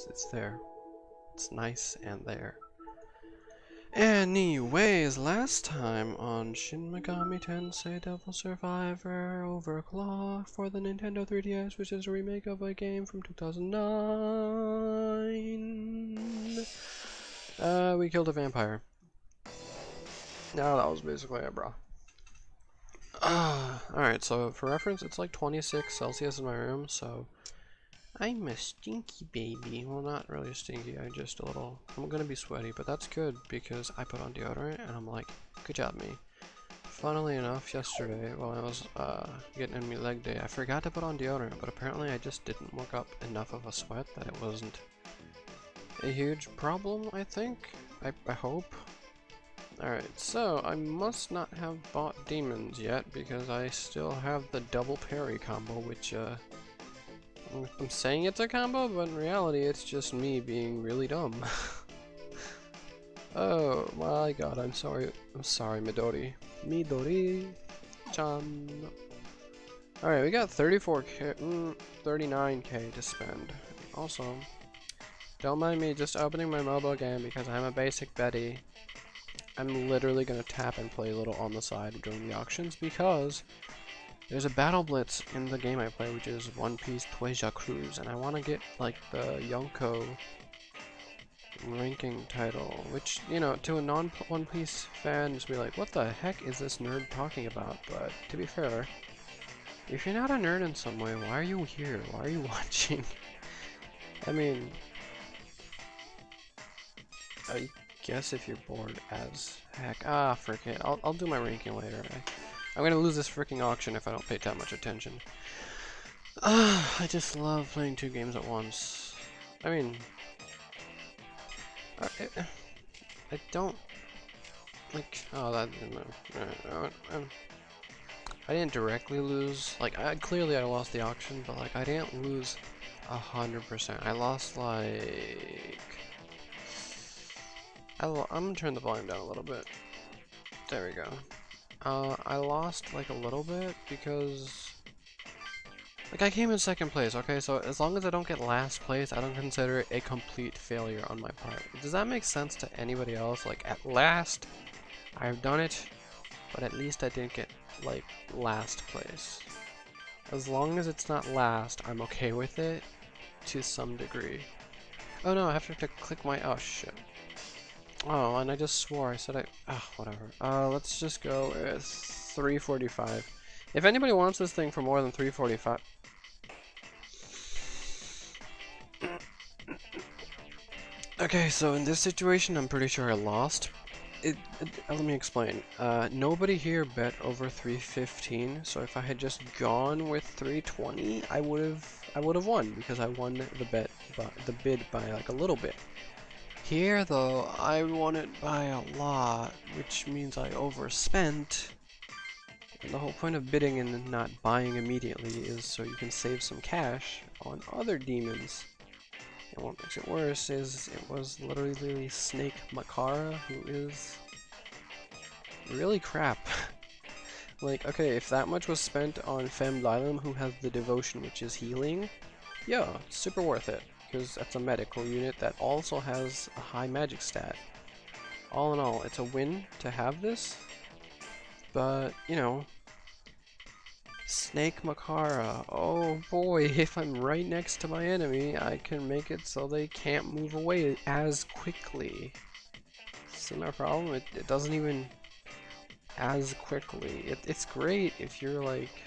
It's there. It's nice and there. Anyways, last time on Shin Megami Tensei Devil Survivor Overclock for the Nintendo 3DS, which is a remake of a game from 2009, we killed a vampire. No, that was basically it, bro. Alright, so for reference, it's like 26 Celsius in my room, so I'm a stinky baby. Well, not really stinky, I'm gonna be sweaty, but that's good because I put on deodorant and I'm like, good job, me. Funnily enough, yesterday, while I was getting in my leg day, I forgot to put on deodorant, but apparently I just didn't work up enough of a sweat that it wasn't a huge problem, I think. I hope. Alright, so I must not have bought demons yet because I still have the double parry combo, which I'm saying it's a combo, but in reality it's just me being really dumb. Oh my god, I'm sorry, Midori. Midori-chan. Alright, we got 39k to spend. Also, don't mind me just opening my mobile game because I'm a basic Betty. I'm literally gonna tap and play a little on the side during the auctions because there's a battle blitz in the game I play, which is One Piece Pleasure Cruise, and I want to get like the Yonko ranking title, which, you know, to a non-One Piece fan, just be like, what the heck is this nerd talking about? But to be fair, if you're not a nerd in some way, why are you here? Why are you watching? I mean, I guess if you're bored as heck. Ah, frick it. I'll do my ranking later. I'm gonna lose this freaking auction if I don't pay that much attention. I just love playing two games at once. I mean, I don't like. Oh, that no. I didn't directly lose. Like, clearly I lost the auction, but like I didn't lose 100%. I lost like. I'm gonna turn the volume down a little bit. There we go. I lost like a little bit because like I came in second place, okay? So as long as I don't get last place, I don't consider it a complete failure on my part. Does that make sense to anybody else? Like, at last, I've done it, but at least I didn't get like last place. As long as it's not last, I'm okay with it to some degree. Oh no, I have to click my, oh shit. Oh, and I just swore I said whatever. Let's just go with 345. If anybody wants this thing for more than 345... Okay, so in this situation, I'm pretty sure I lost. Let me explain. Nobody here bet over 315, so if I had just gone with 320, I would have won, because I won the bid by like a little bit. Here, though, I won it by a lot, which means I overspent. And the whole point of bidding and not buying immediately is so you can save some cash on other demons. And what makes it worse is it was literally Snake Makara, who is really crap. Like, okay, if that much was spent on Fem Lilum, who has the devotion, which is healing, yeah, super worth it. Because that's a medical unit that also has a high magic stat. All in all, it's a win to have this, but, you know, Snake Makara, oh boy, if I'm right next to my enemy, I can make it so they can't move away as quickly. See my problem? It doesn't even as quickly. It's great if you're like...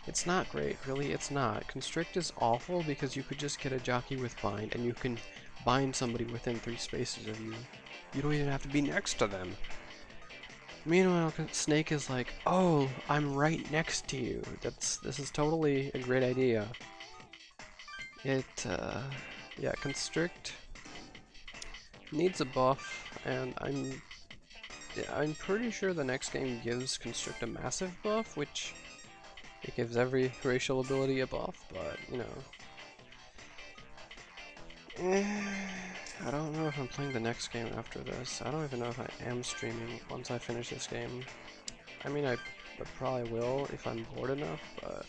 It's not great, really, it's not. Constrict is awful because you could just get a jockey with bind and you can bind somebody within 3 spaces of you. You don't even have to be next to them. Meanwhile, Snake is like, oh, I'm right next to you. This is totally a great idea. Yeah, Constrict needs a buff, and I'm pretty sure the next game gives Constrict a massive buff, which it gives every racial ability a buff, but, you know. I don't know if I'm playing the next game after this. I don't even know if I am streaming once I finish this game. I mean, I probably will if I'm bored enough, but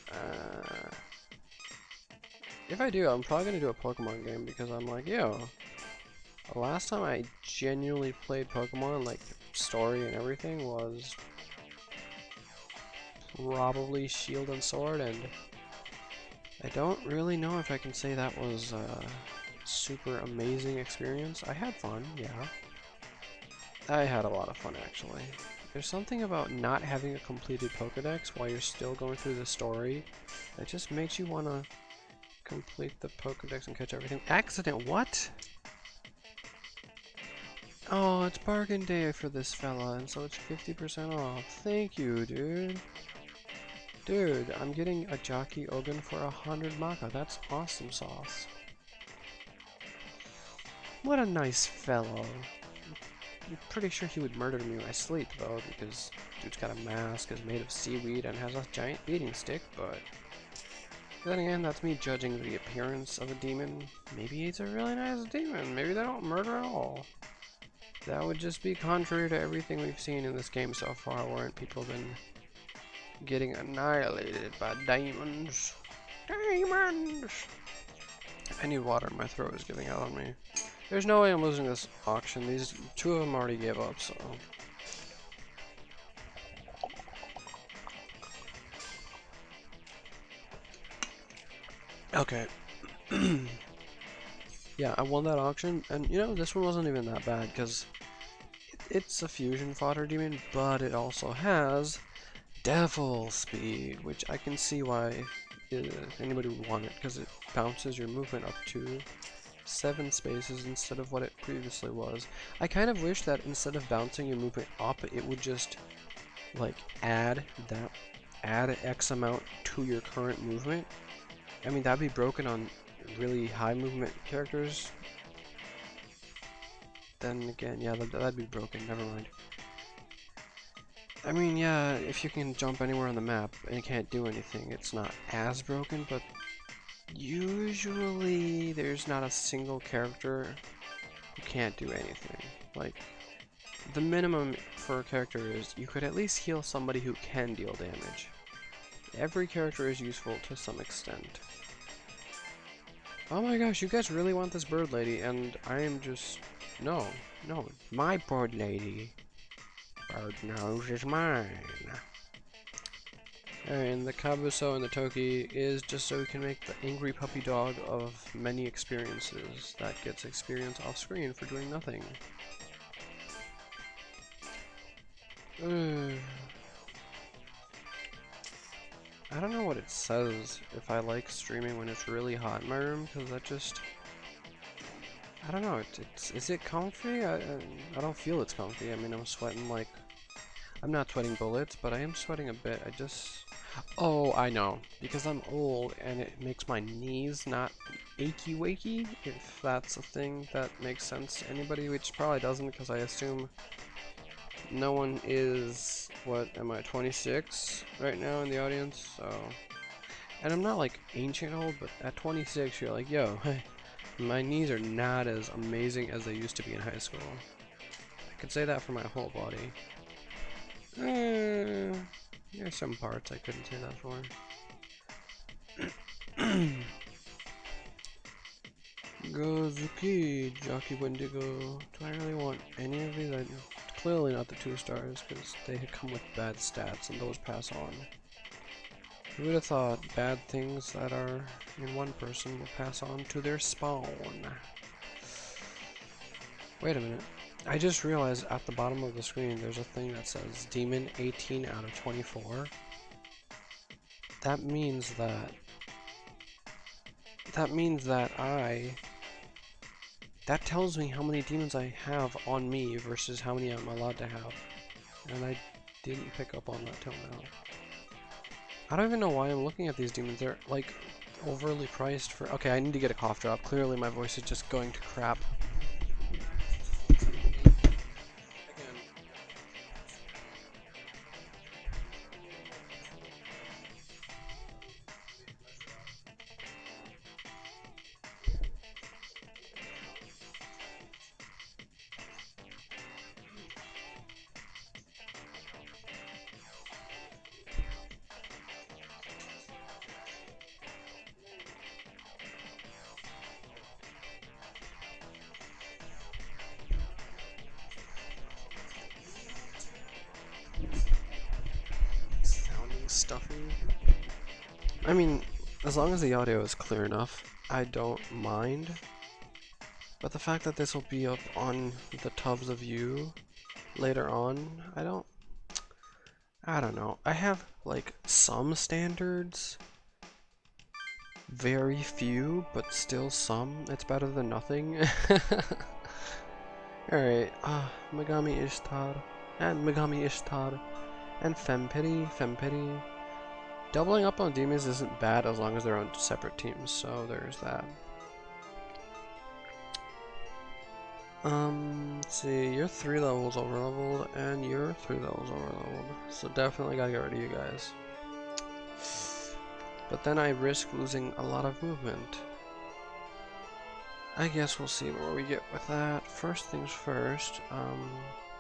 If I do, I'm probably gonna do a Pokemon game because I'm like, yo, the last time I genuinely played Pokemon, like story and everything, was probably Shield and Sword, and I don't really know if I can say that was a super amazing experience. I had fun, yeah. I had a lot of fun, actually. There's something about not having a completed Pokedex while you're still going through the story that just makes you want to complete the Pokedex and catch everything. Accident, what? Oh, it's bargain day for this fella, and so it's 50% off. Thank you, dude. Dude, I'm getting a Jockey Ogun for 100 Maka. That's awesome sauce. What a nice fellow. I'm pretty sure he would murder me in my sleep, though, because dude's got a mask, is made of seaweed, and has a giant beating stick, but then again, that's me judging the appearance of a demon. Maybe he's a really nice demon. Maybe they don't murder at all. That would just be contrary to everything we've seen in this game so far, wherein people have been getting annihilated by demons. Demons! I need water. My throat is giving out on me. There's no way I'm losing this auction. These two of them already gave up, so... Okay. Yeah, I won that auction, and you know, this one wasn't even that bad, because it's a fusion fodder demon, but it also has devil speed, which I can see why anybody would want it, because it bounces your movement up to 7 spaces instead of what it previously was. I kind of wish that instead of bouncing your movement up, it would just like add X amount to your current movement. I mean, that'd be broken on really high movement characters. Then again, yeah, that'd be broken. Never mind. I mean, yeah, if you can jump anywhere on the map and you can't do anything, it's not as broken, but usually there's not a single character who can't do anything. Like, the minimum for a character is you could at least heal somebody who can deal damage. Every character is useful to some extent. Oh my gosh, you guys really want this bird lady, and I am just... No, my bird lady. Bird nose is mine. And the Kabuso and the Toki is just so we can make the angry puppy dog of many experiences that gets experience off screen for doing nothing. I don't know what it says if I like streaming when it's really hot in my room, because that just... I don't know, is it comfy? I don't feel it's comfy. I mean, I'm sweating like... I'm not sweating bullets, but I am sweating a bit. I just... Oh, I know. Because I'm old and it makes my knees not achy wakey, if that's a thing that makes sense to anybody, which probably doesn't, because I assume no one is, what am I, 26 right now in the audience, so... And I'm not like ancient old, but at 26 you're like, yo, my knees are not as amazing as they used to be in high school. I could say that for my whole body. There's some parts I couldn't say that for. Gozuki, Jockey Wendigo. Do I really want any of these? Clearly not the 2 stars, because they come with bad stats, and those pass on. Who would have thought bad things that are in one person will pass on to their spawn? Wait a minute. I just realized at the bottom of the screen there's a thing that says Demon 18 out of 24. That means that that tells me how many demons I have on me versus how many I'm allowed to have. And I didn't pick up on that till now. I don't even know why I'm looking at these demons. They're like overly priced for... Okay, I need to get a cough drop. Clearly my voice is just going to crap. stuffy. I mean, as long as the audio is clear enough, I don't mind. But the fact that this will be up on the tubs of you later on, I don't know. I have like some standards, very few, but still some. It's better than nothing. Alright, Megami Ishtar, and Megami Ishtar, and Fempity. Doubling up on demons isn't bad as long as they're on separate teams, so there's that. Let's see, you're 3 levels overleveled, and you're 3 levels overleveled, so definitely gotta get rid of you guys. But then I risk losing a lot of movement. I guess we'll see where we get with that. First things first,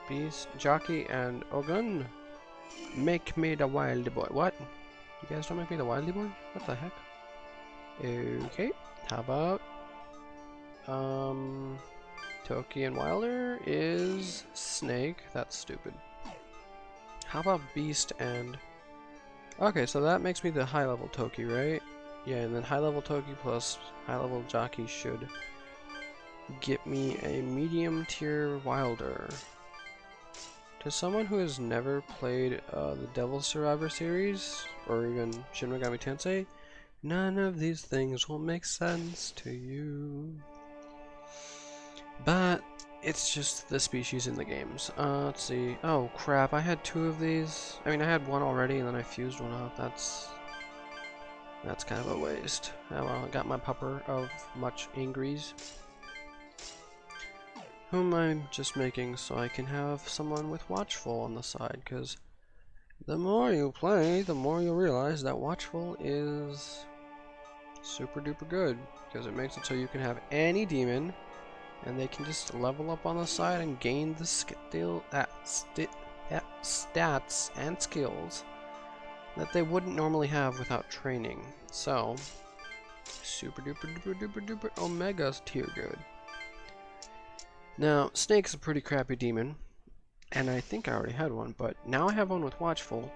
Beast, Jockey, and Ogun, make me the Wildy Boy. What? You guys don't make me the Wildy Boy? What the heck? Okay, how about, Toki and Wilder is Snake. That's stupid. How about Beast and... Okay, so that makes me the high level Toki, right? Yeah, and then high level Toki plus high level Jockey should get me a medium tier Wilder. To someone who has never played the Devil Survivor series, or even Shin Megami Tensei, none of these things will make sense to you. But it's just the species in the games. Let's see. Oh crap, I had 2 of these. I mean, I had 1 already and then I fused 1 up. That's kind of a waste. Oh well, I got my pupper of much angries. Whom I'm just making so I can have someone with Watchful on the side, because the more you play, the more you realize that Watchful is super duper good, because it makes it so you can have any demon and they can just level up on the side and gain the stats and skills that they wouldn't normally have without training. So, super duper duper duper duper Omega tier good. Now, Snake's a pretty crappy demon, and I think I already had one, but now I have one with Watchful,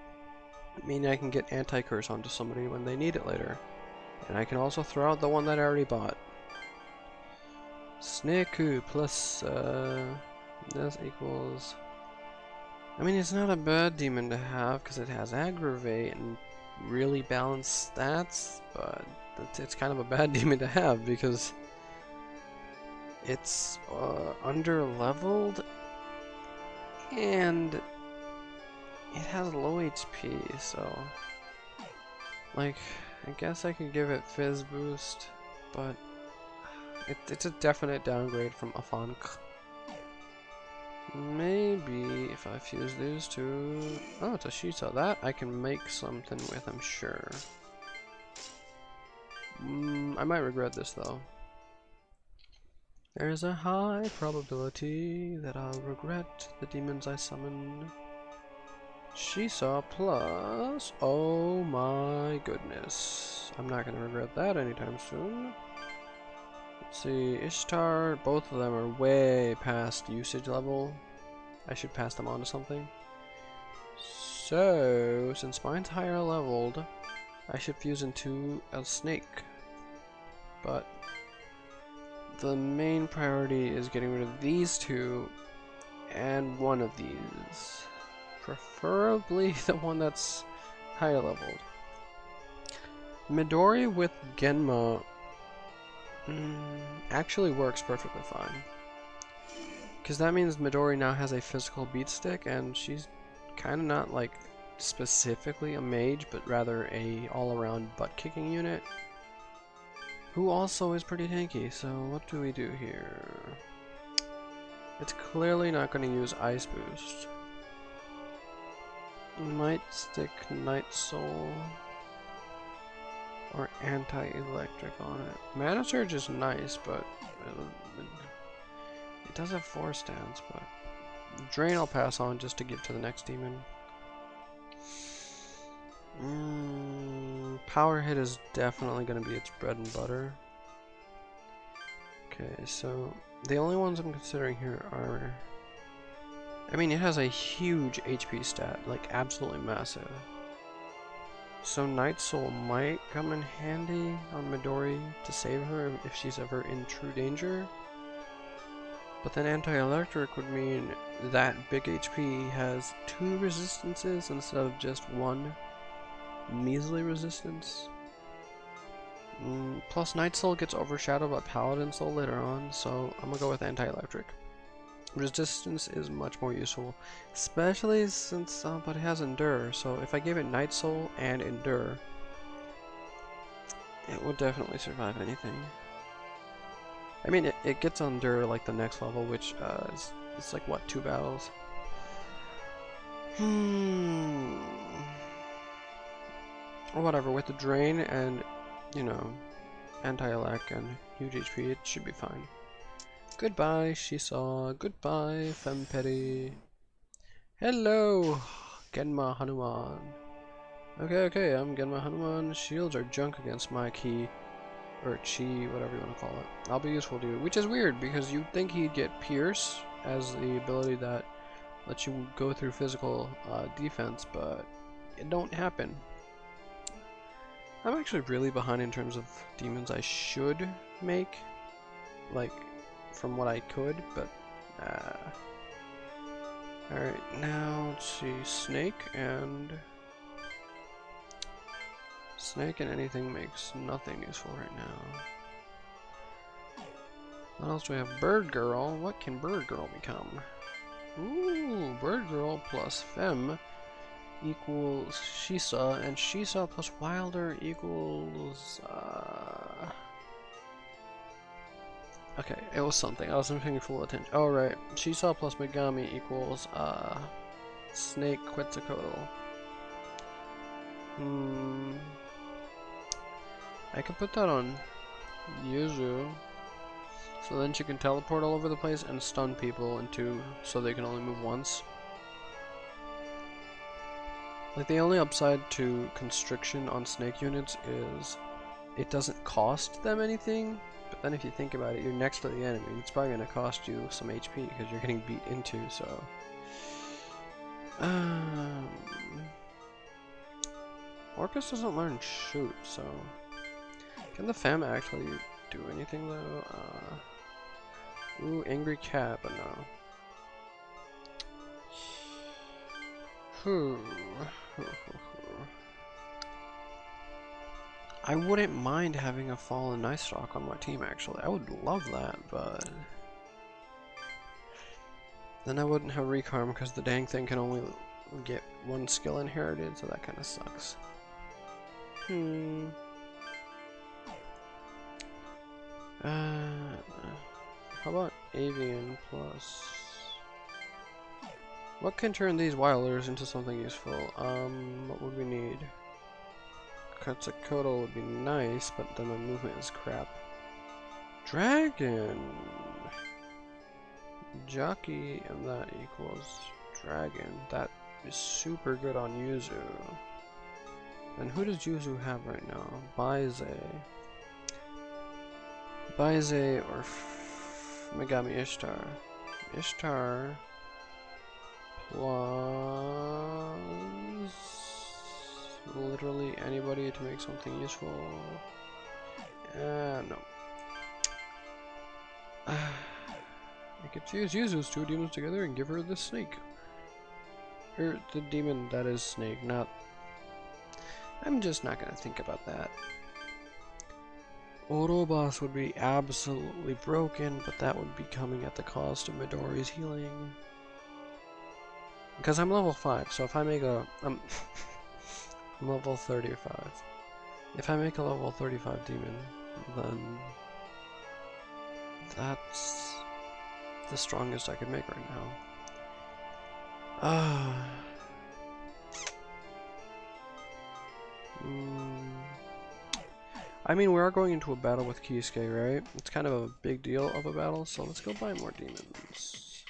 meaning I can get Anti-Curse onto somebody when they need it later. And I can also throw out the one that I already bought. Snake plus, this equals... I mean, it's not a bad demon to have, because it has Aggravate and really balanced stats, but it's kind of a bad demon to have, because it's under-leveled, and it has low HP, so... Like, I guess I could give it Fizz Boost, but... It's a definite downgrade from Afonk. Maybe if I fuse these two... Oh, it's a Shita. That I can make something with, I'm sure. I might regret this, though. There's a high probability that I'll regret the demons I summon. Shisa plus... Oh my goodness. I'm not gonna regret that anytime soon. Let's see, Ishtar, both of them are way past usage level. I should pass them on to something. So, since mine's higher leveled, I should fuse into a snake. But the main priority is getting rid of these 2 and one of these. Preferably the one that's higher leveled. Midori with Genma actually works perfectly fine. Because that means Midori now has a physical beat stick, and she's kind of not like specifically a mage, but rather a all-around butt-kicking unit, who also is pretty tanky. So what do we do here? It's clearly not going to use Ice Boost. Might stick Night Soul or Anti-Electric on it. Mana Surge is nice, but it does have 4 stance, but Drain I'll pass on just to give to the next demon. Power Hit is definitely going to be its bread and butter. Okay, so the only ones I'm considering here are... I mean, it has a huge HP stat, like absolutely massive. So Night Soul might come in handy on Midori to save her if she's ever in true danger. But then anti-electric would mean that big HP has 2 resistances instead of just 1 measly resistance. Plus Night Soul gets overshadowed by Paladin Soul later on, so I'm gonna go with anti-electric. Resistance is much more useful, especially since but it has Endure, so if I gave it Night Soul and Endure, it would definitely survive anything. I mean, it gets Endure like the next level, which it's like, what, 2 battles? Or whatever, with the Drain and, you know, anti-elec and huge HP, it should be fine. Goodbye, Shisa. Goodbye, Femperi. Hello, Genma Hanuman. Okay, I'm Genma Hanuman. Shields are junk against my ki, or chi, whatever you want to call it. I'll be useful to you, which is weird because you'd think he'd get Pierce as the ability that lets you go through physical defense, but it don't happen. I'm actually really behind in terms of demons I should make, like, from what I could, but alright, now let's see, Snake and anything makes nothing useful right now. What else do we have? Bird Girl. What can Bird Girl become? Ooh, Bird Girl plus Femme equals Shisa, and Shisa plus Wilder equals okay, it was something. I wasn't paying full attention. Oh, right. Shisa plus Megami equals, Snake Quetzalcoatl. I could put that on Yuzu. So then she can teleport all over the place and stun people so they can only move once. Like, the only upside to Constriction on Snake units is it doesn't cost them anything. But then if you think about it, you're next to the enemy. It's probably going to cost you some HP because you're getting beat into, so... Orcus doesn't learn shoot, so... Can the Femme actually do anything, though? Ooh, Angry Cat, but no. I wouldn't mind having a Fallen Night Stalk on my team, actually. I would love that, but... Then I wouldn't have Recarm because the dang thing can only get 1 skill inherited, so that kind of sucks. How about Avian plus... What can turn these Wilders into something useful? What would we need? Quetzalcoatl would be nice, but then my movement is crap. Dragon! Jockey, and that equals Dragon. That is super good on Yuzu. And who does Yuzu have right now? Baize. Baize or Megami Ishtar. Ishtar plus literally anybody to make something useful. No. I could use Yuzu's 2 demons together and give her the snake. Or the demon that is Snake, not... I'm just not gonna think about that. Orobas would be absolutely broken, but that would be coming at the cost of Midori's healing. Because I'm level 5, so if I make a... I'm level 35. If I make a level 35 demon, then... that's... the strongest I could make right now. I mean, we are going into a battle with Kisuke, right? It's kind of a big deal of a battle, so let's go buy more demons.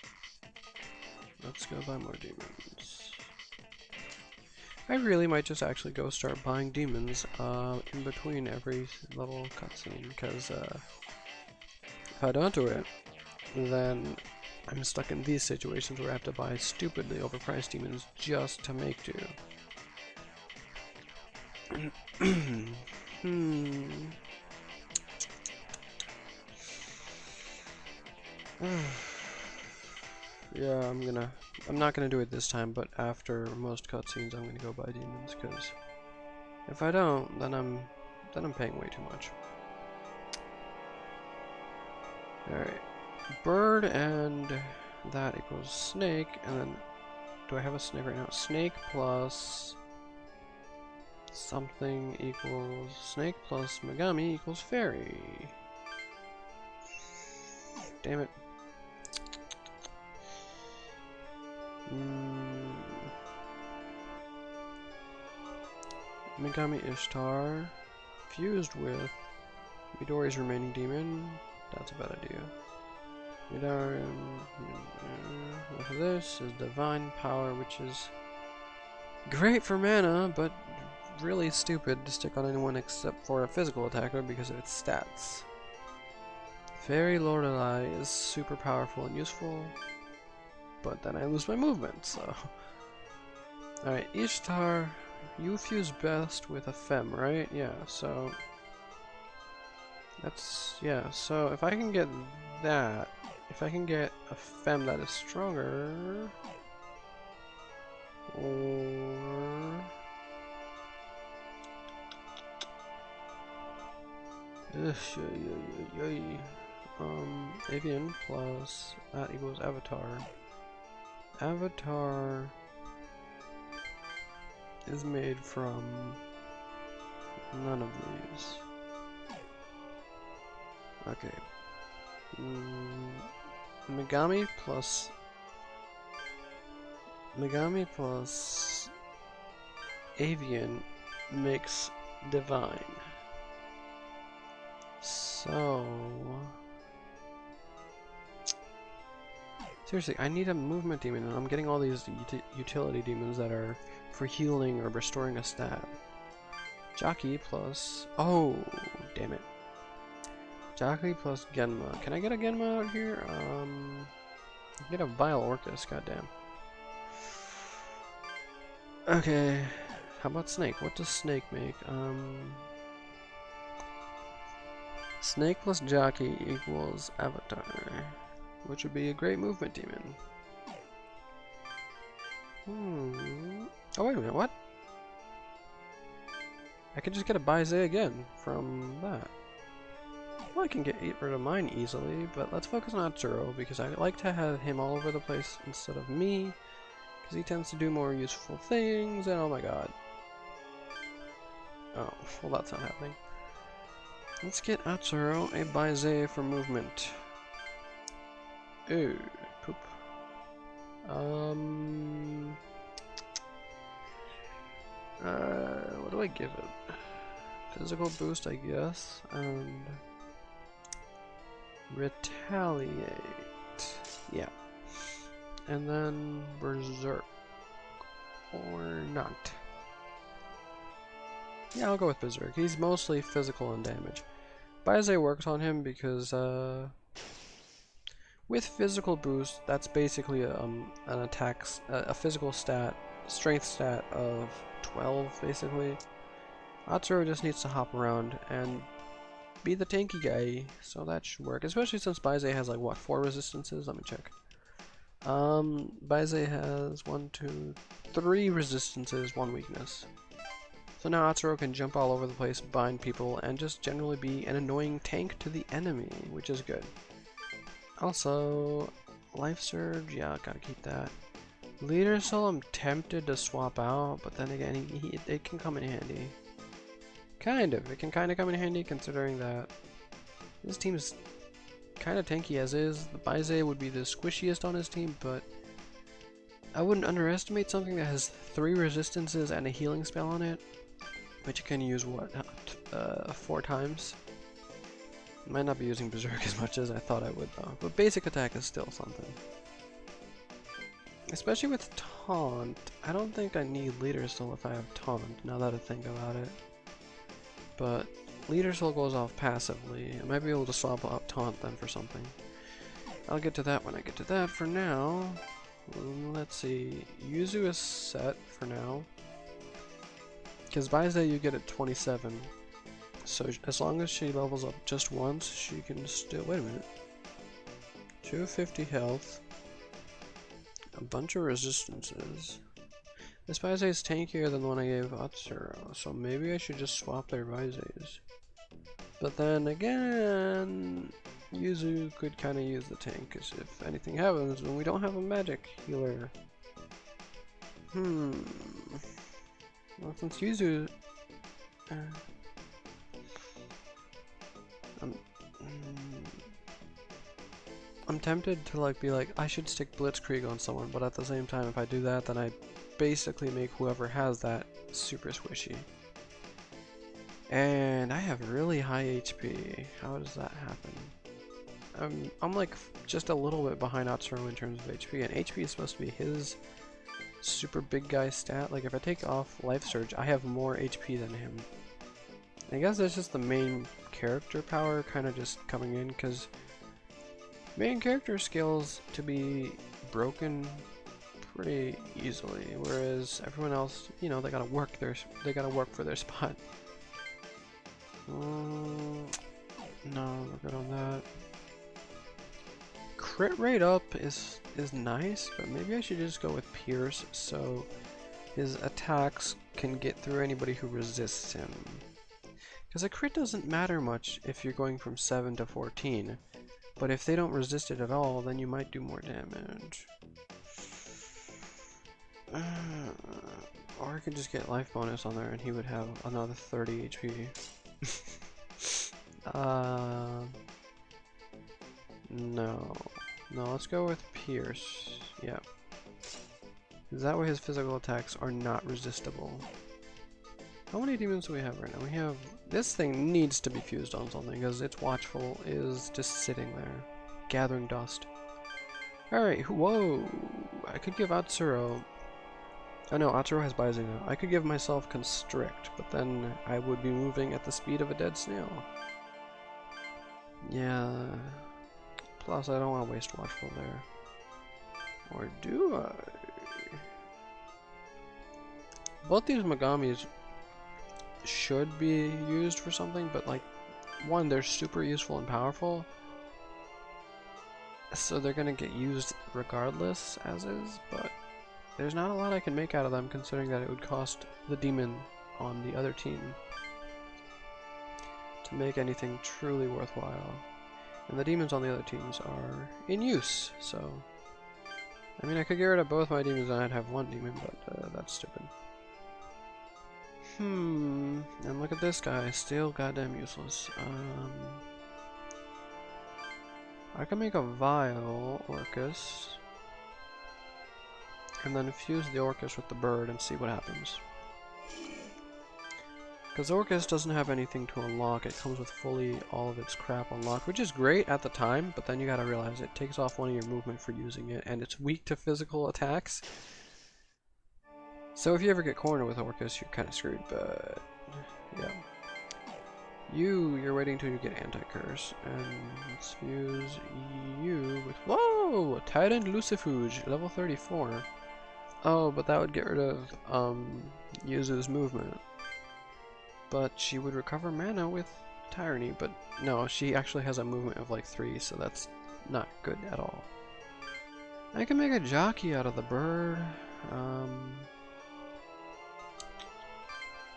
Let's go buy more demons. I really might just actually go start buying demons in between every level cutscene, because if I don't do it, then I'm stuck in these situations where I have to buy stupidly overpriced demons just to make do. Yeah, I'm not gonna do it this time, but after most cutscenes I'm gonna go buy demons, because if I don't, then I'm paying way too much. Alright. Bird and that equals snake, and then do I have a snake right now? Snake plus something equals snake plus Megami equals fairy. Damn it. Megami Ishtar fused with Midori's remaining demon. That's a bad idea. Midori. This is divine power, which is great for mana, but really stupid to stick on anyone except for a physical attacker because of its stats. Fairy Lorelei is super powerful and useful, but then I lose my movement, so. Alright, Ishtar, you fuse best with a femme, right? Yeah, so. That's. Yeah, so if I can get that, if I can get a femme that is stronger. Or. Avian plus that equals Avatar. Avatar is made from none of these. Okay. Megami plus Avian makes Divine. So seriously, I need a movement demon, and I'm getting all these utility demons that are for healing or restoring a stat. Jockey plus... Oh, damn it. Jockey plus Genma. Can I get a Genma out here? Get a Vile Orcus, goddamn. Okay. How about Snake? What does Snake make? Snake plus Jockey equals Avatar, which would be a great movement demon. Oh, wait a minute, what? I can just get a Baize again from that. Well, I can get rid of mine easily, but let's focus on Atsuro, because I like to have him all over the place instead of me, because he tends to do more useful things, and oh my god. Oh, well that's not happening. Let's get Atsuro a Baize for movement. Ooh, poop. What do I give it? Physical boost, I guess, and retaliate. Yeah. And then Berserk. Or not. Yeah, I'll go with Berserk. He's mostly physical and damage. Baize works on him because, with physical boost, that's basically an attack, a physical stat, strength stat of 12, basically. Atsuro just needs to hop around and be the tanky guy, so that should work. Especially since Baize has, like, what, 4 resistances? Let me check. Baize has 1, 2, 3 resistances, 1 weakness. So now Atsuro can jump all over the place, bind people, and just generally be an annoying tank to the enemy, which is good. Also, Life Surge, yeah, gotta keep that. Leader Soul, I'm tempted to swap out, but then again, it can come in handy. Kind of, it can kind of come in handy considering that this team's kind of tanky as is. The Baize would be the squishiest on his team, but I wouldn't underestimate something that has 3 resistances and a healing spell on it, which you can use, what, 4 times? Might not be using Berserk as much as I thought I would though, but basic attack is still something. Especially with Taunt, I don't think I need Leader Soul if I have Taunt, now that I think about it. But Leader Soul goes off passively. I might be able to swap out Taunt then for something. I'll get to that when I get to that. For now, let's see. Yuzu is set for now. Because Baizé you get at 27. So as long as she levels up just once, she can still... Wait a minute. 250 health. A bunch of resistances. This Baizé is tankier than the one I gave Atsuro, so maybe I should just swap their Baizés. But then again, Yuzu could kind of use the tank, because if anything happens, then we don't have a magic healer. Well, since Yuzu... I'm tempted to like be like, I should stick Blitzkrieg on someone, but at the same time, if I do that, then I basically make whoever has that super squishy. And I have really high HP. How does that happen? I'm like just a little bit behind Atsuro in terms of HP, and HP is supposed to be his super big guy stat. Like if I take off Life Surge, I have more HP than him. I guess that's just the main character power kind of just coming in, because main character skills to be broken pretty easily, whereas everyone else, you know, they gotta work for their spot. No, we're good on that. Crit rate up is nice, but maybe I should just go with Pierce so his attacks can get through anybody who resists him. Because a crit doesn't matter much if you're going from 7 to 14, but if they don't resist it at all, then you might do more damage. Or I could just get life bonus on there and he would have another 30 HP. No, let's go with Pierce. Yeah. That way his physical attacks are not resistible. How many demons do we have right now? We have... This thing needs to be fused on something, because its Watchful is just sitting there, gathering dust. Alright, whoa! I could give Atsuro... Oh no, Atsuro has Baizé now. I could give myself Constrict, but then I would be moving at the speed of a dead snail. Yeah... Plus, I don't want to waste Watchful there. Or do I? Both these Megamis should be used for something, but like, one, they're super useful and powerful, so they're gonna get used regardless, as is, but there's not a lot I can make out of them, considering that it would cost the demon on the other team to make anything truly worthwhile. And the demons on the other teams are in use, so... I mean, I could get rid of both my demons and I'd have one demon, but that's stupid. And look at this guy, still goddamn useless. I can make a Vile Orcus, and then fuse the Orcus with the bird and see what happens. Because Orcus doesn't have anything to unlock, it comes with fully all of its crap unlocked, which is great at the time, but then you gotta realize it takes off one of your movement for using it, and it's weak to physical attacks. So if you ever get cornered with Orcus, you're kinda screwed, but... yeah. You're waiting till you get Anti-Curse, and let's fuse you with... Whoa! Titan Lucifuge, level 34. Oh, but that would get rid of, Yuzu's movement. But she would recover mana with Tyranny, but no, she actually has a movement of like 3, so that's not good at all. I can make a jockey out of the bird. I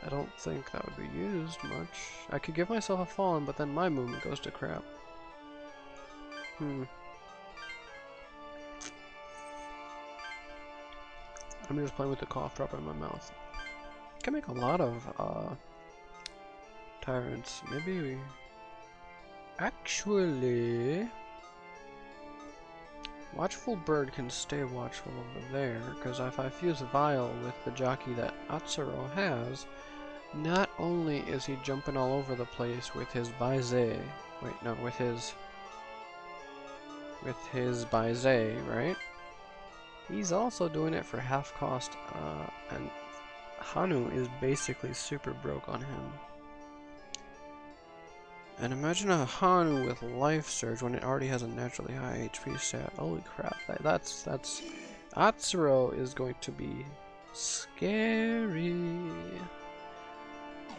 don't think that would be used much. I could give myself a fallen, but then my movement goes to crap. I'm just playing with the cough drop in my mouth. I can make a lot of tyrants. Maybe we... Actually... Watchful Bird can stay watchful over there, because if I fuse Vile with the jockey that Atsuro has, not only is he jumping all over the place with his Baizé, wait, no, with his Baizé, right? He's also doing it for half cost, and Hanu is basically super broke on him. And imagine a Hanu with Life Surge when it already has a naturally high HP stat. Holy crap, that's... Atsuro is going to be scary.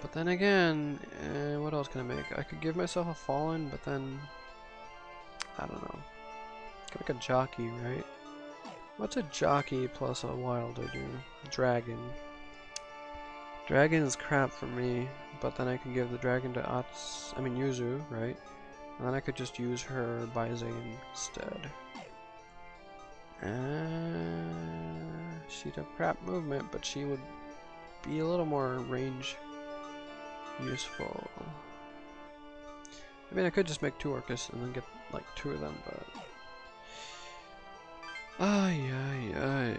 But then again, what else can I make? I could give myself a fallen, but then I don't know. Like a jockey, right? What's a jockey plus a wilder do? Dragon. Dragon is crap for me, but then I could give the dragon to Yuzu, right? And then I could just use her by Zane instead. She'd have crap movement, but she would be a little more range useful. I mean, I could just make 2 Orcus and then get like 2 of them, but ay ay ay.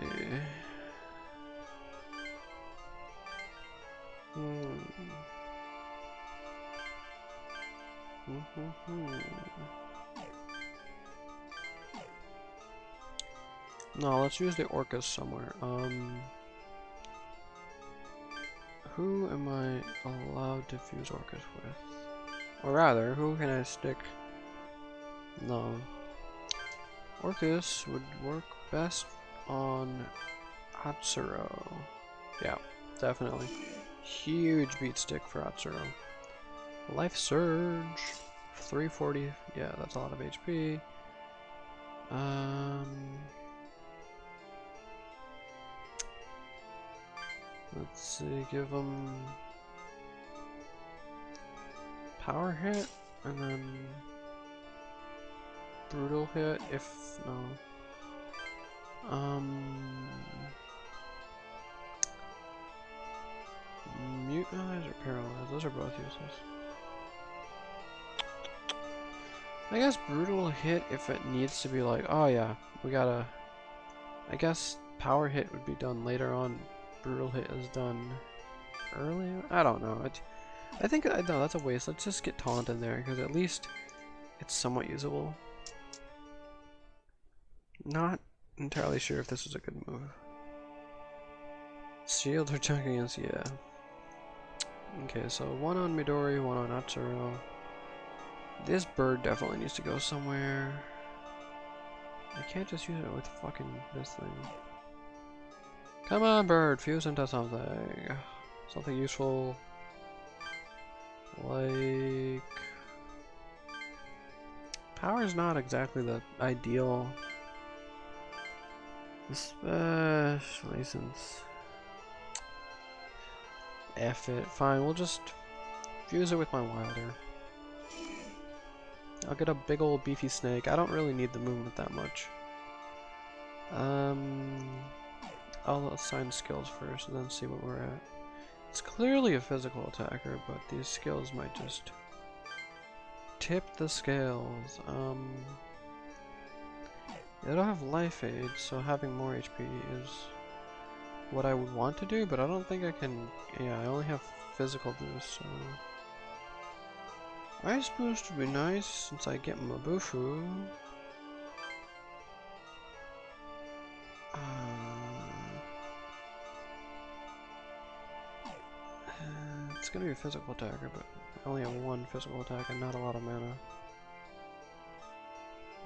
No, let's use the Orcus somewhere. Who am I allowed to fuse Orcus with? Or rather, who can I stick? No. Orcus would work best on Atsuro. Yeah, definitely. Huge beat stick for Atsuro. Life Surge. 340. Yeah, that's a lot of HP. Let's see, give him power hit and then brutal hit if no. Mutinize or paralyze, those are both useless. I guess brutal hit if it needs to be like, oh yeah, we gotta. I guess power hit would be done later on. Brutal hit is done earlier. I don't know. I think no, that's a waste. Let's just get taunt in there because at least it's somewhat usable. Not entirely sure if this is a good move. Shields are chunking against, yeah. Okay, so 1 on Midori, 1 on Atsuro. This bird definitely needs to go somewhere. I can't just use it with fucking this thing. Come on, bird, fuse into something. Something useful. Like... Power is not exactly the ideal. Especially since... F it. Fine, we'll just fuse it with my wilder. I'll get a big old beefy snake. I don't really need the movement that much. I'll assign skills first and then see what we're at. It's clearly a physical attacker, but these skills might just tip the scales. I don't have life aid, so having more HP is what I would want to do, but I don't think I can. Yeah, I only have physical boost, so ice boost would be nice since I get Mabufu. It's gonna be a physical attacker, but I only have 1 physical attack and not a lot of mana.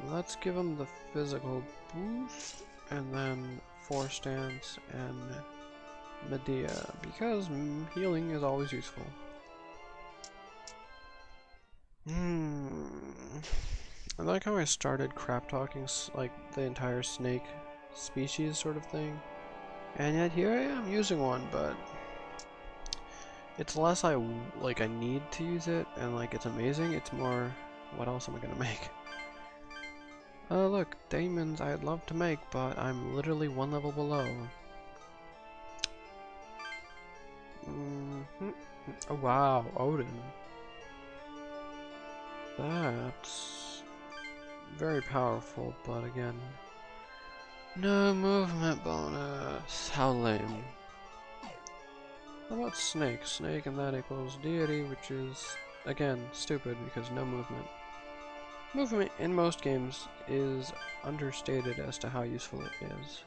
Let's give him the physical boost and then 4 stance and Medea, because healing is always useful. I like how I started crap talking like the entire snake species sort of thing, and yet here I am using one, but it's less I need to use it and like it's amazing. It's more, what else am I gonna make? Oh look, demons I'd love to make, but I'm literally 1 level below. Oh wow, Odin. That's very powerful, but again, no movement bonus. How lame. How about Snake? Snake and that equals deity, which is, again, stupid because no movement. Movement in most games is understated as to how useful it is.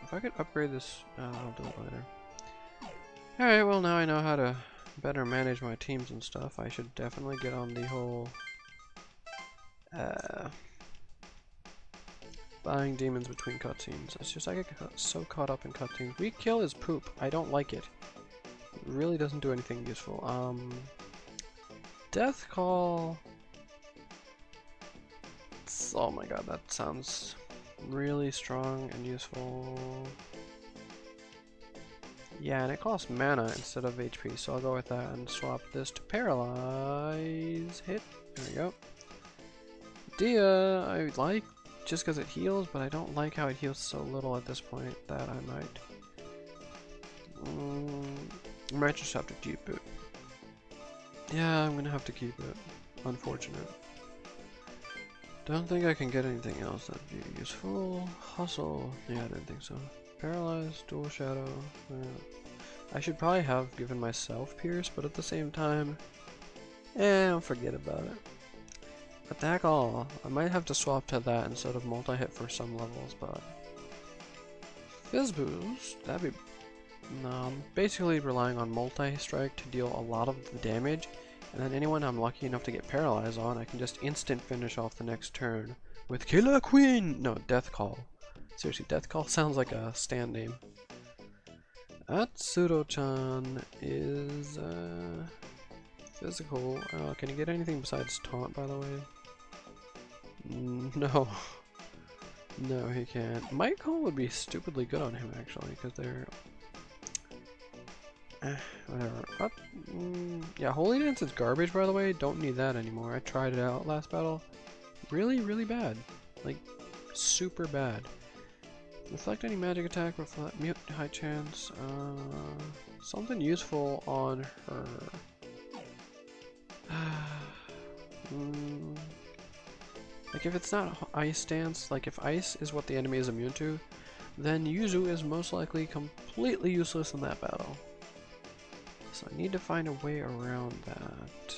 If I could upgrade this, I'll do it later. Alright, well now I know how to better manage my teams and stuff. I should definitely get on the whole, buying demons between cutscenes. It's just I get so caught up in cutscenes. Weak kill is poop. I don't like it. It really doesn't do anything useful. Death call. Oh my god, that sounds really strong and useful. Yeah, and it costs mana instead of HP, so I'll go with that and swap this to paralyze. Hit. There we go. Dia, I like just because it heals, but I don't like how it heals so little at this point that I might just have to keep it. Yeah, I'm gonna have to keep it. Unfortunate. Don't think I can get anything else that'd be useful. Hustle. Yeah, I didn't think so. Paralyzed, dual shadow. I should probably have given myself Pierce, but at the same time, I'll forget about it. Attack all. I might have to swap to that instead of multi-hit for some levels, but Fizz boost. That'd be. No, I'm basically relying on multi-strike to deal a lot of the damage, and then anyone I'm lucky enough to get paralyzed on, I can just instant finish off the next turn with Killer Queen. No, Death Call. Seriously, Death Call sounds like a stand name. Atsuro-chan is physical. Can you get anything besides taunt, by the way? No. No, he can't. Might Call would be stupidly good on him, actually, because they're... whatever. Yeah, Holy Dance is garbage, by the way. Don't need that anymore. I tried it out last battle. Really, really bad. Like, super bad. Reflect any magic attack, reflect mute high chance. Something useful on her. Like if it's not ice stance, like if ice is what the enemy is immune to, then Yuzu is most likely completely useless in that battle. So I need to find a way around that.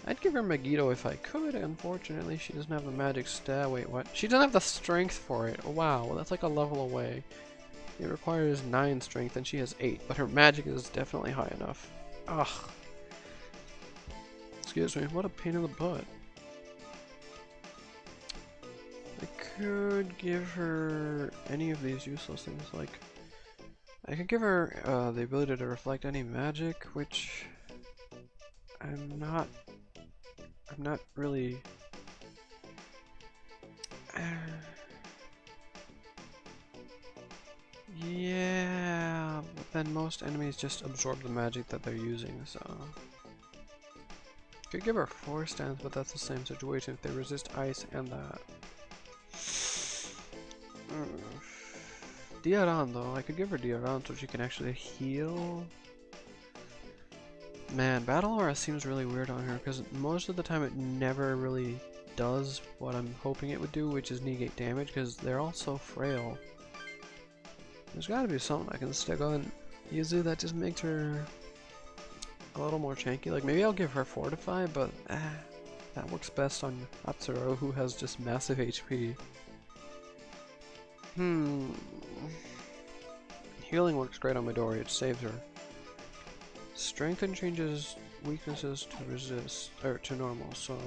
I'd give her Megiddo if I could. Unfortunately, she doesn't have the magic stat. Wait, what? She doesn't have the strength for it. Wow, that's like a level away. It requires 9 strength and she has 8, but her magic is definitely high enough. Ugh. Excuse me, what a pain in the butt. I could give her any of these useless things, like... I could give her the ability to reflect any magic, which... I'm not really... yeah, but then most enemies just absorb the magic that they're using, so... Could give her Force Stance, but that's the same situation if they resist ice and that. Diaran though, I could give her Diaran so she can actually heal. Man, Battle Aura seems really weird on her because most of the time it never really does what I'm hoping it would do, which is negate damage, because they're all so frail. There's gotta be something I can stick on Yuzu that just makes her a little more chanky. Like maybe I'll give her Fortify, but that works best on Atsuro, who has just massive HP. Healing works great on Midori, it saves her. Strengthen changes weaknesses to resist, or to normal, so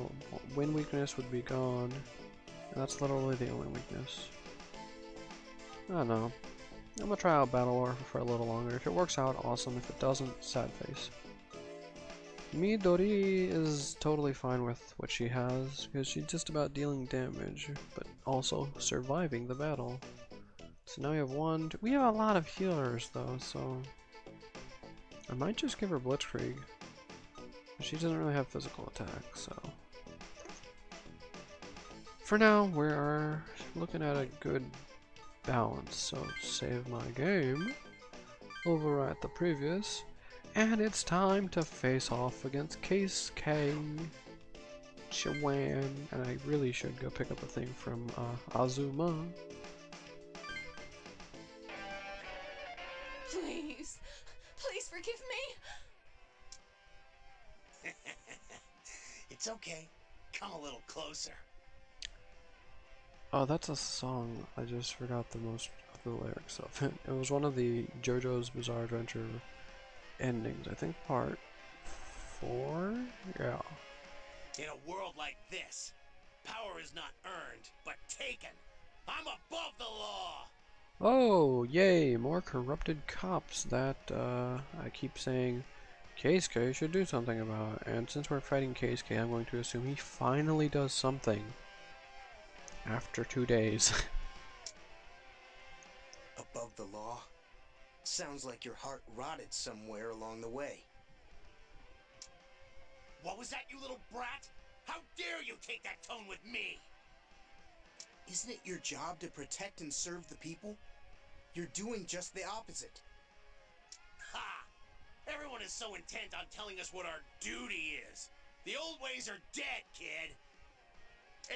wind weakness would be gone. And that's literally the only weakness. I don't know. I'm gonna try out Battle Aura for a little longer. If it works out, awesome. If it doesn't, sad face. Midori is totally fine with what she has, because she's just about dealing damage, but also surviving the battle. So now we have one, we have a lot of healers though, so I might just give her Blitzkrieg. She doesn't really have physical attack, so for now we're looking at a good balance. So save my game, overwrite the previous, and it's time to face off against Case K. Chiwan, and I really should go pick up a thing from Azuma. Please, please forgive me. It's okay. Come a little closer. Oh, that's a song. I just forgot the most of the lyrics of it. It was one of the JoJo's Bizarre Adventure endings. I think part 4? Yeah. In a world like this, Power is not earned, but taken. I'm above the law. Oh, yay, more corrupted cops that I keep saying KudLAHK should do something about. And since we're fighting KudLAHK, I'm going to assume he finally does something after 2 days. Above the law? Sounds like your heart rotted somewhere along the way. What was that, you little brat? How dare you take that tone with me? Isn't it your job to protect and serve the people? You're doing just the opposite. Ha! Everyone is so intent on telling us what our duty is. The old ways are dead, kid.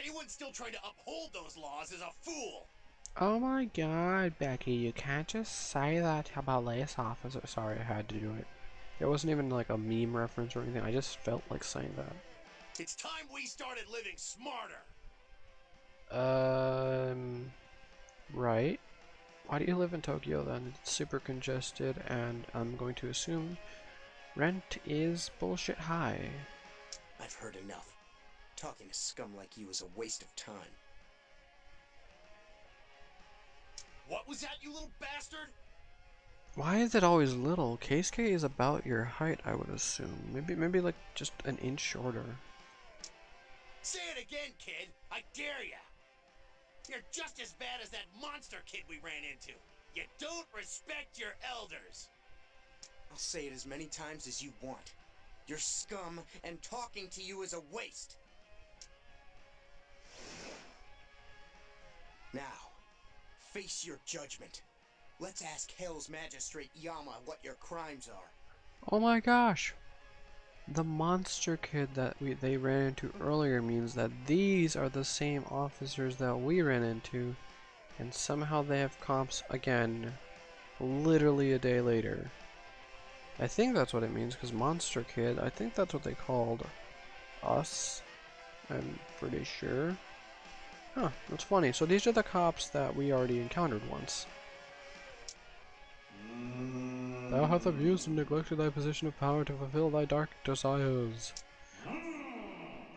Anyone still trying to uphold those laws is a fool. Oh my god, Becky, you can't just say that about police officer. Sorry, I had to do it. It wasn't even like a meme reference or anything, I just felt like saying that. It's time we started living smarter. Right. Why do you live in Tokyo then? It's super congested, and I'm going to assume rent is bullshit high. I've heard enough. Talking to scum like you is a waste of time. What was that, you little bastard? Why is it always little? KudLAHK is about your height, I would assume. Maybe like just an inch shorter. Say it again, kid. I dare ya. You're just as bad as that monster kid we ran into. You don't respect your elders. I'll say it as many times as you want. You're scum, and talking to you is a waste. Now, face your judgment. Let's ask Hell's Magistrate Yama what your crimes are. Oh my gosh! The monster kid that they ran into earlier means that these are the same officers that we ran into, and somehow they have comps again, literally a day later. I think that's what it means, because monster kid, I think that's what they called us. I'm pretty sure. Huh, that's funny. So these are the cops that we already encountered once. Thou hast abused and neglected thy position of power to fulfill thy dark desires.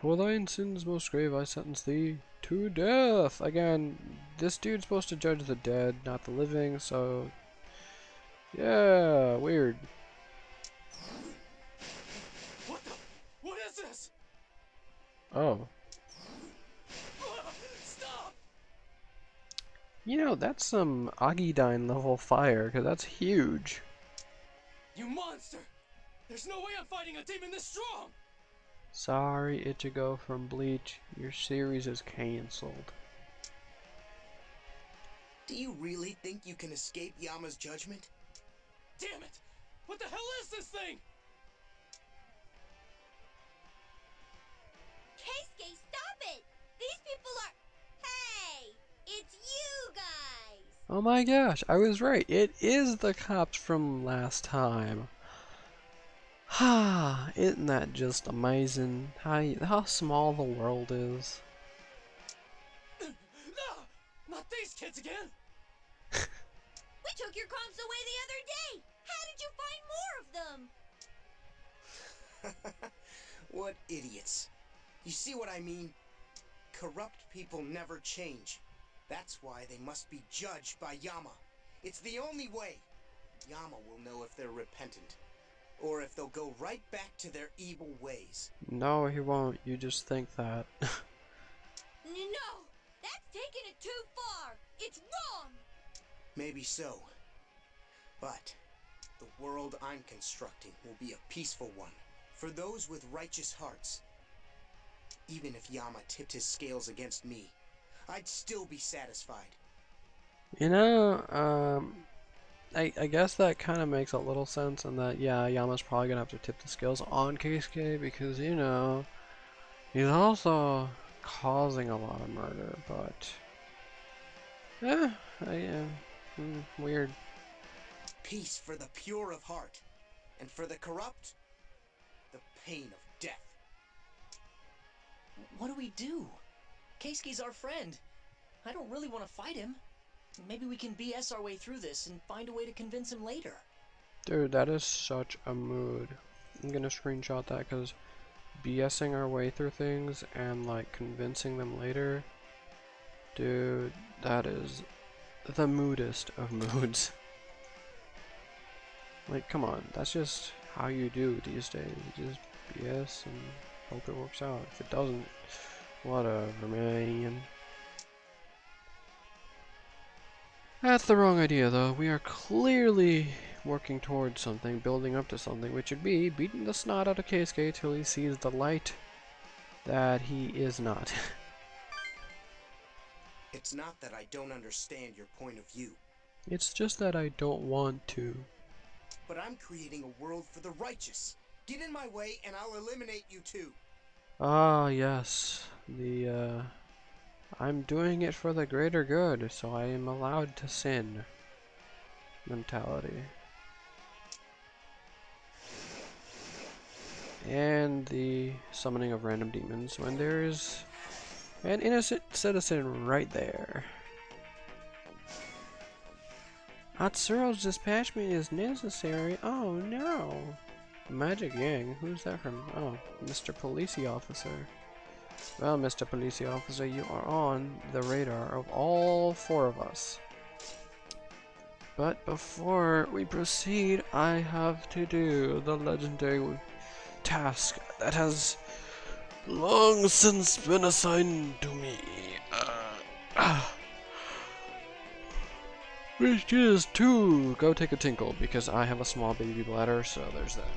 For thine sins most grave I sentence thee to death! Again, this dude's supposed to judge the dead, not the living, so... yeah, weird. What the? What is this? Oh. Stop! You know, that's some Agidine level fire, because that's huge. You monster! There's no way I'm fighting a demon this strong! Sorry, Ichigo from Bleach, your series is cancelled. Do you really think you can escape Yama's judgment? Damn it! What the hell is this thing? Keisuke, stop it! These people are... Hey! It's you guys! Oh my gosh, I was right. It is the cops from last time. Ha! Isn't that just amazing? How small the world is. No! Not these kids again! We took your comps away the other day! How did you find more of them? What idiots. You see what I mean? Corrupt people never change. That's why they must be judged by Yama. It's the only way. Yama will know if they're repentant, or if they'll go right back to their evil ways. No, he won't. You just think that. No! That's taking it too far! It's wrong! Maybe so. But the world I'm constructing will be a peaceful one for those with righteous hearts. Even if Yama tipped his scales against me, I'd still be satisfied. You know, I guess that kind of makes a little sense in that, yeah, Yama's probably gonna have to tip the scales on KudLAHK because, you know, he's also causing a lot of murder, but... weird. Peace for the pure of heart, and for the corrupt, the pain of death. What do we do? Keisuke's our friend. I don't really want to fight him. Maybe we can BS our way through this and find a way to convince him later. Dude, that is such a mood. I'm gonna screenshot that because BSing our way through things and like convincing them later. Dude, that is the moodest of moods. Like, come on, that's just how you do these days. You just BS and hope it works out. If it doesn't, whatever, man. That's the wrong idea, though. We are clearly working towards something, building up to something, which would be beating the snot out of Keisuke till he sees the light that he is not. It's not that I don't understand your point of view, It's just that I don't want to. but I'm creating a world for the righteous. Get in my way and I'll eliminate you too. Ah, yes. I'm doing it for the greater good, so I am allowed to sin mentality. And the summoning of random demons when there is an innocent citizen right there. Atsuro's dispatchment is necessary. Oh no. Magic Yang? Who's that from? Oh, Mr. Police Officer. Well, Mr. Police Officer, you are on the radar of all four of us. But before we proceed, I have to do the legendary task that has long since been assigned to me. Which is to go take a tinkle, because I have a small baby bladder, so there's that.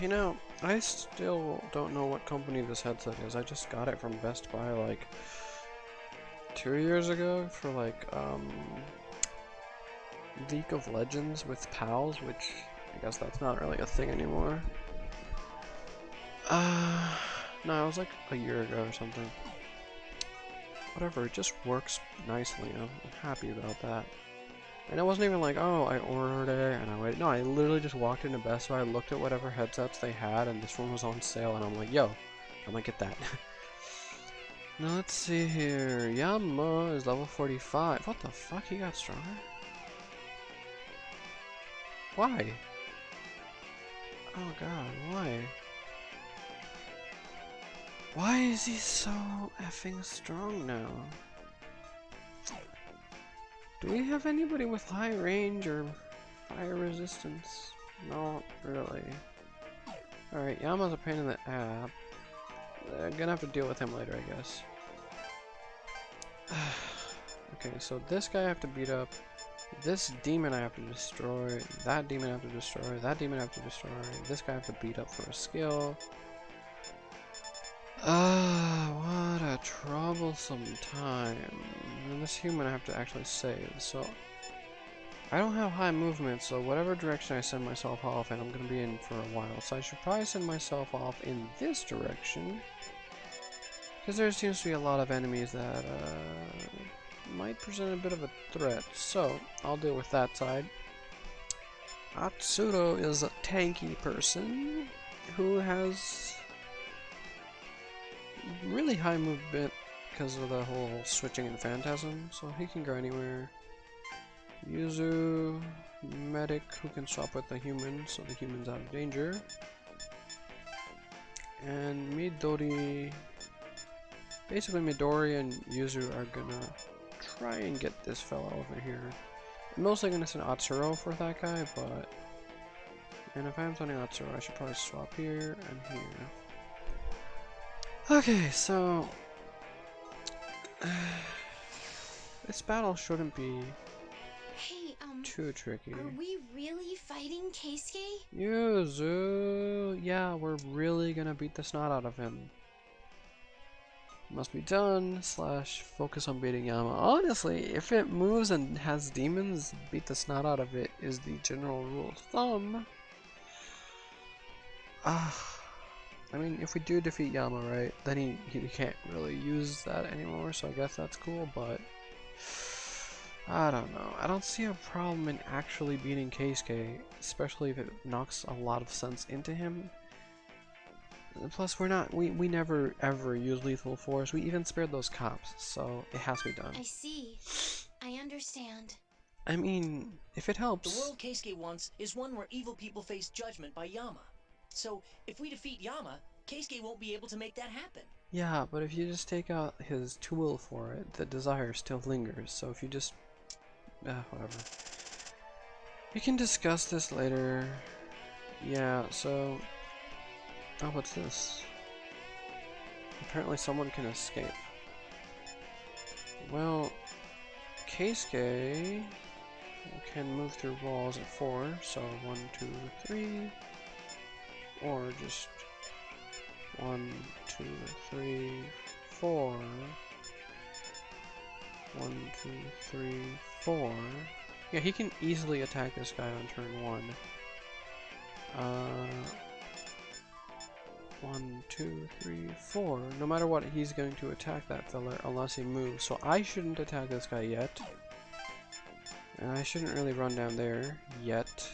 You know, I still don't know what company this headset is. I just got it from Best Buy like 2 years ago for like League of Legends with pals, which I guess that's not really a thing anymore. No, it was like a year ago or something. Whatever, it just works nicely. I'm happy about that. And it wasn't even like, oh, I ordered it and I waited. No, I literally just walked into Best Buy, looked at whatever headsets they had, and this one was on sale, and I'm like, yo, I'm gonna get that. Now let's see here. Yama is level 45. What the fuck? He got stronger? Why? Oh god, why? Why is he so effing strong now? Do we have anybody with high range or fire resistance? Not really. Alright, Yama's a pain in the ass. I'm gonna have to deal with him later, I guess. Okay, so this guy I have to beat up. This demon I have to destroy. That demon I have to destroy. That demon I have to destroy. This guy I have to beat up for a skill. What a troublesome time. And this human I have to actually save, so I don't have high movement, so whatever direction I send myself off in, I'm gonna be in for a while. So I should probably send myself off in this direction. Because there seems to be a lot of enemies that might present a bit of a threat. So, I'll deal with that side. Atsuro is a tanky person who has really high movement because of the whole switching and phantasm, so he can go anywhere. Yuzu, medic who can swap with the human, so the human's out of danger. And Midori, basically Midori and Yuzu are gonna try and get this fella over here. I'm mostly gonna send Atsuro for that guy, but... And if I'm sending Atsuro, I should probably swap here and here. Okay, so... this battle shouldn't be Hey, too tricky. are we really fighting Keisuke? Yuzu! Yeah, we're really gonna beat the snot out of him. Must be done, / focus on beating Yama. Honestly, if it moves and has demons, beat the snot out of it is the general rule of thumb. I mean, if we do defeat Yama, right, then he can't really use that anymore, so I guess that's cool, but... I don't know. I don't see a problem in actually beating Keisuke, especially if it knocks a lot of sense into him. Plus, we never ever use lethal force. We even spared those cops, so it has to be done. I see. I understand. I mean, if it helps. The world Keisuke wants is one where evil people face judgment by Yama. So, if we defeat Yama, Keisuke won't be able to make that happen. Yeah, but if you just take out his tool for it, the desire still lingers. So if you just... whatever. We can discuss this later. Yeah, so... Oh, what's this? Apparently someone can escape. Well, Keisuke can move through walls at 4, so 1, 2, 3, or just 1, 2, 3, 4. 1, 2, 3, 4. Yeah, he can easily attack this guy on turn 1. 1, 2, 3, 4. No matter what, he's going to attack that fella unless he moves. So I shouldn't attack this guy yet. And I shouldn't really run down there yet.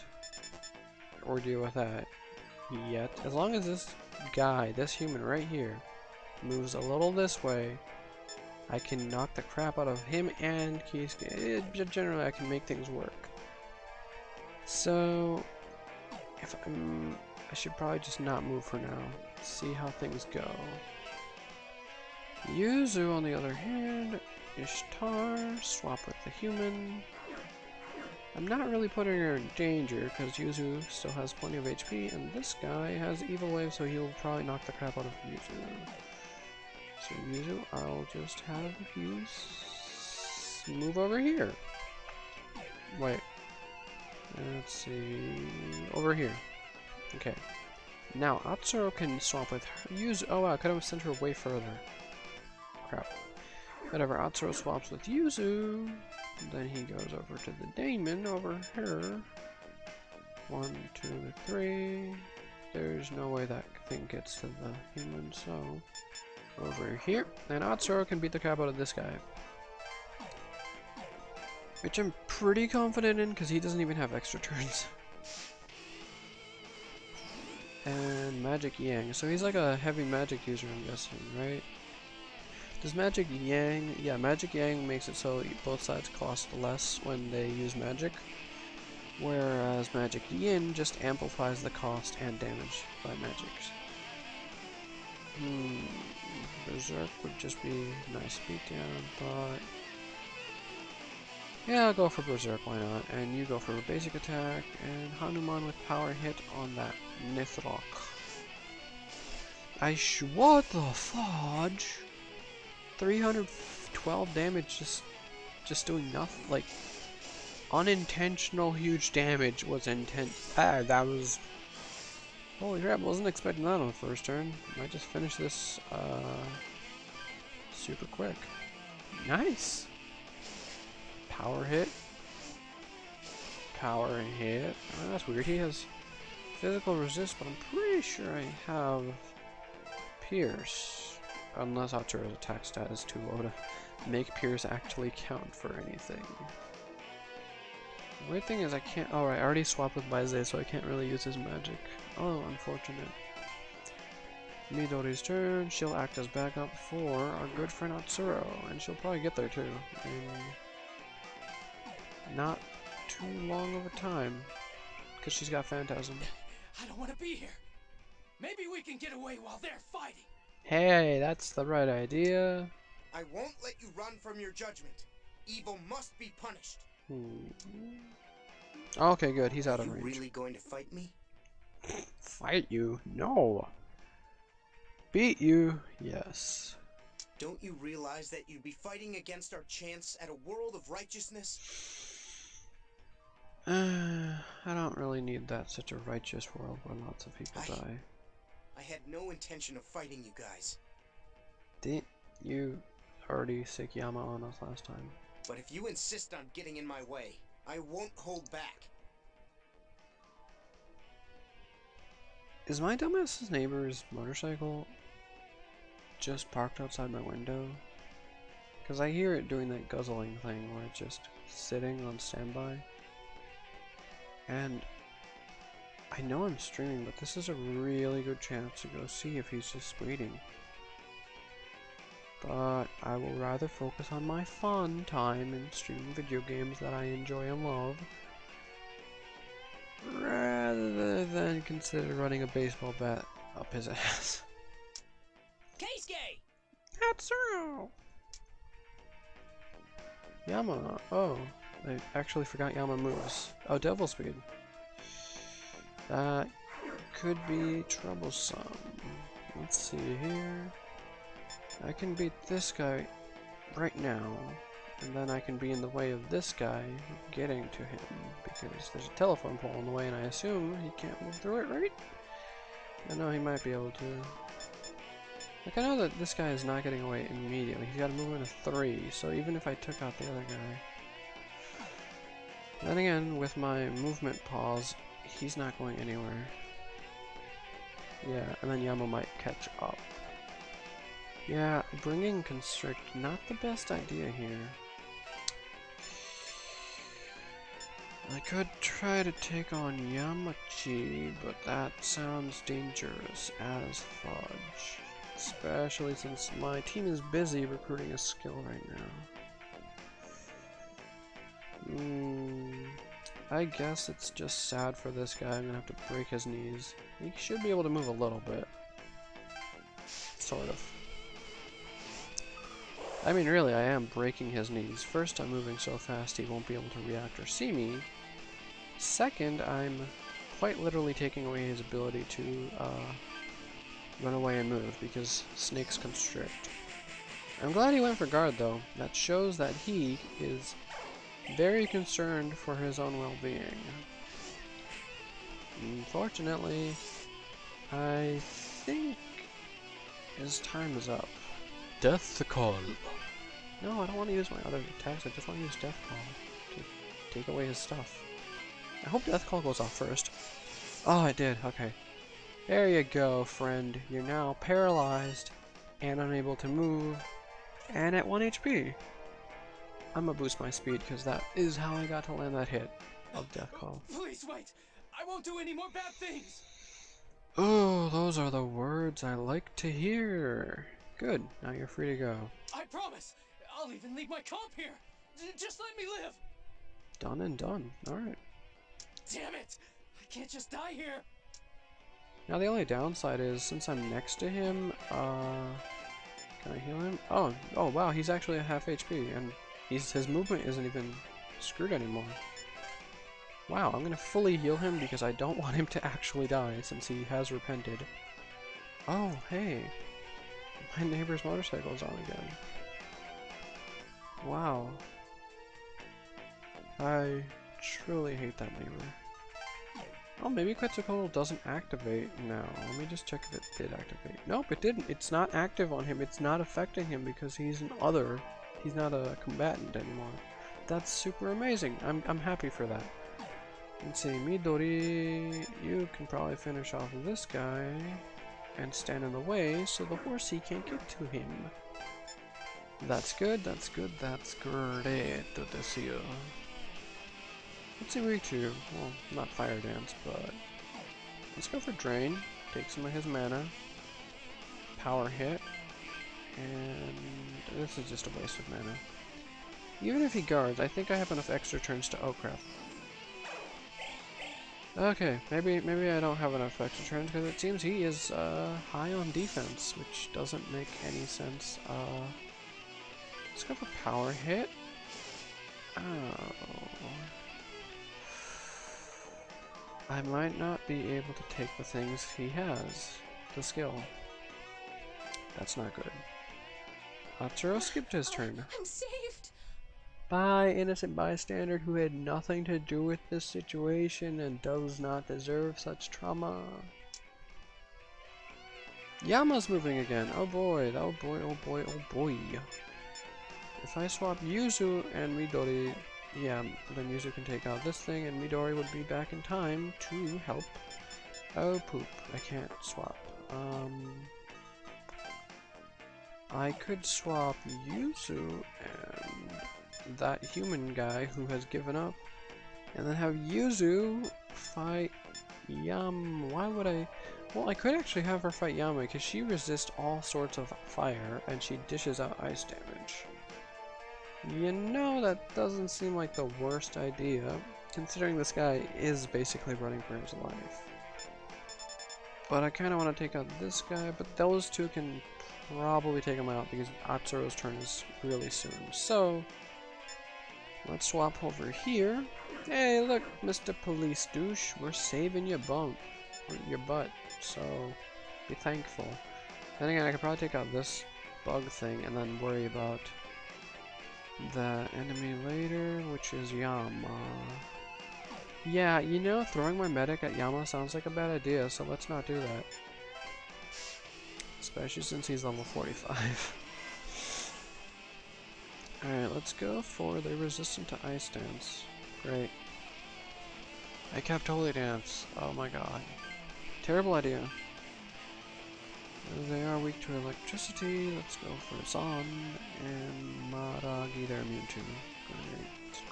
Or deal with that yet. As long as this guy, this human right here, moves a little this way, I can knock the crap out of him and Keisuke. Generally, I can make things work. So, if I should probably just not move for now. See how things go. Yuzu, on the other hand, Ishtar, swap with the human. I'm not really putting her in danger because Yuzu still has plenty of HP, and this guy has Evil Wave, so he'll probably knock the crap out of Yuzu. So Yuzu, I'll just have you move over here. Wait. Let's see. Over here. Okay. Now, Atsuro can swap with Yuzu. Oh wow, I could have sent her way further. Crap. Whatever, Atsuro swaps with Yuzu. Then he goes over to the daemon over here. 1, 2, 3. There's no way that thing gets to the human, so... over here. And Atsuro can beat the crap out of this guy. Which I'm pretty confident in, because he doesn't even have extra turns. And Magic Yang. So he's like a heavy magic user, I'm guessing, right? Does Magic Yang... yeah, Magic Yang makes it so both sides cost less when they use magic. Whereas Magic Yin just amplifies the cost and damage by magics. Berserk would just be a nice beatdown, but... yeah, I'll go for Berserk, why not? And you go for a basic attack, and Hanuman with power hit on that Nithrock. What the fudge? 312 damage just doing nothing, like... unintentional huge damage was that was... holy crap, wasn't expecting that on the first turn. Might just finish this, super quick. Nice! Power hit. Power hit. Oh, that's weird. He has physical resist, but I'm pretty sure I have Pierce. unless Atsuro's attack stat is too low to make Pierce actually count for anything. The weird thing is I can't. Oh, I already swapped with Baizei, so I can't really use his magic. Oh, unfortunate. Midori's turn. She'll act as backup for our good friend Atsuro, and she'll probably get there too in not too long of a time, because she's got Phantasm. I don't want to be here. Maybe we can get away while they're fighting. Hey, that's the right idea. I won't let you run from your judgment. Evil must be punished. Okay, good. He's out Are of you range. really going to fight me? Fight you? No. Beat you? Yes. Don't you realize that you'd be fighting against our chance at a world of righteousness? I don't really need that. Such a righteous world where lots of people die. I had no intention of fighting you guys. Didn't you already sick Yama on us last time? But if you insist on getting in my way, I won't hold back. Is my dumbass's neighbor's motorcycle just parked outside my window? Because I hear it doing that guzzling thing where it's just sitting on standby. And I know I'm streaming, but this is a really good chance to go see if he's just waiting. But I will rather focus on my fun time and streaming video games that I enjoy and love, rather than consider running a baseball bat up his ass. Keisuke! Hatsuro! Yama. Oh, I actually forgot Yama moves. Oh, Devil Speed. That could be troublesome. Let's see here. I can beat this guy right now, and then I can be in the way of this guy getting to him, because there's a telephone pole in the way, and I assume he can't move through it, right? I know he might be able to. Like, I know that this guy is not getting away immediately. He's got a movement of 3, so even if I took out the other guy... Then again, with my movement pause, he's not going anywhere. Yeah, and then Yama might catch up. Yeah, bringing Constrict, not the best idea here. I could try to take on Yamachi, but that sounds dangerous as fudge. Especially since my team is busy recruiting a skill right now. I guess it's just sad for this guy. I'm gonna have to break his knees. He should be able to move a little bit. Sort of. I mean, really, I am breaking his knees. First, I'm moving so fast he won't be able to react or see me. Second, I'm quite literally taking away his ability to run away and move, because snakes constrict. I'm glad he went for guard, though. That shows that he is very concerned for his own well-being. Unfortunately, I think his time is up. Death Call. No, I don't want to use my other attacks. I just want to use Death Call to take away his stuff. I hope Death Call goes off first. Oh, it did. Okay. There you go, friend. You're now paralyzed and unable to move and at 1 HP. I'm gonna boost my speed because that is how I got to land that hit of Death Call. Please wait. I won't do any more bad things. Oh, those are the words I like to hear. Good. Now you're free to go. I promise. I'll even leave my comp here. Just let me live. Done and done. Alright. Damn it. I can't just die here. Now the only downside is, since I'm next to him, can I heal him? Oh wow, he's actually at half HP, and his movement isn't even screwed anymore. Wow, I'm gonna fully heal him because I don't want him to actually die, since he has repented. Oh, hey. My neighbor's motorcycle is on again. Wow. I truly hate that neighbor. Oh, maybe Quetzalcoatl doesn't activate now. Let me just check if it did activate. Nope, it didn't. It's not active on him. It's not affecting him because he's an other. He's not a combatant anymore. That's super amazing. I'm happy for that. Let's see, Midori, you can probably finish off this guy. and stand in the way so the horsey can't get to him. That's good, that's good, that's great to see you. Let's see weak to, well, not fire dance, but let's go for drain, take some of his mana, power hit, and this is just a waste of mana. Even if he guards, I think I have enough extra turns to, oh crap. Okay, maybe I don't have enough extra turns because it seems he is high on defense, which doesn't make any sense. Let's go for power hit. Oh. I might not be able to take the things he has. The skill. That's not good. Hatsuro skipped his turn. I'm saved. By innocent bystander who had nothing to do with this situation and does not deserve such trauma. Yama's moving again. Oh boy, oh boy, oh boy, oh boy. If I swap Yuzu and Midori, yeah, then Yuzu can take out this thing and Midori would be back in time to help. Oh poop, I can't swap. I could swap Yuzu and that human guy who has given up, and then have Yuzu fight Yama. Why would I? Well, I could actually have her fight Yama because she resists all sorts of fire and she dishes out ice damage. You know, that doesn't seem like the worst idea, considering this guy is basically running for his life. But I kind of want to take out this guy, but those two can probably take him out because Atsuro's turn is really soon. So, let's swap over here. Hey, look, Mr. Police Douche, we're saving your butt, so be thankful. Then again, I could probably take out this bug thing and then worry about the enemy later, which is Yama. Yeah, you know, throwing my medic at Yama sounds like a bad idea, so let's not do that. Especially since he's level 45. Alright, let's go for the resistant to ice dance. Great. I kept holy dance. Oh my god. Terrible idea. They are weak to electricity. Let's go for Zon and Maragi. They're immune to.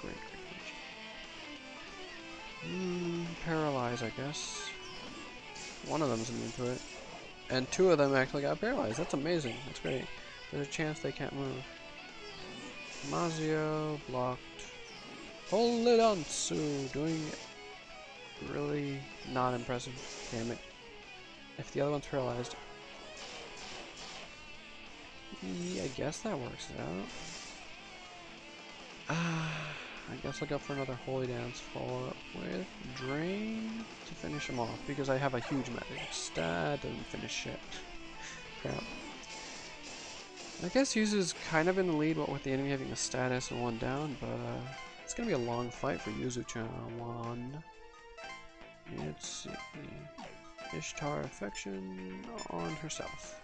Great. Paralyze, I guess. One of them's immune to it. And two of them actually got paralyzed. That's amazing. That's great. There's a chance they can't move. Mazio blocked. Holy Dansu doing really not impressive. Damn it. If the other one's paralyzed. Yeah, I guess that works out. I guess I'll go for another Holy Dance with Drain to finish him off because I have a huge magic. Stat doesn't finish shit. Crap. I guess Yuzu's kind of in the lead, what with the enemy having a status and one down, but it's gonna be a long fight for Yuzu-chan. Let's see. Ishtar Affection on herself.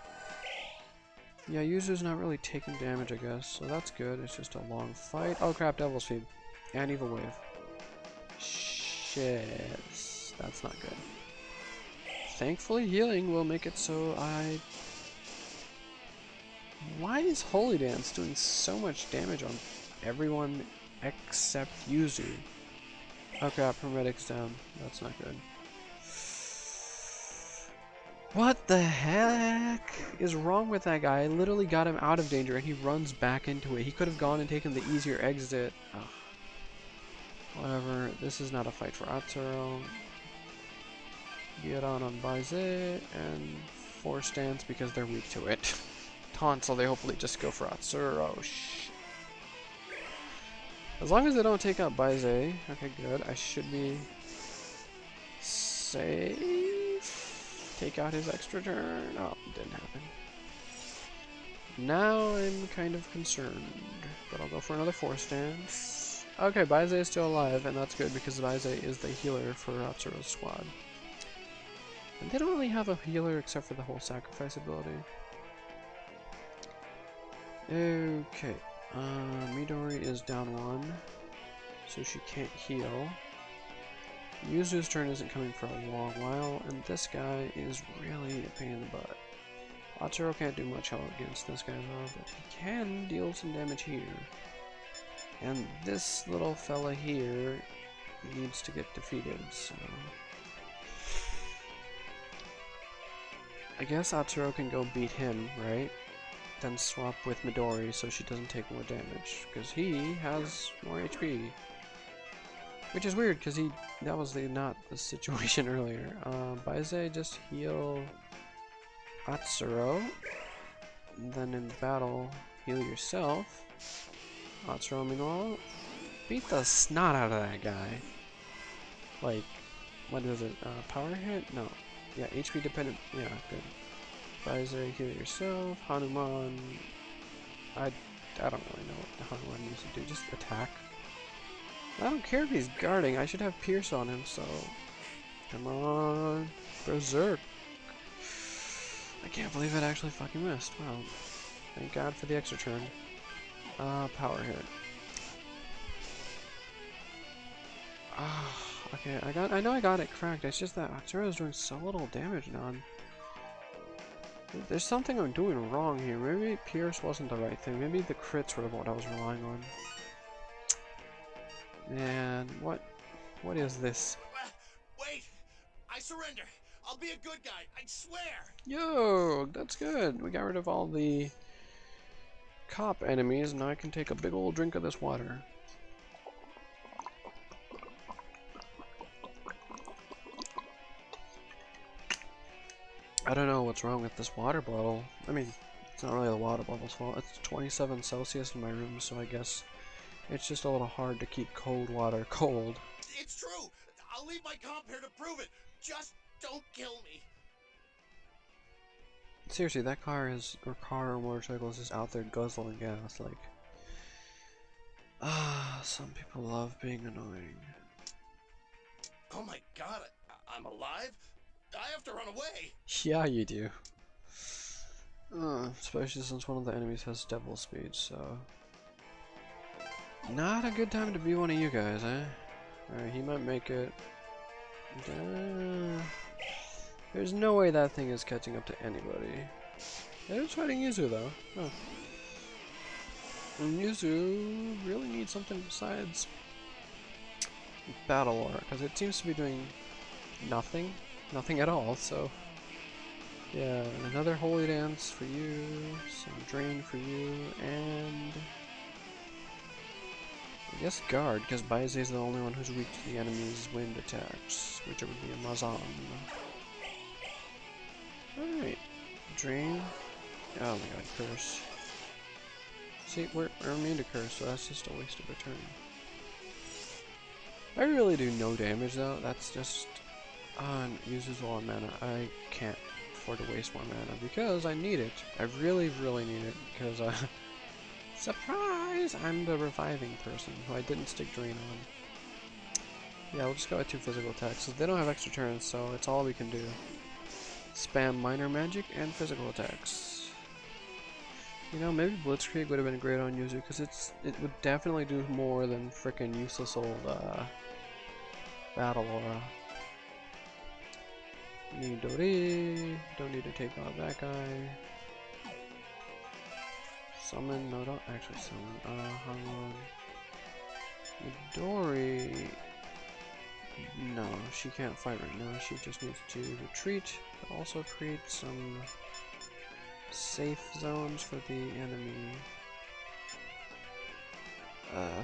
Yeah, Yuzu's not really taking damage, I guess, so that's good. It's just a long fight. Oh crap, Devil's Feed. And Evil Wave. Shit. That's not good. Thankfully, healing will make it so I... Why is Holy Dance doing so much damage on everyone except Yuzu? Oh crap, Hermetic's down. That's not good. What the heck is wrong with that guy? I literally got him out of danger and he runs back into it. He could have gone and taken the easier exit. Ugh. Whatever, this is not a fight for Atsuro. Get on Baize and Force Dance because they're weak to it. Taunt, so they hopefully just go for Atsuro. Shh. As long as they don't take out Baize, okay, good. I should be safe. Take out his extra turn. Oh, didn't happen. Now I'm kind of concerned, but I'll go for another Force Dance. Okay, Baize is still alive, and that's good because Baize is the healer for Atsuro's squad. And they don't really have a healer except for the whole sacrifice ability. Okay, Midori is down one, so she can't heal. Yuzu's turn isn't coming for a long while, and this guy is really a pain in the butt. Atsuro can't do much against this guy though, but he can deal some damage here. And this little fella here needs to get defeated, so... I guess Atsuro can go beat him, right? Then swap with Midori so she doesn't take more damage, because he has more HP. Which is weird, because that was not the situation earlier. Baize, just heal Atsuro. And then in battle, heal yourself. Atsuro, meanwhile, beat the snot out of that guy. Like, what is it? Power hit? No. Yeah, HP dependent. Yeah, good. Baize, heal yourself. Hanuman. I don't really know what Hanuman needs to do. Just attack. I don't care if he's guarding. I should have Pierce on him, so... Come on. Berserk. I can't believe it actually fucking missed. Wow. Thank God for the extra turn. Power hit. Okay, I know I got it correct. It's just that Atsuro is doing so little damage now. There's something I'm doing wrong here. Maybe Pierce wasn't the right thing. Maybe the crits were what I was relying on. And what is this? Wait! I surrender! I'll be a good guy, I swear! Yo, that's good. We got rid of all the cop enemies, and now I can take a big old drink of this water. I don't know what's wrong with this water bottle. I mean, it's not really the water bottle's fault. It's 27 Celsius in my room, so I guess it's just a little hard to keep cold water cold. It's true! I'll leave my comp here to prove it! Just don't kill me! Seriously, that car or motorcycle is just out there guzzling gas, like... some people love being annoying. Oh my god, I'm alive? I have to run away! Yeah, you do. Especially since one of the enemies has devil speed, so... Not a good time to be one of you guys, eh? Alright, he might make it. There's no way that thing is catching up to anybody. It's fighting Yuzu, though. Huh. And Yuzu really needs something besides battle aura, because it seems to be doing nothing. Nothing at all, so... Yeah, another holy dance for you, some drain for you, and... I guess guard, because Baize is the only one who's weak to the enemy's wind attacks, which would be a Mazan. Alright. Drain. Oh my god, curse. See, we're immune to curse, so that's just a waste of a turn. I really do no damage though, that's just... uses a lot of mana. I can't afford to waste more mana because I need it. I really, really need it because surprise! I'm the reviving person who I didn't stick drain on. Yeah, we'll just go with 2 physical attacks. So they don't have extra turns, so it's all we can do. Spam minor magic and physical attacks. You know, maybe Blitzkrieg would have been great on Yuzu because it would definitely do more than frickin' useless old battle aura. Midori, don't need to take out that guy. Summon, no, don't actually summon. Hang on. Midori, no, she can't fight right now. She just needs to retreat, but also create some safe zones for the enemy.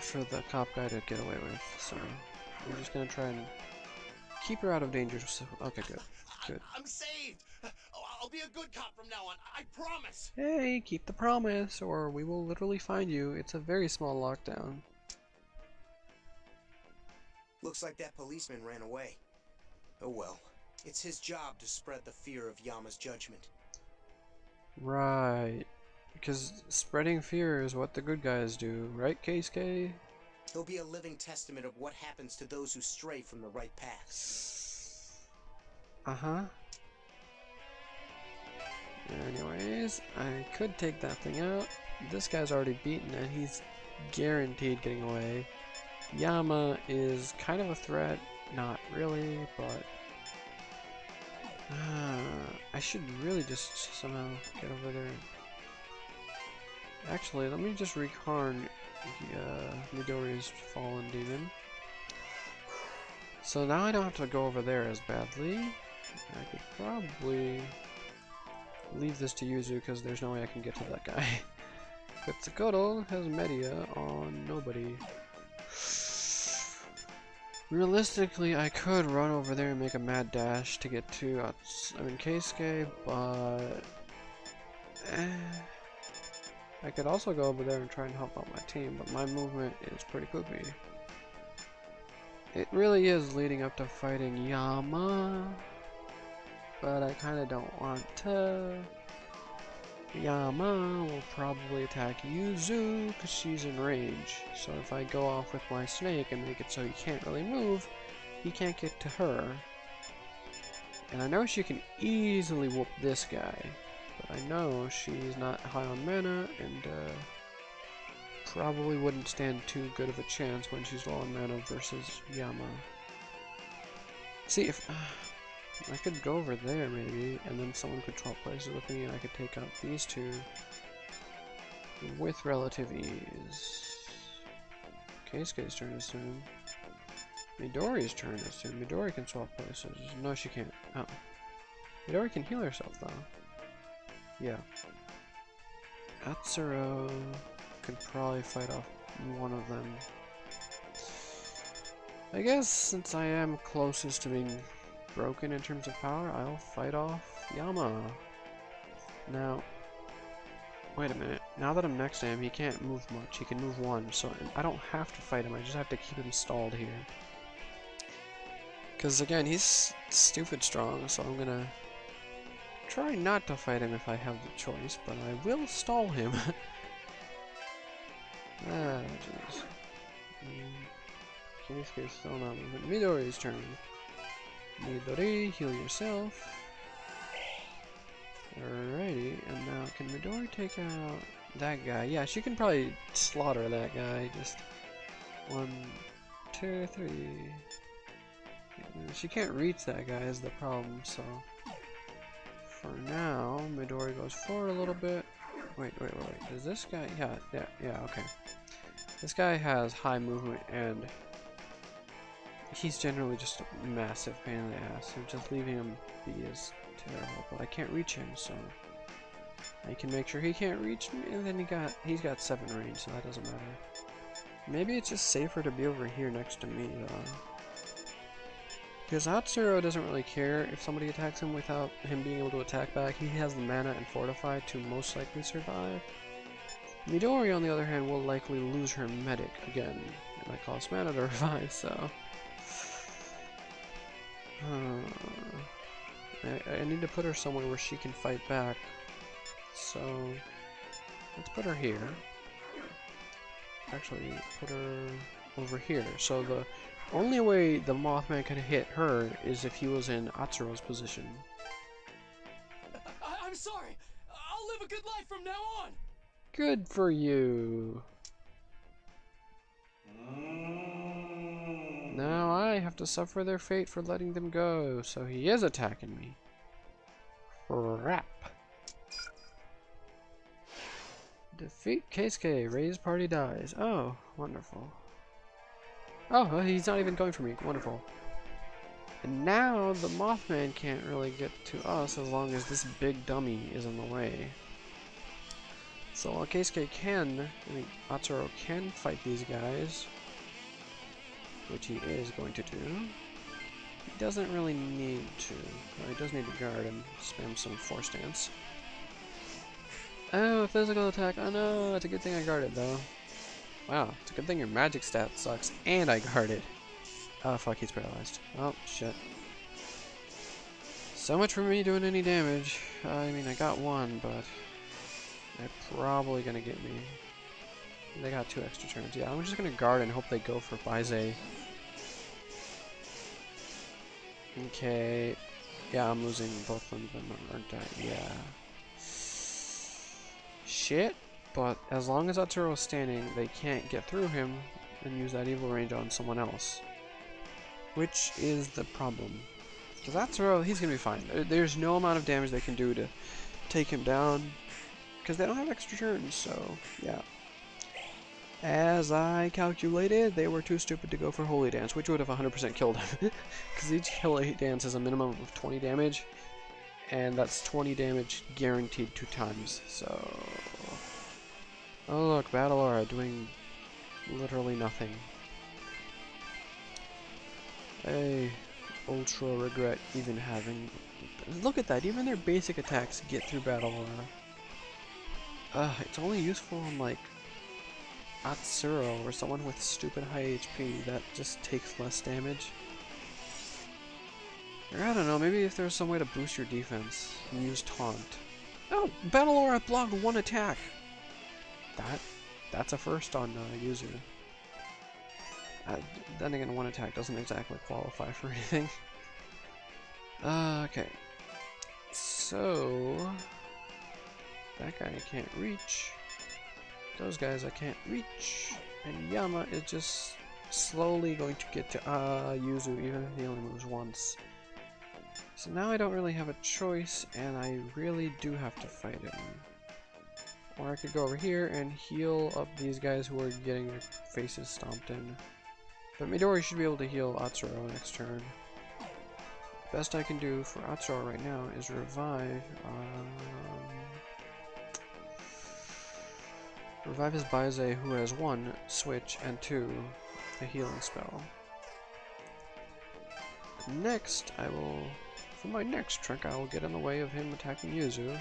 For the cop guy to get away with. So we're just gonna try and keep her out of danger. So, okay, good. Good. I'm saved! I'll be a good cop from now on, I promise! Hey, keep the promise, or we will literally find you. It's a very small lockdown. Looks like that policeman ran away. Oh well. It's his job to spread the fear of Yama's judgment. Right. Because spreading fear is what the good guys do, right, Keisuke? He'll be a living testament of what happens to those who stray from the right path. Uh-huh. Anyways, I could take that thing out. This guy's already beaten and he's guaranteed getting away. Yama is kind of a threat, not really, but I should really just somehow get over there. Actually, let me just recarn Midori's fallen demon. So now I don't have to go over there as badly. I could probably leave this to Yuzu because there's no way I can get to that guy. Quetzalcoatl has Media on nobody. Realistically, I could run over there and make a mad dash to get to Keisuke, but I could also go over there and try and help out my team, but my movement is pretty poopy. It really is leading up to fighting Yama, but I kind of don't want to. Yama will probably attack Yuzu because she's in rage. So if I go off with my snake and make it so he can't really move, he can't get to her. And I know she can easily whoop this guy, but I know she's not high on mana and probably wouldn't stand too good of a chance when she's low on mana versus Yama. See, if I could go over there maybe, and then someone could swap places with me and I could take out these two with relative ease. Keisuke's turn is soon. Midori's turn is soon. Midori can swap places. No, she can't. Oh. Midori can heal herself though. Yeah. Atsuro could probably fight off one of them. I guess since I am closest to being broken in terms of power, I'll fight off Yama. Now, wait a minute. Now that I'm next to him, he can't move much. He can move one, so I don't have to fight him. I just have to keep him stalled here. Because again, he's stupid strong, so I'm gonna try not to fight him if I have the choice, but I will stall him. Ah, jeez. Keisuke's still not moving. Midori's turn. Midori, heal yourself. Alrighty, and now can Midori take out that guy? Yeah, she can probably slaughter that guy. Just 1, 2, 3. She can't reach that guy is the problem, so for now, Midori goes forward a little bit. Wait. Is this guy? Yeah, okay. This guy has high movement and he's generally just a massive pain in the ass, so just leaving him be is terrible, but I can't reach him, so I can make sure he can't reach me, and then he's got 7 range, so that doesn't matter. Maybe it's just safer to be over here next to me, though. Because Atsuro doesn't really care if somebody attacks him without him being able to attack back. He has the mana and Fortify to most likely survive. Midori, on the other hand, will likely lose her medic again. It might cost mana to revive, so I need to put her somewhere where she can fight back. So let's put her here. Actually, put her over here. So the only way the Mothman can hit her is if he was in Atsuro's position. I'm sorry. I'll live a good life from now on. Good for you. Now I have to suffer their fate for letting them go, so he is attacking me. Crap. Defeat Keisuke, raise party dies. Oh, wonderful. Oh, well, he's not even going for me. Wonderful. And now the Mothman can't really get to us as long as this big dummy is in the way. So while Keisuke Atsuro can fight these guys, which he is going to do, he doesn't really need to. Well, he does need to guard and spam some Force Dance. Oh, physical attack. Oh no, it's a good thing I guarded though. Wow, it's a good thing your magic stat sucks and I guarded. Oh fuck, he's paralyzed. Oh shit. So much for me doing any damage. I mean, I got 1, but they're probably gonna get me. They got 2 extra turns. Yeah, I'm just gonna guard and hope they go for Baize. Okay. Yeah, I'm losing both of them, aren't I? Yeah. Shit. But as long as Atsuro is standing, they can't get through him and use that evil range on someone else. which is the problem. Because Atsuro, he's gonna be fine. There's no amount of damage they can do to take him down, because they don't have extra turns, so yeah. As I calculated, they were too stupid to go for Holy Dance, which would have 100% killed him. Because each Holy Dance is a minimum of 20 damage, and that's 20 damage guaranteed 2 times, so... Oh look, Battle Aura doing literally nothing. I ultra regret even having... Look at that, even their basic attacks get through Battle Aura. It's only useful on like Atsuro or someone with stupid high HP that just takes less damage. Or I don't know, maybe if there's some way to boost your defense, use Taunt. Oh, Battle Aura blocked 1 attack! That's a first on Yuzu. Then again, 1 attack doesn't exactly qualify for anything. Okay. So... that guy I can't reach. Those guys I can't reach. And Yama is just slowly going to get to Yuzu, even if he only moves once. So now I don't really have a choice, and I really do have to fight him. Or I could go over here and heal up these guys who are getting their faces stomped in. But Midori should be able to heal Atsuro next turn. Best I can do for Atsuro right now is revive. Revive his Baize, who has 1 switch and 2 a healing spell. Next, for my next trick, I will get in the way of him attacking Yuzu.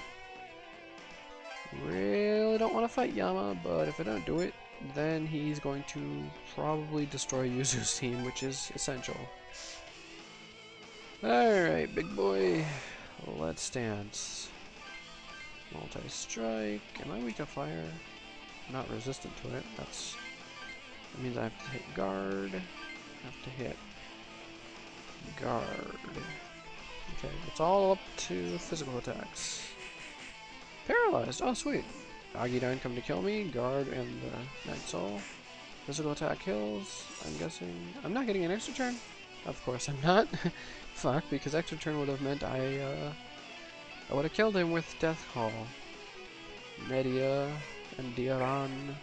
Really don't want to fight Yama, but if I don't do it, then he's going to probably destroy Yuzu's team, which is essential. Alright, big boy. Let's dance. Multi-strike. Am I weak to fire? Not resistant to it. That means I have to hit guard. I have to hit guard. Okay, it's all up to physical attacks. Paralyzed! Oh, sweet. Agidine come to kill me. Guard and Night Soul. Physical attack kills. I'm guessing... I'm not getting an extra turn? Of course I'm not. Fuck, because extra turn would have meant I would have killed him with Death Call. Media and Diaran.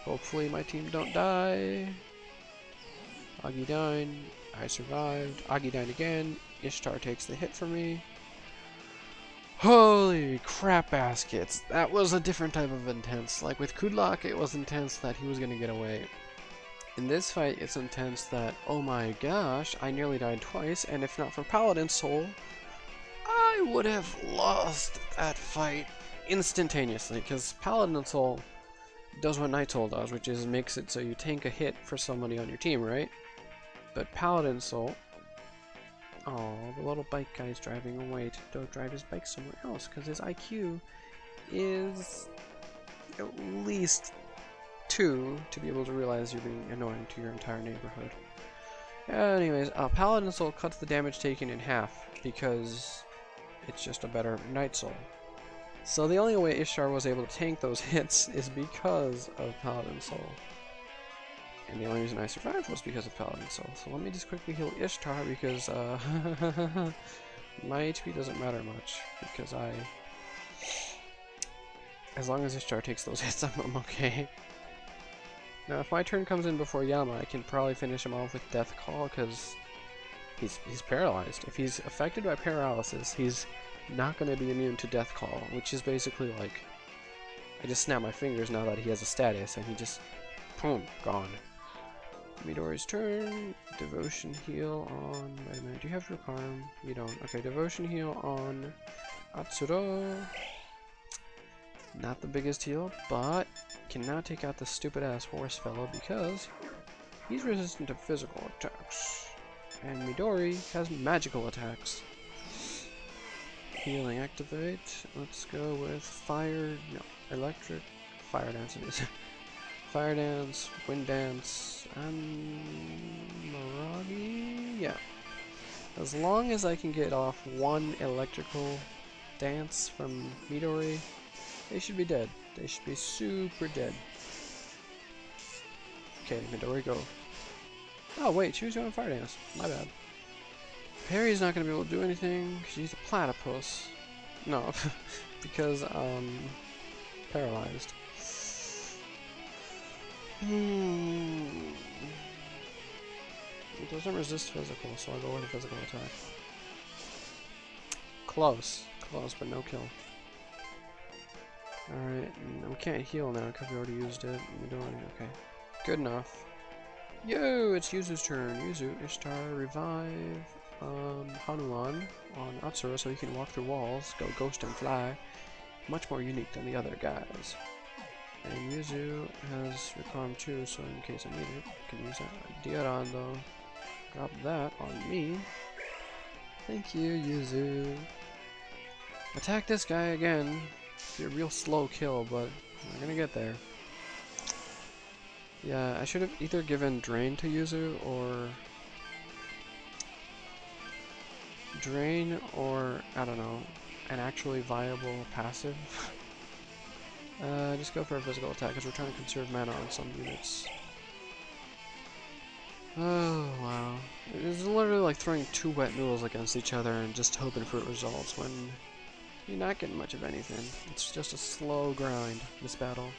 Hopefully my team don't die. Agidine. I survived. Agidine again. Ishtar takes the hit for me. Holy crap baskets. That was a different type of intense. Like with KudLAHK, it was intense that he was going to get away. In this fight, it's intense that, oh my gosh, I nearly died twice, and if not for Paladin Soul, I would have lost that fight instantaneously, because Paladin Soul does what Night Soul does, which is makes it so you tank a hit for somebody on your team, right? But Paladin Soul... Oh, the little bike guy's driving away to go drive his bike somewhere else, because his IQ is at least 2 to be able to realize you're being annoying to your entire neighborhood. Anyways, Paladin Soul cuts the damage taken in half, because it's just a better Night Soul. So the only way Ishtar was able to tank those hits is because of Paladin Soul. And the only reason I survived was because of Paladin Soul. So let me just quickly heal Ishtar because my HP doesn't matter much because as long as Ishtar takes those hits, I'm okay. Now if my turn comes in before Yama, I can probably finish him off with Death Call because he's paralyzed. If he's affected by paralysis, he's not going to be immune to Death Call, which is basically like I just snap my fingers now that he has a status and he just boom, gone. Midori's turn. Devotion heal on... Wait a minute, do you have your Karm? You don't. Okay, Devotion heal on Atsuro. Not the biggest heal, but can now take out the stupid-ass horse fellow because he's resistant to physical attacks. And Midori has magical attacks. Healing activate. Let's go with fire... No, electric... Fire dance it is. Fire Dance, Wind Dance, and Miragi? Yeah. As long as I can get off 1 electrical dance from Midori, they should be dead. They should be super dead. Okay, Midori, go. Oh wait, she was doing a fire dance. My bad. Perry's not gonna be able to do anything. She's a platypus. No, because paralyzed. It doesn't resist physical, so I'll go with a physical attack. Close, but no kill. Alright, we can't heal now because we already used it. Okay, good enough. Yo, it's Yuzu's turn. Yuzu, Ishtar, revive Hanuman on Atsuro so he can walk through walls, go ghost and fly. Much more unique than the other guys. And Yuzu has Recharm too, so in case I need it, I can use that. Dioran though, drop that on me. Thank you, Yuzu. Attack this guy again. Be a real slow kill, but we're gonna get there. Yeah, I should have either given Drain to Yuzu or I don't know, an actually viable passive. Just go for a physical attack because we're trying to conserve mana on some units. Oh wow, it's literally like throwing two wet noodles against each other and just hoping for results when you're not getting much of anything. It's just a slow grind, this battle.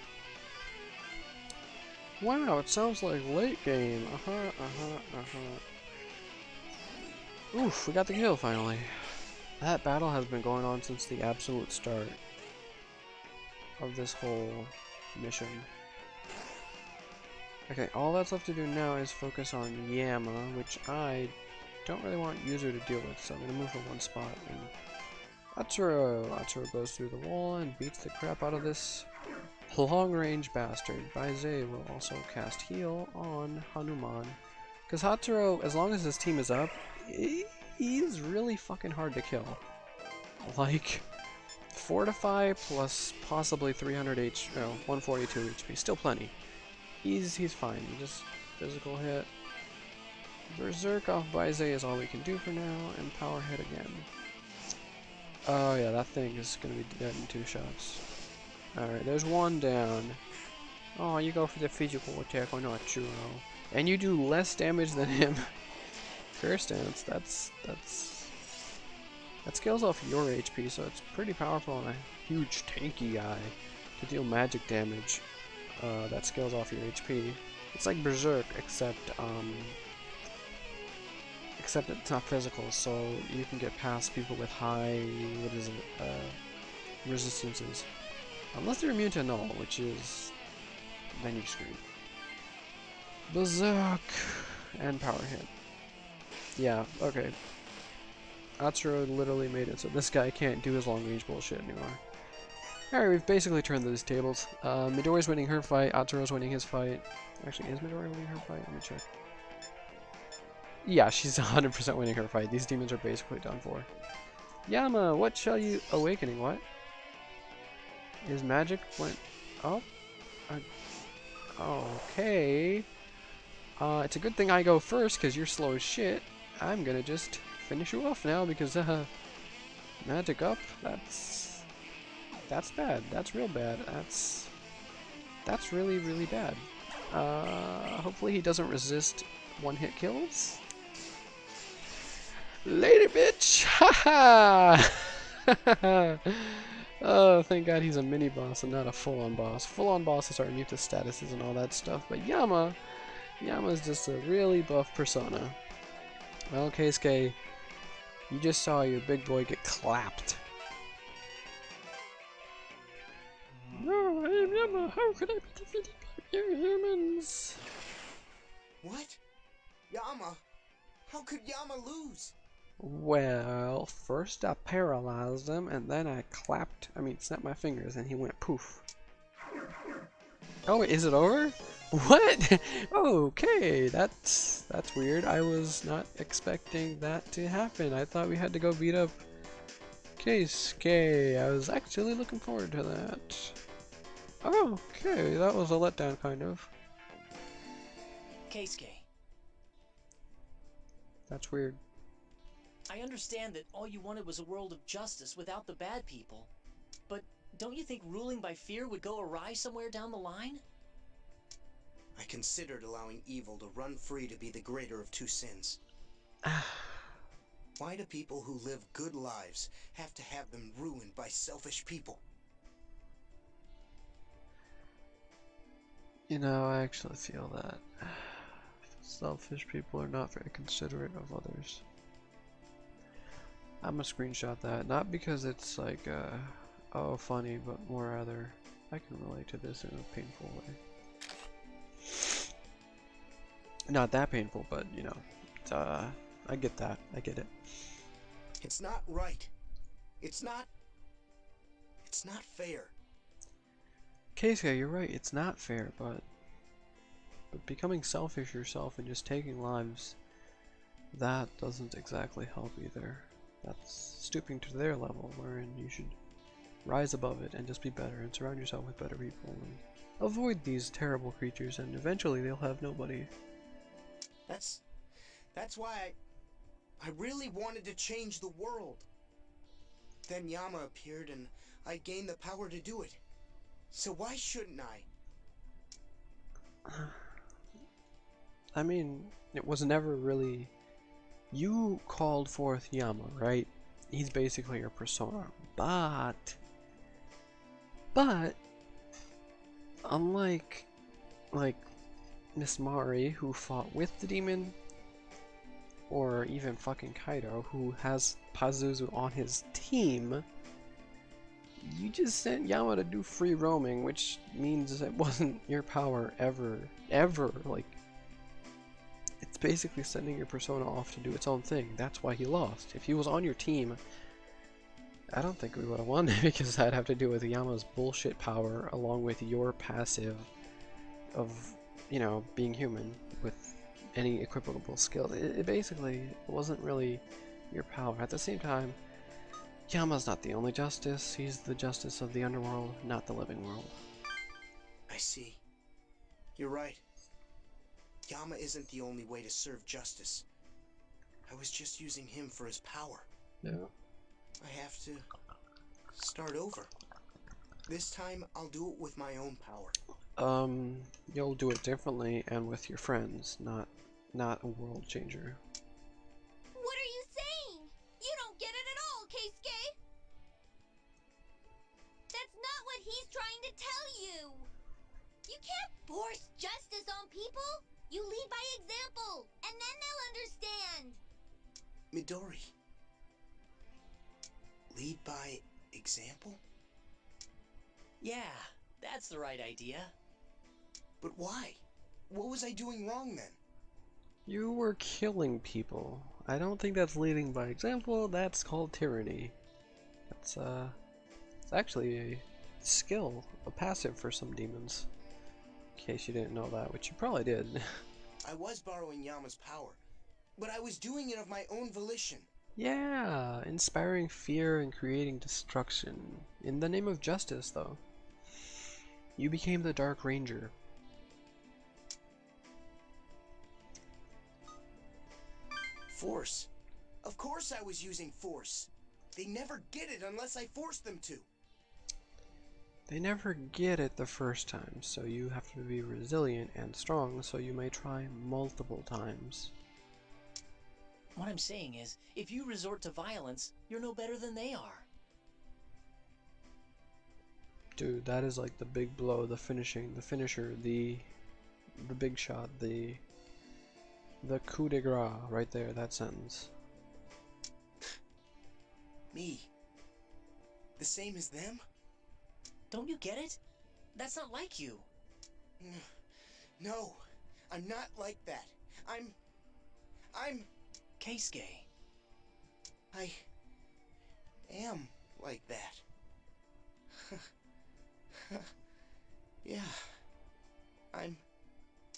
Wow, it sounds like late game. Oof, we got the kill finally. That battle has been going on since the absolute start of this whole mission. Okay, all that's left to do now is focus on Yama, which I don't really want Yuzu to deal with, so I'm gonna move her one spot. And Atsuro goes through the wall and beats the crap out of this long-range bastard. Baize will also cast heal on Hanuman. Because Hatsuro, as long as his team is up, he's really fucking hard to kill. Like, Fortify plus possibly 142 HP. Still plenty. He's fine. Just physical hit. Berserk off Baize is all we can do for now, and power hit again. Oh yeah, that thing is gonna be dead in 2 shots. Alright, there's one down. Oh, you go for the physical attack on Atsuro. And you do less damage than him. Curse Dance, that scales off your HP, so it's pretty powerful on a huge tanky guy to deal magic damage. That scales off your HP. It's like Berserk, except it's not physical, so you can get past people with high, resistances. Unless they're immune to null, which is, then you're screwed. Berserk and power hit. Yeah, okay. Atsuro literally made it so this guy can't do his long range bullshit anymore. Alright, we've basically turned those tables. Midori's winning her fight, Atsuro's winning his fight. Actually, is Midori winning her fight? Let me check. Yeah, she's 100% winning her fight. These demons are basically done for. Yama, what shall you... Awakening, what? His magic went up? Okay. It's a good thing I go first, because you're slow as shit. I'm gonna just finish you off now, because, magic up? That's bad. That's real bad. That's really, really bad. Hopefully he doesn't resist one-hit kills. Later, bitch! Haha! Oh, thank God he's a mini-boss and not a full-on boss. Full-on bosses are immune to statuses and all that stuff, but Yama's just a really buff persona. Well, KudLAHK, you just saw your big boy get clapped. No, I am Yama. How could I be defeated by mere humans? What? Yama? How could Yama lose? Well, first I paralyzed him, and then I snapped my fingers, and he went poof. Oh, wait, is it over? What? Okay, that's weird. I was not expecting that to happen. I thought we had to go beat up KudLAHK. I was actually looking forward to that. Okay, that was a letdown, kind of. KudLAHK, That's weird. I understand that all you wanted was a world of justice without the bad people. But don't you think ruling by fear would go awry somewhere down the line? I considered allowing evil to run free to be the greater of two sins. Why do people who live good lives have to have them ruined by selfish people? You know, I actually feel that selfish people are not very considerate of others. I'm gonna screenshot that, not because it's like, oh, funny, but more rather, I can relate to this in a painful way. Not that painful, but, you know, I get that. I get it. It's not right. It's not fair. KudLAHK, you're right, it's not fair, but becoming selfish yourself and just taking lives, that doesn't exactly help either. That's stooping to their level, wherein you should rise above it and just be better and surround yourself with better people and avoid these terrible creatures, and eventually they'll have nobody. That's why I really wanted to change the world. Then Yama appeared and I gained the power to do it. So why shouldn't I? I mean, it was never really... You called forth Yama, right? He's basically your persona. But, unlike, like, Miss Mari, who fought with the demon, or even fucking Kaido, who has Pazuzu on his team, you just sent Yama to do free roaming, which means it wasn't your power ever. Like, it's basically sending your persona off to do its own thing. That's why he lost. If he was on your team, I don't think we would have won, because I'd have to deal with Yama's bullshit power along with your passive of, you know, being human with any equipable skill. It basically wasn't really your power. At the same time, Yama's not the only justice. He's the justice of the underworld, not the living world. I see. You're right. Yama isn't the only way to serve justice. I was just using him for his power. Yeah. I have to start over. This time, I'll do it with my own power. You'll do it differently and with your friends, not a world changer. What are you saying? You don't get it at all, Keisuke! That's not what he's trying to tell you! You can't force justice on people! You lead by example, and then they'll understand! Midori. Lead by example? Yeah, that's the right idea. But why? What was I doing wrong then? You were killing people. I don't think that's leading by example, that's called tyranny. That's, it's actually a skill, a passive for some demons. In case you didn't know that, which you probably did. I was borrowing Yama's power, but I was doing it of my own volition. Yeah, inspiring fear and creating destruction. In the name of justice, though. You became the Dark Ranger. Force. Of course I was using force. They never get it unless I force them to. They never get it the first time, so you have to be resilient and strong, so you may try multiple times. What I'm saying is, if you resort to violence, you're no better than they are. Dude, that is like the big blow, the finisher, the big shot, the coup de grace right there, that sentence. Me. The same as them? Don't you get it? That's not like you. No, I'm not like that. I'm... Keisuke. I am like that. Yeah. What?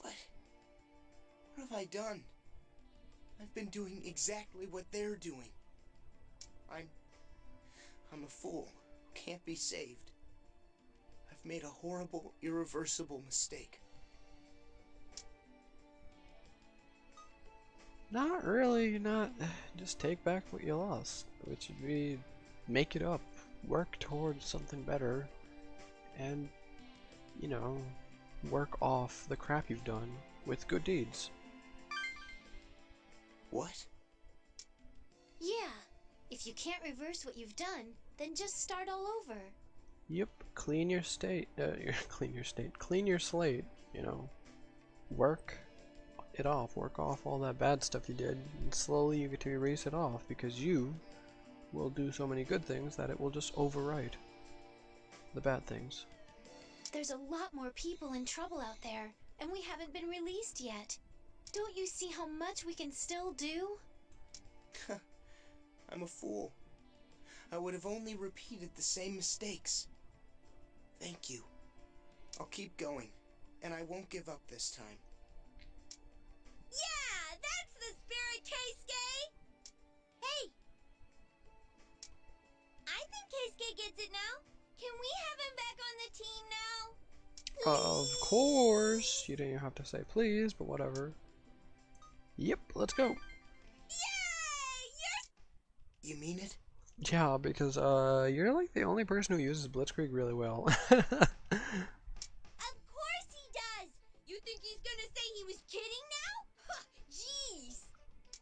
What have I done? I've been doing exactly what they're doing. I'm a fool who can't be saved. I've made a horrible, irreversible mistake. Not really, just take back what you lost, which would be make it up, work towards something better, and, you know, work off the crap you've done with good deeds. What? Yeah. If you can't reverse what you've done, then just start all over. Yep, clean your state, clean your slate, you know, work it off, work off all that bad stuff you did, and slowly you get to erase it off, because you will do so many good things that it will just overwrite the bad things. There's a lot more people in trouble out there, and we haven't been released yet. Don't you see how much we can still do? I'm a fool. I would have only repeated the same mistakes. Thank you. I'll keep going, and I won't give up this time. Yeah, that's the spirit, Keisuke! Hey! I think Keisuke gets it now. Can we have him back on the team now? Of course, you didn't have to say please, but whatever. Yep, let's go. Yay! You mean it? Yeah, because you're like the only person who uses Blitzkrieg really well. Of course he does! You think he's gonna say he was kidding now? Huh, jeez!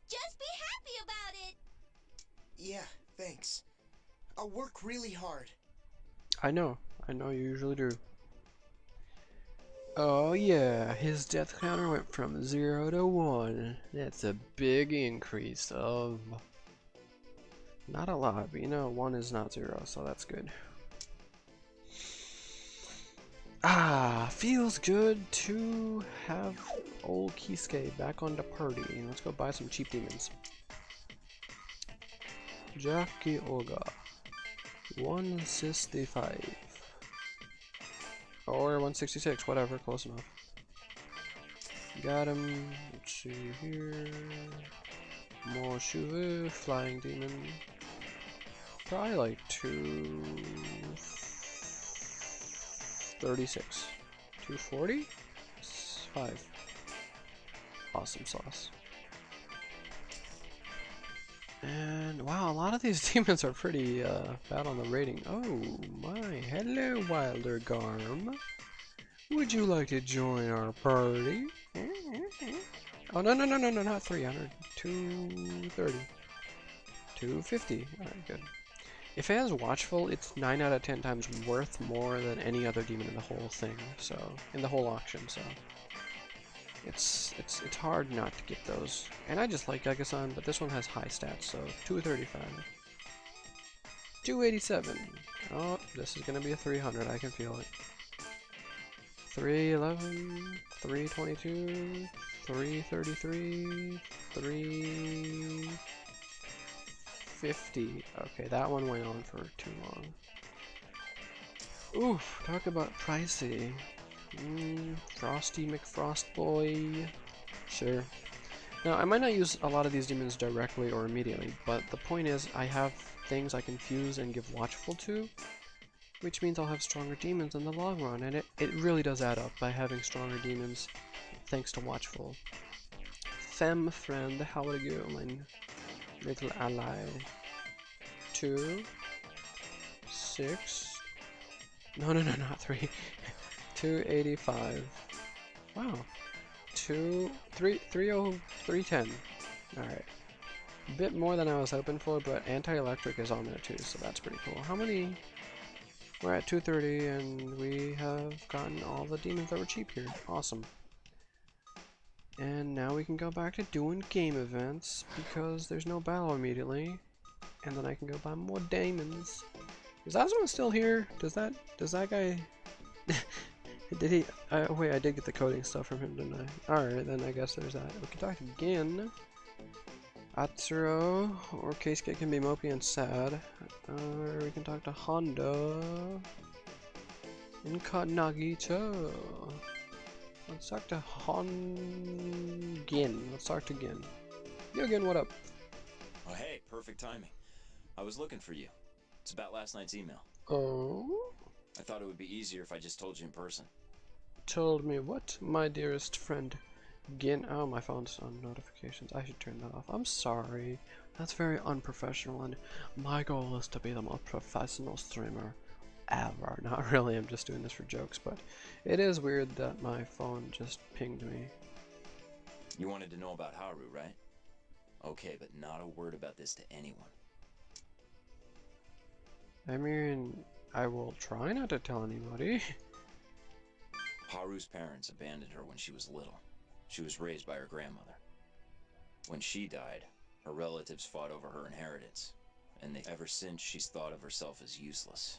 Just be happy about it! Yeah, thanks. I'll work really hard. I know you usually do. Oh yeah, his death counter went from 0 to 1. That's a big increase of... not a lot, but you know, 1 is not 0, so that's good. Ah, feels good to have old Keisuke back on the party. Let's go buy some cheap demons. Jackie Oga. 165. Or 166, whatever, close enough. Got him. Let's see here. More Shuvu, Flying Demon. Probably like 236. 240? 5. Awesome sauce. And wow, a lot of these demons are pretty bad on the rating. Oh my, hello Wilder Garm. Would you like to join our party? Oh no, not 300. 230. 250. Alright, good. If it has Watchful, it's 9 out of 10 times worth more than any other demon in the whole thing, so in the whole auction, so it's hard not to get those. And I just like Gegasan, but this one has high stats, so 235. 287. Oh, this is gonna be a 300, I can feel it. 311, 322, 333, 350. Okay, that one went on for too long. Oof, talk about pricey. Frosty McFrost boy. Sure. Now, I might not use a lot of these demons directly or immediately, but the point is I have things I can fuse and give Watchful to, which means I'll have stronger demons in the long run, and it really does add up by having stronger demons thanks to Watchful. Femme friend, how are you, my little ally? 2, 6, no, not 3. 285. Wow. 310. Alright. A bit more than I was hoping for, but anti-electric is on there too, so that's pretty cool. How many? We're at 230 and we have gotten all the demons that were cheap here. Awesome. And now we can go back to doing game events because there's no battle immediately. And then I can go buy more demons. Is Asuma still here? Does that guy... Did he? Wait, I did get the coding stuff from him, didn't I? Alright, then I guess there's that. We can talk again. Atsuro, or Keisuke can be mopey and sad. Or we can talk to Honda. And Nagito. Let's talk to Gin. Let's talk to Gin. Yo, Gin, what up? Oh, hey, perfect timing. I was looking for you. It's about last night's email. Oh? I thought it would be easier if I just told you in person. Told me what, my dearest friend? Gin. Oh, my phone's on notifications. I should turn that off. I'm sorry. That's very unprofessional, and my goal is to be the most professional streamer ever. Not really, I'm just doing this for jokes, but it is weird that my phone just pinged me. You wanted to know about Haru, right? Okay, but not a word about this to anyone. I mean, I will try not to tell anybody. Haru's parents abandoned her when she was little. She was raised by her grandmother. When she died, her relatives fought over her inheritance, and ever since she's thought of herself as useless.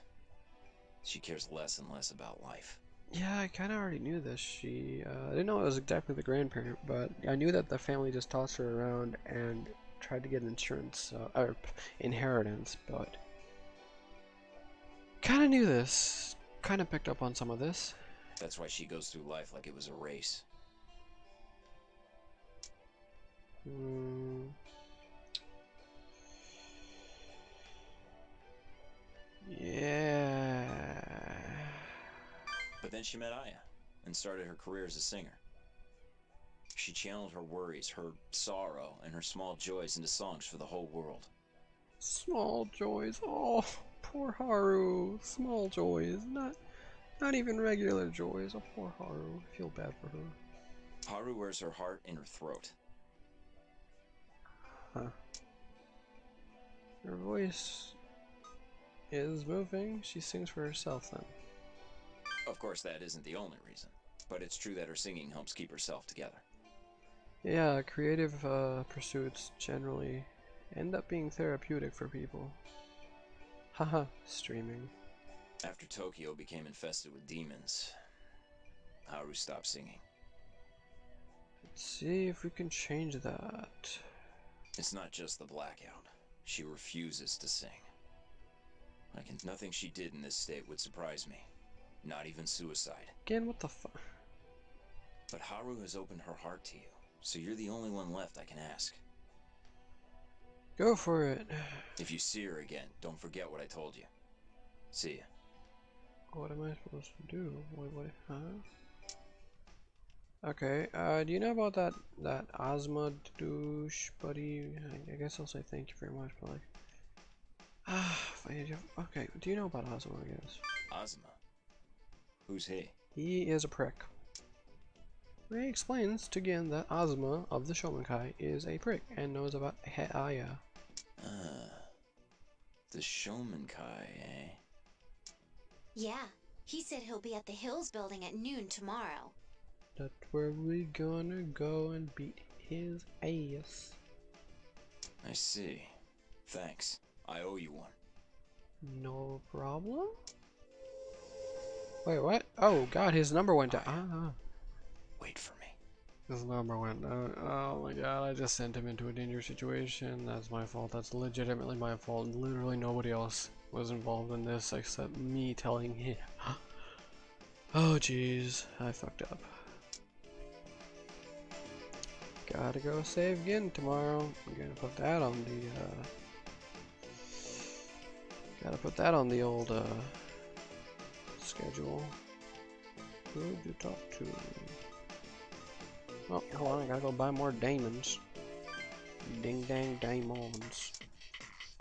She cares less and less about life. Yeah, I kind of already knew this. I didn't know it was exactly the grandparent, but I knew that the family just tossed her around and tried to get insurance, or inheritance, but kind of knew this. Kind of picked up on some of this. That's why she goes through life like it was a race. Yeah. But then she met Aya, and started her career as a singer. She channeled her worries, her sorrow, and her small joys into songs for the whole world. Small joys. Oh, poor Haru. Small joys. Not even regular joys. Oh, poor Haru. I feel bad for her. Haru wears her heart in her throat. Huh. Her voice is moving. She sings for herself then. Of course, that isn't the only reason, but it's true that her singing helps keep herself together. Yeah, creative pursuits generally end up being therapeutic for people. Haha, streaming. After Tokyo became infested with demons, Haru stopped singing. Let's see if we can change that. It's not just the blackout. She refuses to sing. Nothing she did in this state would surprise me. Not even suicide. Again, what the fuck? But Haru has opened her heart to you, so you're the only one left I can ask. Go for it. If you see her again, don't forget what I told you. See ya. What am I supposed to do? What, huh? Okay, do you know about that Ozma douche buddy? I guess I'll say thank you very much, but like... okay, do you know about Ozma, I guess? Ozma? Who's he? He is a prick. Ray explains to Gin that Ozma of the Shomenkai is a prick and knows about Aya. The Shomenkai, eh? Yeah, he said he'll be at the Hills building at noon tomorrow. That's where we gonna go and beat his ass. I see. Thanks. I owe you one. No problem? Wait, what? Oh god, his number went down. Wait for me. His number went down. Oh my god, I just sent him into a dangerous situation. That's my fault. That's legitimately my fault. Literally nobody else was involved in this except me telling him. Oh jeez, I fucked up. Gotta go save Gin tomorrow. I'm gonna put that on the gotta put that on the old schedule. Who'd you talk to? Oh, hold on, I gotta go buy more diamonds. Ding dang diamonds.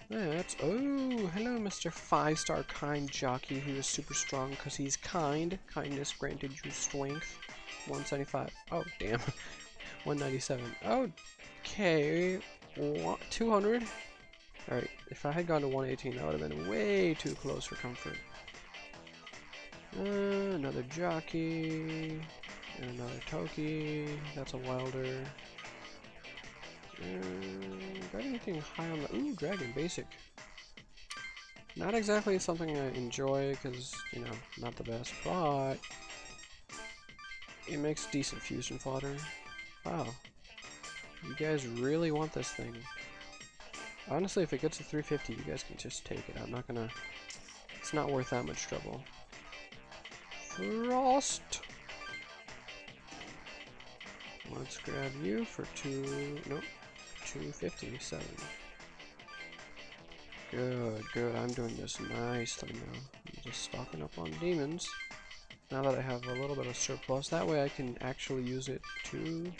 That's oh, hello Mr. 5-star kind jockey who is super strong because he's kind. Kindness granted you strength. 175. Oh damn. 197. Okay. 200. Alright, if I had gone to 118, that would have been way too close for comfort. Another jockey. And another Toki. That's a wilder. Got anything high on the... Ooh, dragon, basic. Not exactly something I enjoy, because, you know, not the best, but... it makes decent fusion fodder. Wow. You guys really want this thing. Honestly, if it gets to 350, you guys can just take it. I'm not gonna... It's not worth that much trouble. Frost! Let's grab you for 257. Good, good. I'm doing this nicely now. I'm just stocking up on demons. Now that I have a little bit of surplus, that way I can actually use it to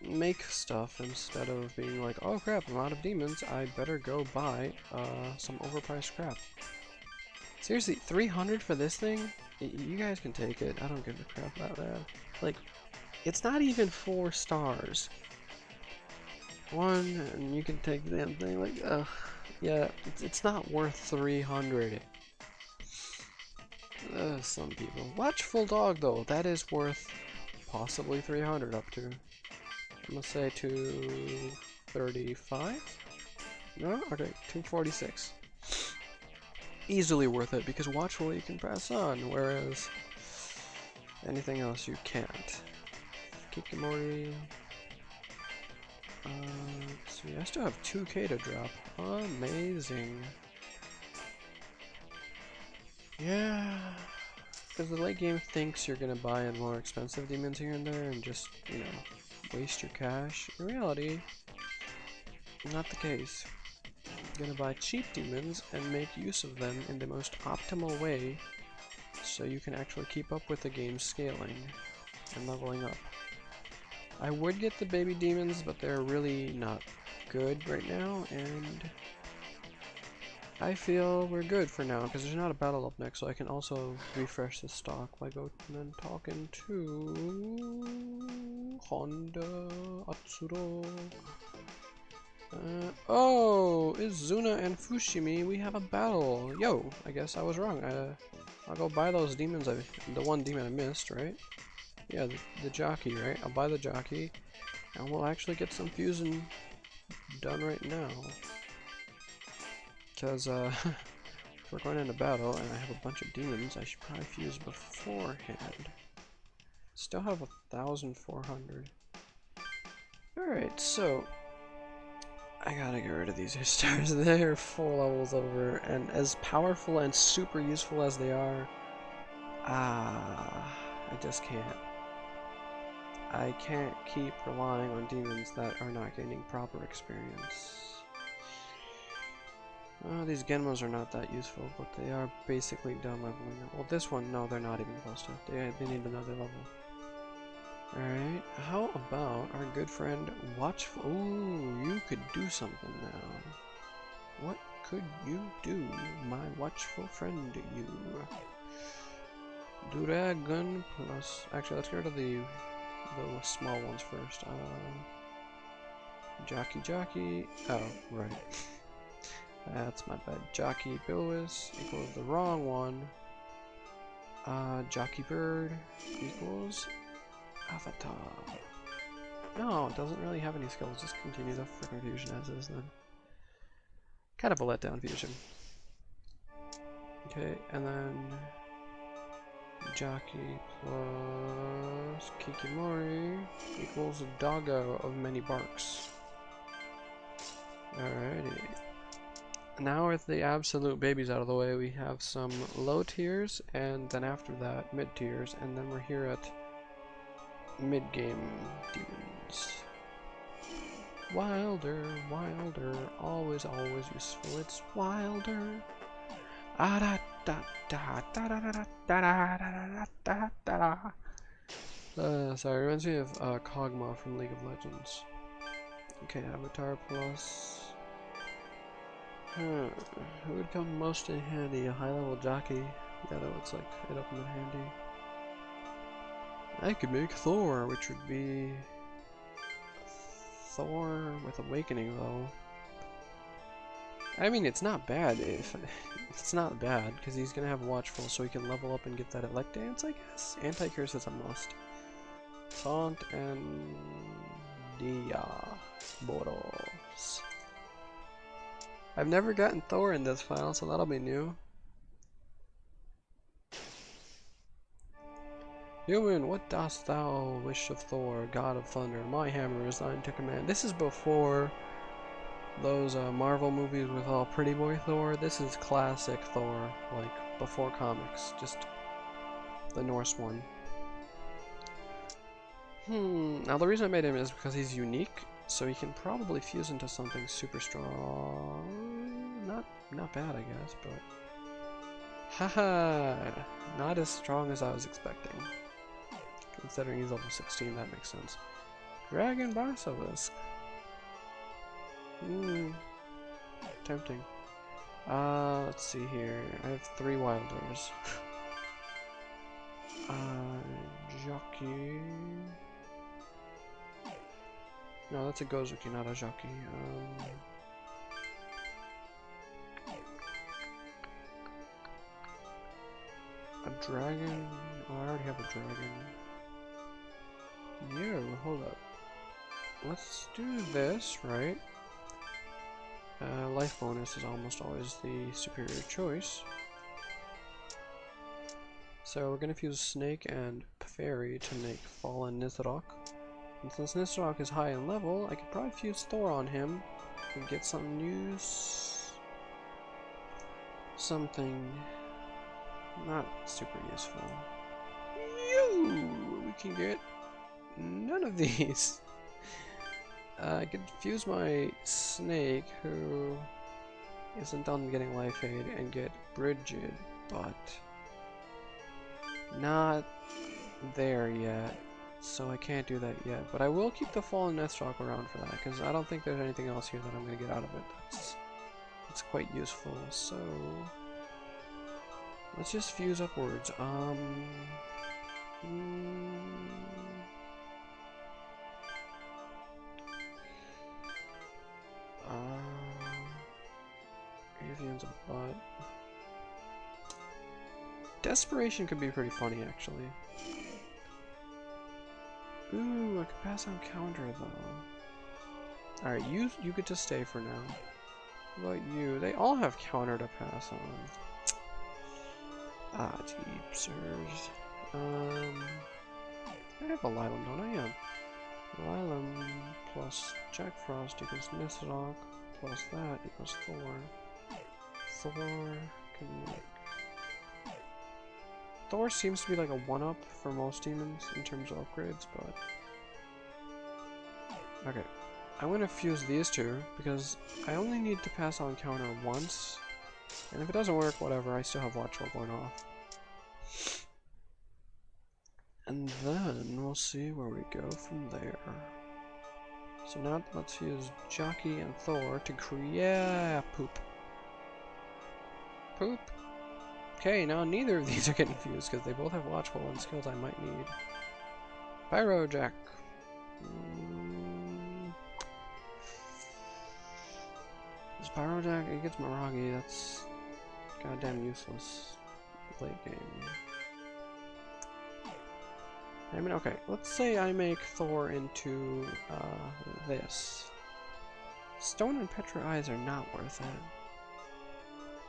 make stuff instead of being like, oh crap, I'm out of demons, I better go buy some overpriced crap. Seriously, 300 for this thing? You guys can take it. I don't give a crap about that. Like, it's not even 4 stars. 1, and you can take the damn thing. Like, ugh. Yeah, it's not worth 300. Some people. Watchful dog, though. That is worth possibly 300 up to. I'm gonna say 235? No? Okay, 246. Easily worth it, because Watchful you can pass on, whereas anything else you can't. Kikimori. Let's see, I still have 2k to drop. Amazing. Yeah, because the late game thinks you're gonna buy in more expensive demons here and there and just, you know, waste your cash. In reality, not the case. You're gonna buy cheap demons and make use of them in the most optimal way so you can actually keep up with the game's scaling and leveling up. I would get the baby demons, but they're really not good right now, and I feel we're good for now, because there's not a battle up next, so I can also refresh the stock by going and talking to Honda Atsuro. Oh, Izuna and Fushimi, we have a battle. Yo, I guess I was wrong. I'll go buy those demons, the one demon I missed, right? Yeah, the jockey, right? I'll buy the jockey, and we'll actually get some fusing done right now. Because, if we're going into battle and I have a bunch of demons, I should probably fuse beforehand. Still have 1,400. Alright, so I gotta get rid of these stars. They're 4 levels over, and as powerful and super useful as they are, I just can't. I can't keep relying on demons that are not gaining proper experience. These Genmos are not that useful, but they are basically done leveling up. Well, this one, no, they're not even close to. They need another level. Alright, how about our good friend Watchful? Ooh, you could do something now. What could you do, my watchful friend, you? Dragon plus... Actually, let's get rid of the small ones first. Jockey. Oh, right. That's my bad. Jockey Billis equals the wrong one. Jockey Bird equals Avatar. No, it doesn't really have any skills. Just continue the freaking fusion as is then. Kind of a letdown fusion. Okay, and then Jockey plus Kikimori equals a doggo of many barks. Alrighty. Now with the absolute babies out of the way, we have some low tiers, and then after that, mid tiers, and then we're here at mid-game demons. Wilder, always useful, it's Wilder. Sorry, reminds me of Kog'Maw from League of Legends. Okay, Avatar plus... who would come most in handy? A high-level jockey? Yeah, that looks like it'll come in handy. I could make Thor, which would be... Thor with Awakening, though. I mean, it's not bad. It's not bad, because he's gonna have Watchful, so he can level up and get that Elect Dance, I guess? Anti-Curse is a must. Taunt and... Diabolos. I've never gotten Thor in this file, so that'll be new. Human, what dost thou wish of Thor, god of thunder? My hammer is thine to command. This is before those Marvel movies with all pretty boy Thor. This is classic Thor, like before comics, just the Norse one. Now the reason I made him is because he's unique, so he can probably fuse into something super strong. Not bad, I guess, but haha, not as strong as I was expecting. Considering he's level 16, that makes sense. Dragon Basilisk. Tempting. Let's see here. I have 3 Wilders. Jockey. No, that's a Gozuki, not a Jockey. A dragon? Oh, I already have a dragon. Yo, hold up. Let's do this, right? Life bonus is almost always the superior choice. So we're gonna fuse Snake and Fairy to make Fallen Nithrak. And since Nithrak is high in level, I could probably fuse Thor on him and get some use. Something not super useful. We can get none of these. I could fuse my Snake, who isn't done getting Life Aid, and get Bridget, but not there yet, so I can't do that yet. But I will keep the Fallen Nithrak around for that, because I don't think there's anything else here that I'm going to get out of it that's quite useful. So let's just fuse upwards. Avian's a butt. Desperation could be pretty funny, actually. Ooh, I could pass on counter though. Alright, you get to stay for now. What about you? They all have counter to pass on. Ah, jeepsers. I have a Lylum, don't I? Yeah. Lylum plus Jack Frost equals Nithrak, plus that equals Thor. Thor can make... Thor seems to be like a 1-up for most demons in terms of upgrades, but... Okay. I'm gonna fuse these two, because I only need to pass on counter once. And if it doesn't work, whatever, I still have Watchful going off. And then we'll see where we go from there. So now let's fuse Jockey and Thor to create poop. Poop. Okay, now neither of these are getting fused because they both have Watchful and skills I might need. Pyro Jack. This Pyro Jack, it gets Miragi, that's goddamn useless late game. I mean, okay, let's say I make Thor into this. Stone and Petra Eyes are not worth it.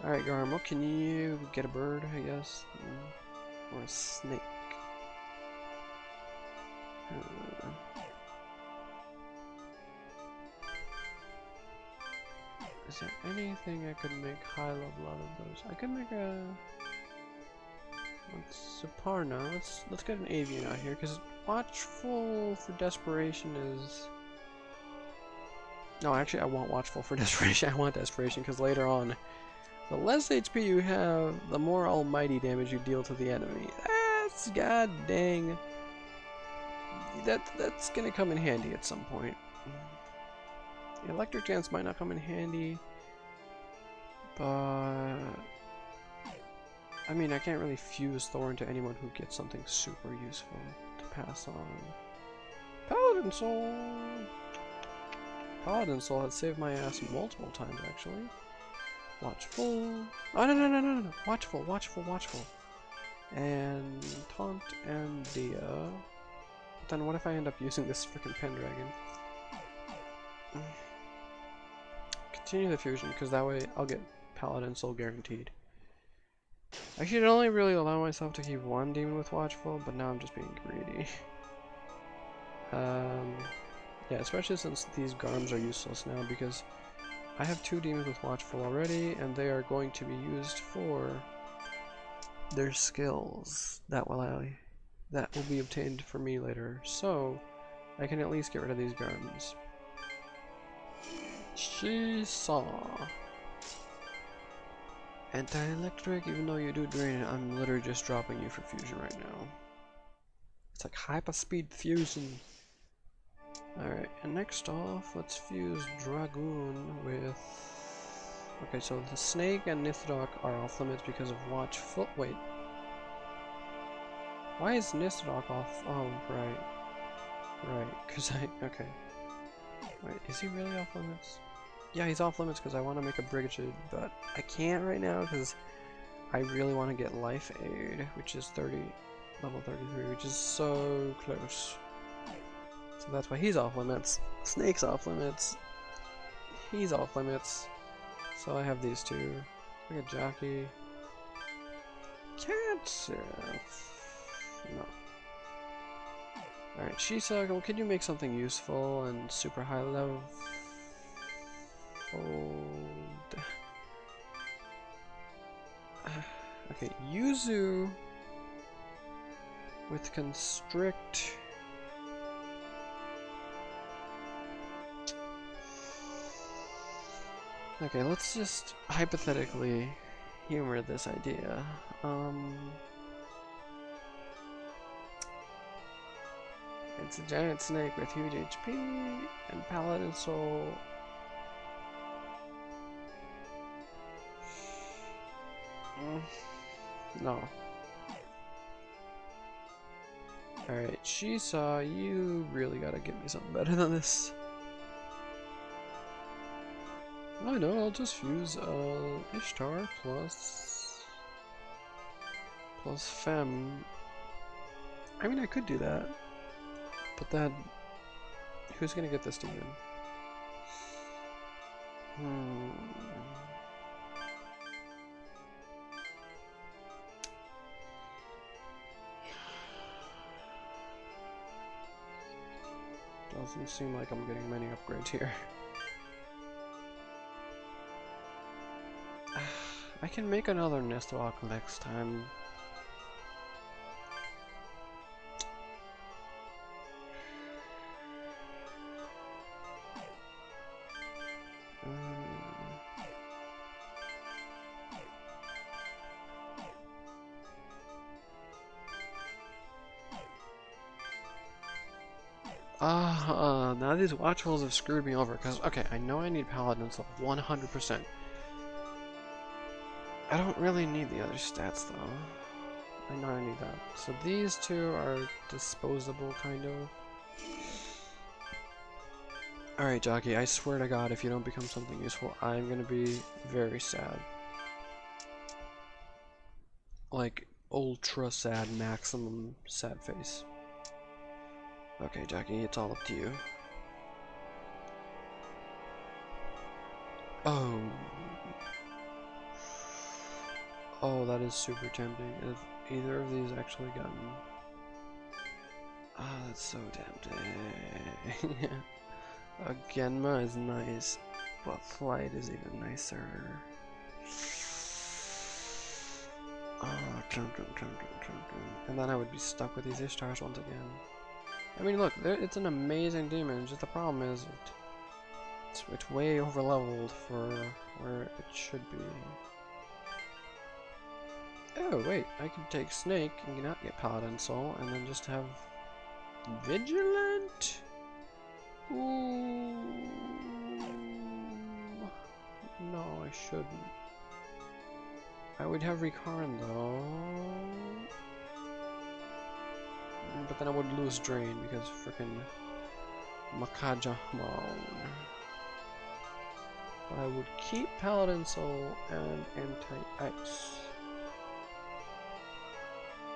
Alright, Garmo, can you get a bird, I guess? Or a snake? Is there anything I could make high level out of those? I could make a... Suparna. Let's get an avian out here, because Watchful for Desperation is... No, actually I want Watchful for Desperation. I want Desperation, because later on, the less HP you have, the more almighty damage you deal to the enemy. That's god dang. That's gonna come in handy at some point. The Electric Dance might not come in handy, but... I mean, I can't really fuse Thor into anyone who gets something super useful to pass on. Paladin Soul! Paladin Soul has saved my ass multiple times, actually. Watchful. Oh, no. Watchful. And Taunt and Dia. But then what if I end up using this freaking Pendragon? Continue the fusion, because that way I'll get Paladin Soul guaranteed. I should only really allow myself to keep one demon with Watchful, but now I'm just being greedy. Yeah, especially since these Garms are useless now, because I have 2 demons with Watchful already, and they are going to be used for their skills that will be obtained for me later. So I can at least get rid of these Garms. She saw. Anti-electric, even though you do drain it, I'm literally just dropping you for fusion right now. It's like hyper-speed fusion. Alright, and next off, let's fuse Dragoon with Okay, so the snake and Nithrak are off limits because of watch foot. Wait. Why is Nithrak off? Oh, right. Right, because okay. Wait, is he really off limits? Yeah, he's off limits because I want to make a Brigade, but I can't right now because I really want to get Life Aid, which is level 33, which is so close. So that's why he's off limits. Snake's off limits. He's off limits. So I have these two. I got Jockey. Can't. No. Alright, Shisa, well, can you make something useful and super high level? Okay, Yuzu with Constrict. Okay, let's just hypothetically humor this idea. It's a giant snake with huge HP and Paladin Soul. No. Alright, Shisa, you really gotta give me something better than this. I know, I'll just fuse Ishtar plus Fem. I mean, I could do that, but then who's gonna get this demon? Doesn't seem like I'm getting many upgrades here. I can make another Nestwalk next time. Now these watch rolls have screwed me over, because, okay, I know I need Paladin Soul 100%. I don't really need the other stats, though. I know I need that. So these two are disposable, kind of. Alright, Jockey, I swear to God, if you don't become something useful, I'm gonna be very sad. Like, ultra sad, maximum sad face. Okay, Jockey, it's all up to you. Oh. Oh, that is super tempting. If either of these actually gotten... Ah, oh, that's so tempting. Genma is nice, but Flight is even nicer. Oh, and then I would be stuck with these Ishtars once again. I mean, look, it's an amazing demon, just the problem is it's way overleveled for where it should be. Oh, wait, I can take Snake and not get Paladin Soul, and then just have Vigilant? Ooh. No, I shouldn't. I would have Recarn, though. But then I would lose Drain, because frickin' Makajahmon. But I would keep Paladin Soul and Anti-Ice.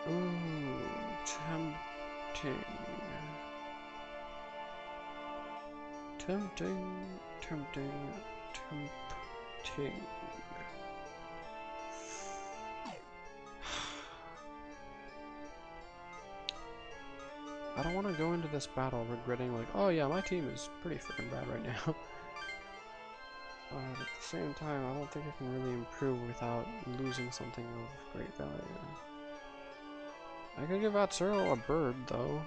Ooh, tempting. Tempting, tempting, tempting. I don't want to go into this battle regretting like, oh yeah, my team is pretty freaking bad right now. But at the same time, I don't think I can really improve without losing something of great value. I could give Atsuro a bird, though.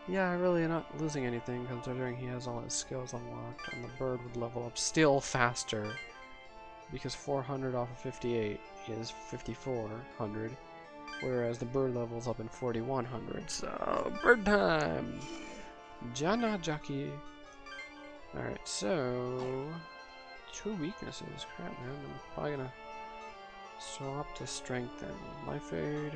Yeah, really not losing anything, considering he has all his skills unlocked, and the bird would level up still faster, because 400 off of 58 is 5400, whereas the bird levels up in 4100, so bird time! Jana Jockey. Alright, so 2 weaknesses. Crap, man. I'm probably gonna swap to strength and life aid.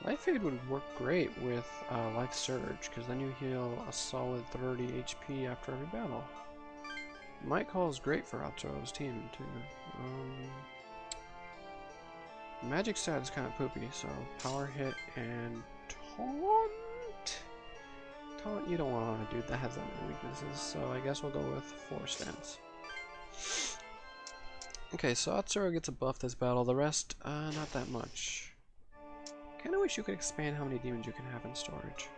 Life aid would work great with life surge, because then you heal a solid 30 HP after every battle. Might Call is great for Atsuro's team too. Magic stat is kind of poopy, so power hit and taunt. Taunt, you don't want to do that has that many weaknesses, so I guess we'll go with Force Stance. Okay, so Atsuro gets a buff this battle, the rest, not that much. Kinda wish you could expand how many demons you can have in storage.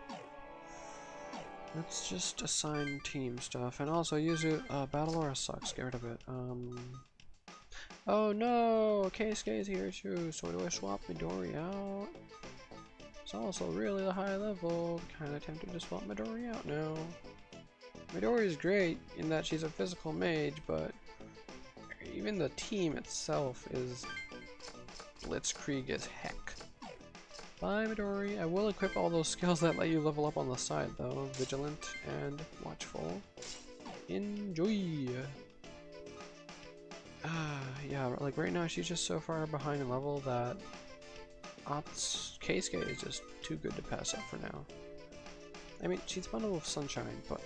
Let's just assign team stuff, and also Yuzu, Battle Aura sucks, get rid of it. Oh no! Keisuke is here too, so do I swap Midori out? It's also really high level, kinda tempted to swap Midori out now. Midori is great in that she's a physical mage, but even the team itself is blitzkrieg as heck. Bye Midori. I will equip all those skills that let you level up on the side though. Vigilant and watchful. Enjoy! Yeah, like right now she's just so far behind in level that Keisuke is just too good to pass up for now. I mean, she's bundled with Sunshine, but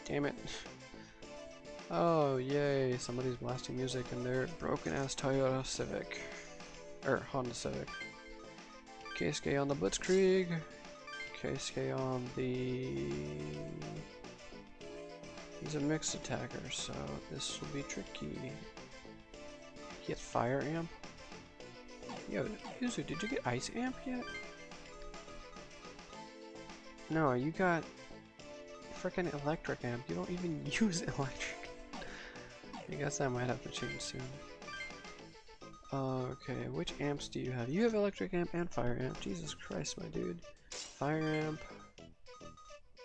damn it. Oh, yay, somebody's blasting music in their broken-ass Toyota Civic. Or Honda Civic. Keisuke on the Blitzkrieg. Keisuke on the... He's a mixed attacker, so this will be tricky. He has Fire Amp? Yo, Yuzu, did you get Ice Amp yet? No, you got frickin' Electric Amp. You don't even use Electric. I guess I might have to change soon. Okay, which amps do you have? You have Electric Amp and Fire Amp. Jesus Christ, my dude. Fire Amp.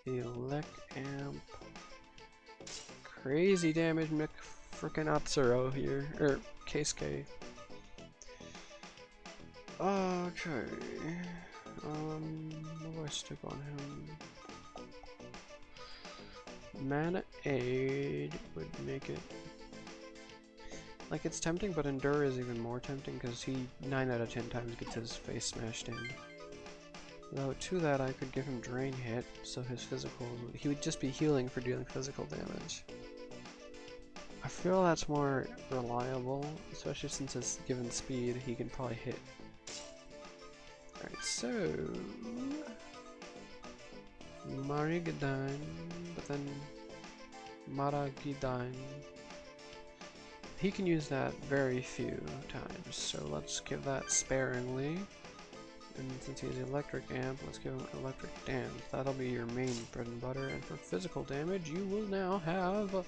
Elect Amp. Crazy damage, frickin' Atsuro here. Er, Keisuke. Okay. What do I stick on him? Mana Aid would make it... Like, it's tempting, but Endure is even more tempting, because he 9 out of 10 times gets his face smashed in. Though, to that, I could give him Drain Hit, so his physicals... He would just be healing for dealing physical damage. I feel that's more reliable, especially since it's given speed, he can probably hit. Alright, so... Marigadine, but then Maragidine. He can use that very few times, so let's give that sparingly. And since he has Electric Amp, let's give him Electric Dance. That'll be your main bread and butter, and for physical damage, you will now have...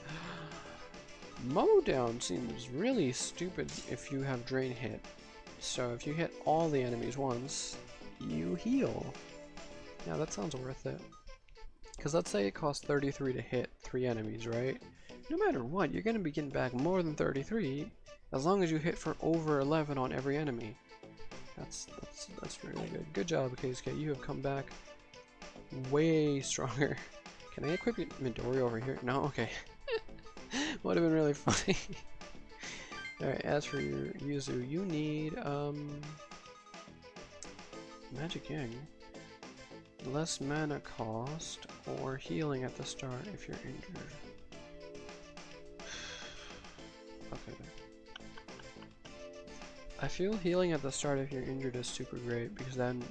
Mowdown seems really stupid if you have Drain Hit. So if you hit all the enemies once, you heal. Yeah, that sounds worth it. Because let's say it costs 33 to hit 3 enemies, right? No matter what, you're going to be getting back more than 33 as long as you hit for over 11 on every enemy. That's really good. Good job, Keisuke. You have come back way stronger. Can I equip Midori over here? No? Okay. Would have been really funny. Alright, as for your Yuzu, you need, Magic Yang. Less mana cost, or healing at the start if you're injured. Okay. I feel healing at the start if you're injured is super great, because then...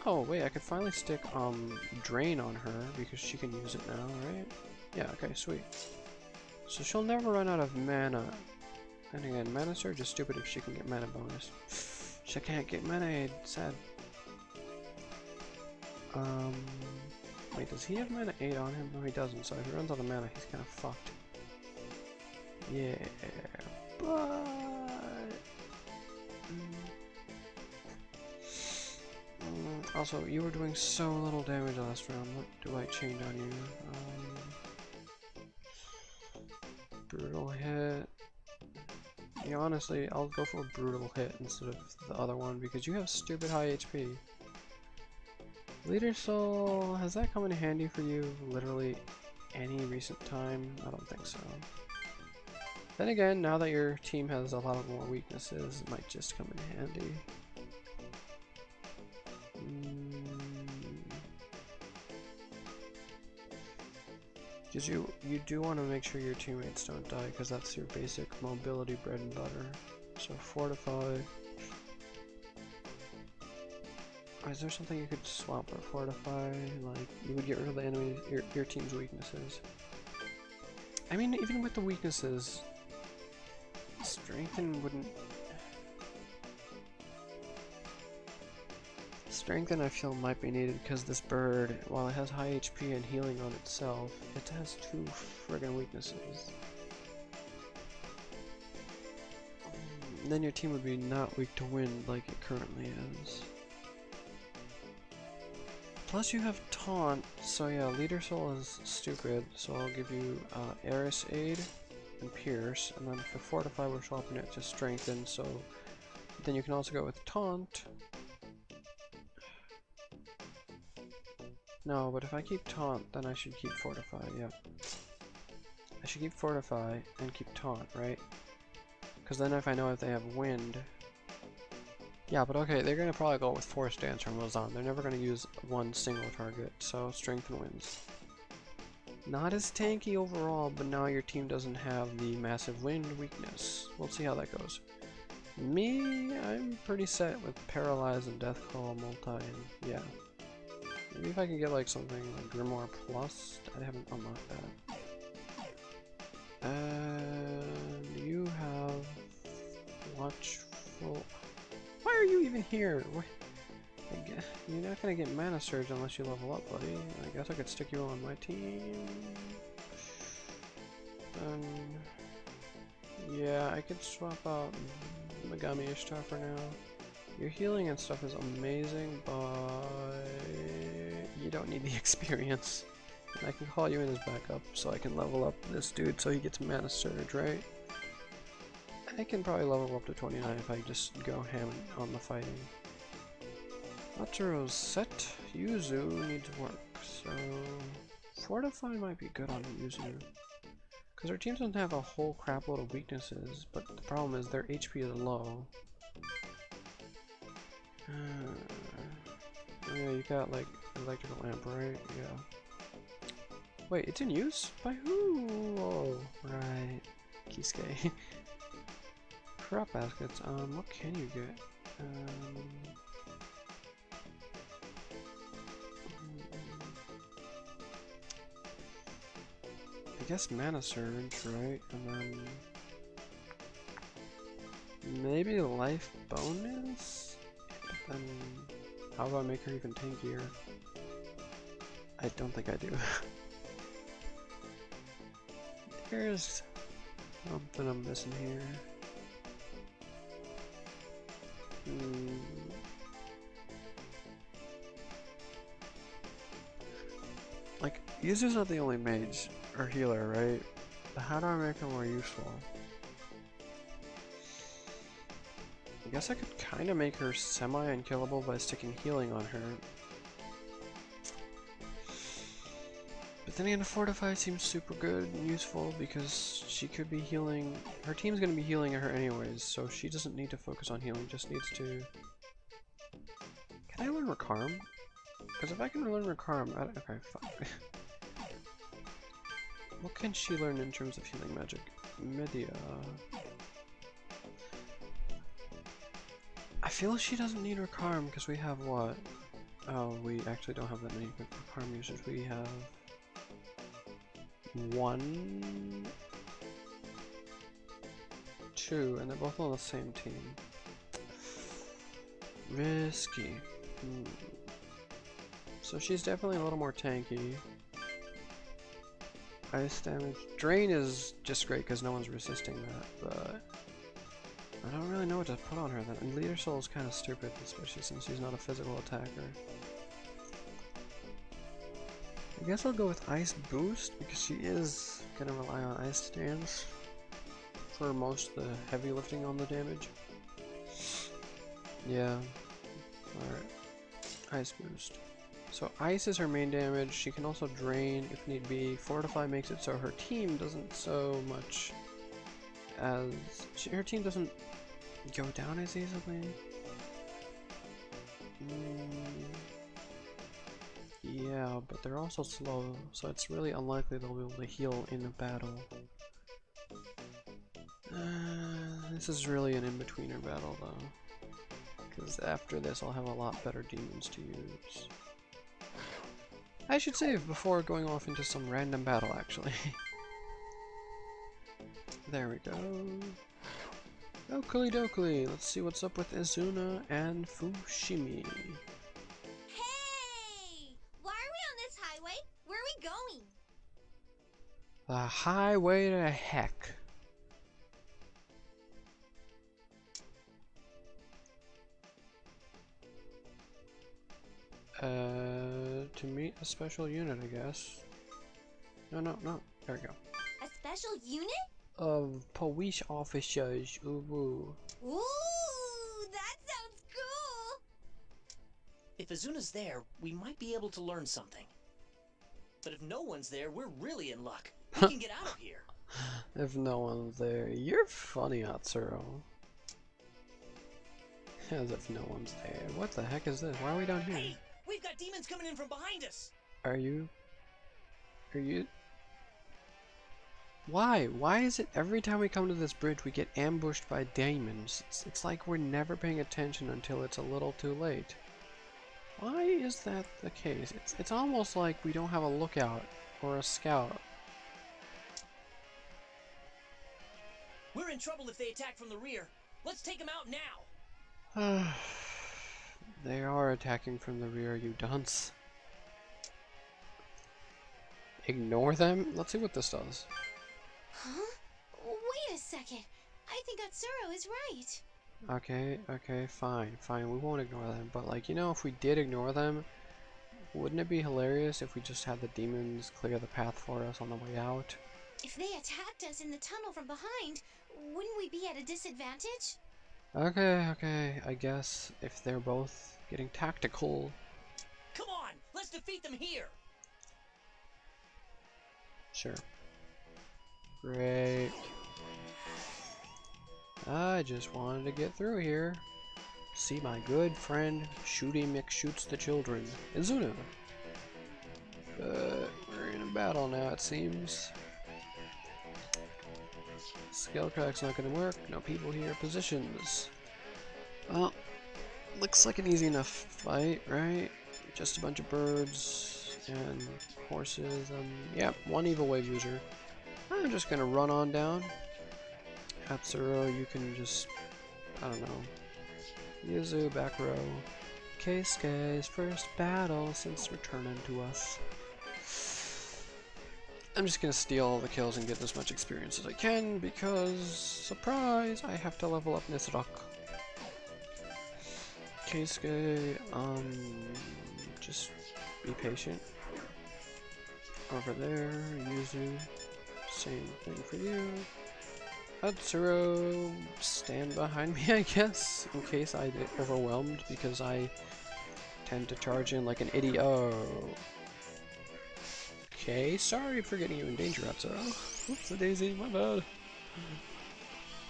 Oh, wait, I could finally stick, Drain on her, because she can use it now, right? Yeah, okay, sweet. So she'll never run out of mana. And again, Mana Surge is stupid if she can get mana bonus. She can't get Mana Aid, sad. Wait, does he have Mana Aid on him? No, he doesn't, so if he runs out of mana, he's kind of fucked. Yeah, but... Also, you were doing so little damage last round. What do I change on you? Brutal hit. Yeah, honestly, I'll go for a brutal hit instead of the other one because you have stupid high HP. Leader Soul, has that come in handy for you literally any recent time? I don't think so. Then again, now that your team has a lot of more weaknesses, it might just come in handy. Because you do want to make sure your teammates don't die, because that's your basic mobility bread and butter. So fortify. Is there something you could swap or fortify? Like, you would get rid of the enemy, your team's weaknesses. I mean, even with the weaknesses, strengthen wouldn't... Strengthen I feel might be needed because this bird, while it has high HP and healing on itself, it has 2 friggin' weaknesses. Then your team would be not weak to wind like it currently is. Plus you have taunt, so yeah, Leader Soul is stupid, so I'll give you Eris Aid and Pierce, and then for Fortify we're swapping it to Strengthen, so then you can also go with Taunt. No, but if I keep Taunt, then I should keep Fortify, yeah. I should keep Fortify and keep Taunt, right? Because then if I know if they have Wind... Yeah, but okay, they're gonna probably go with Force Dance from Lazan. They're never gonna use one single target, so Strengthen wins. Not as tanky overall, but now your team doesn't have the massive wind weakness. We'll see how that goes. Me, I'm pretty set with Paralyze and Death Claw multi, and yeah. Maybe if I can get like something like Grimoire Plus, I haven't unlocked that. And you have Watchful. Why are you even here? You're not gonna get Mana Surge unless you level up, buddy. I guess I could stick you on my team. Yeah, I could swap out Megami Ishtar for now. Your healing and stuff is amazing, but you don't need the experience. And I can call you in as backup so I can level up this dude so he gets Mana Surge, right? I can probably level up to 29 if I just go ham on the fighting. Naturo's set. Yuzu needs work, so Fortify might be good on Yuzu. Because our team doesn't have a whole crap load of weaknesses, but the problem is their HP is low. Yeah, you got like electrical amp, right? Yeah. Wait, it's in use? By who? Oh, right. Kisuke. Crop baskets. What can you get? I guess Mana Surge, right? And then maybe Life Bonus? But then how do I make her even tankier? I don't think I do. There's something I'm missing here. Like, Yuzu's not the only mage or healer, right? But how do I make her more useful? I guess I could kind of make her semi-unkillable by sticking healing on her. But then again, Fortify seems super good and useful because she could be healing. Her team's gonna be healing her anyways, so she doesn't need to focus on healing, just needs to... Can I learn Recarm? Because if I can learn Recarm, okay, fuck. What can she learn in terms of healing magic? Media. I feel she doesn't need Recarm because we have what? Oh, we actually don't have that many Recarm users. We have 1, 2, and they're both on the same team. Risky. So she's definitely a little more tanky. Ice damage. Drain is just great because no one's resisting that, but I don't really know what to put on her then. And Leader Soul is kind of stupid, especially since she's not a physical attacker. I guess I'll go with Ice Boost because she is gonna rely on Ice Stance for most of the heavy lifting on the damage. Yeah. Alright. Ice Boost. So ice is her main damage. She can also drain if need be. Fortify makes it so her team doesn't so much as her team doesn't go down as easily. Yeah, but they're also slow, so it's really unlikely they'll be able to heal in a battle. This is really an in-betweener battle though, because after this I'll have a lot better demons to use. I should save before going off into some random battle, actually. There we go. Oakley dokley, let's see what's up with Izuna and Fushimi. Hey! Why are we on this highway? Where are we going? The highway to heck. To meet a special unit, I guess. No, there we go. A special unit? Of police officers, ooh. Ooh, that sounds cool! If Azuna's there, we might be able to learn something. But if no one's there, we're really in luck. We can get out of here. If no one's there, you're funny, Atsuro. As if no one's there. What the heck is this? Why are we down here? Hey, we've got demons coming in from behind us. Are you? Why? Why is it every time we come to this bridge we get ambushed by demons? It's like we're never paying attention until it's a little too late. Why is that the case? It's almost like we don't have a lookout or a scout. We're in trouble if they attack from the rear. Let's take them out now. They are attacking from the rear, you dunce. Ignore them? Let's see what this does. Huh? Wait a second. I think Atsuro is right. Okay, fine, we won't ignore them. But like, you know, if we did ignore them, wouldn't it be hilarious if we just had the demons clear the path for us on the way out? If they attacked us in the tunnel from behind, wouldn't we be at a disadvantage? Okay, I guess if they're both getting tactical. Come on, let's defeat them here. Sure. Great. I just wanted to get through here. See my good friend Shooty McShoots the children. Izuna. We're in a battle now, it seems. Skill crack's not gonna work. No people here. Positions. Well, looks like an easy enough fight, right? Just a bunch of birds and horses. Yeah, one evil wave user. I'm just gonna run on down. Atsuro, you can just, I don't know. Yuzu, back row. Keisuke's first battle since returning to us. I'm just gonna steal all the kills and get as much experience as I can because, surprise, I have to level up Nisrock. Keisuke, just be patient. Over there, Yuzu, same thing for you. Atsuro, stand behind me, I guess, in case I get overwhelmed because I tend to charge in like an idiot. Oh. Okay, sorry for getting you in danger, Atsuro. Oops, a daisy, my bad.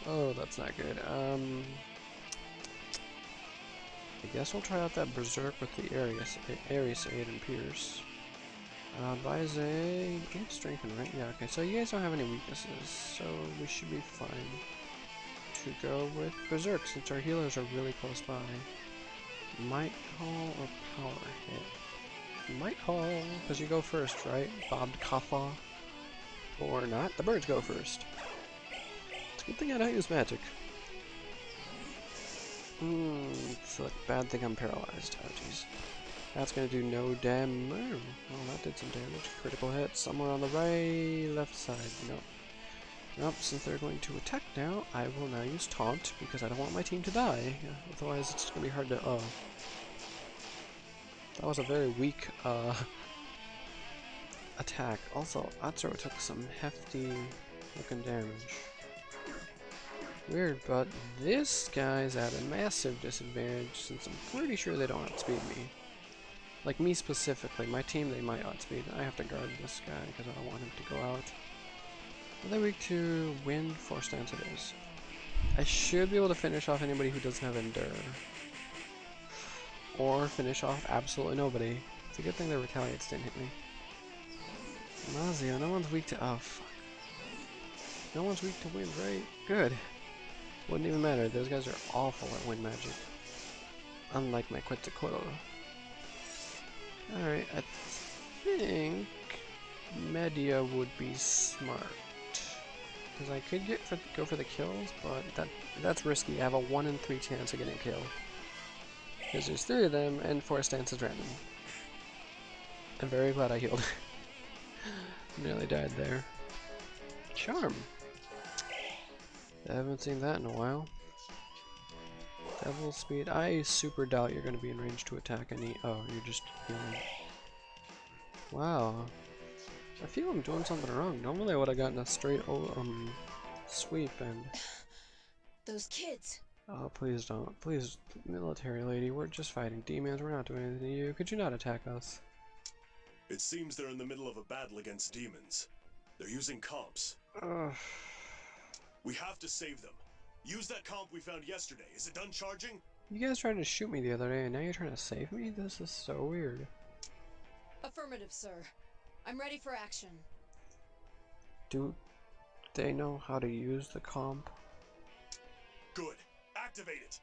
Oh, that's not good. I guess we'll try out that Berserk with the Aries Aid and Pierce. Vise, you have strengthen, right? Yeah, okay, so you guys don't have any weaknesses, so we should be fine to go with Berserk since our healers are really close by. Might call or power hit? Might call, because you go first, right? Bobbed Kappa. Or not, the birds go first. It's a good thing I don't use magic. It's a bad thing I'm paralyzed. Oh, jeez. That's gonna do no damage. Oh, that did some damage. Critical hit somewhere on the left side. Nope, since they're going to attack now, I will now use Taunt, because I don't want my team to die. Otherwise, it's gonna be hard to, that was a very weak, attack. Also, Atsuro took some hefty looking damage. Weird, but this guy's at a massive disadvantage, since I'm pretty sure they don't outspeed me. Like me specifically, my team, they might outspeed. I have to guard this guy because I don't want him to go out. Are they weak to wind? Force stance it is. I should be able to finish off anybody who doesn't have Endure. Or finish off absolutely nobody. It's a good thing the retaliates didn't hit me. Mazio, no one's weak to... oh, fuck. No one's weak to wind, right? Good. Wouldn't even matter. Those guys are awful at wind magic. Unlike my Quetzalcoatl. Alright, I think Media would be smart. Because I could go for the kills, but that's risky. I have a 1 in 3 chance of getting a kill. Because there's 3 of them, and Force Stance is random. I'm very glad I healed. Nearly died there. Charm! I haven't seen that in a while. Devil speed. I super doubt you're going to be in range to attack any. Oh, you're just healing. Wow. I feel I'm doing something wrong. Normally I would have gotten a straight sweep and. Those kids. Oh, please don't. Please, military lady, we're just fighting demons. We're not doing anything to you. Could you not attack us? It seems they're in the middle of a battle against demons. They're using comps. Ugh. We have to save them. Use that comp we found yesterday. Is it done charging? You guys tried to shoot me the other day, and now you're trying to save me? This is so weird. Affirmative, sir. I'm ready for action. Do they know how to use the comp? Good. Activate it.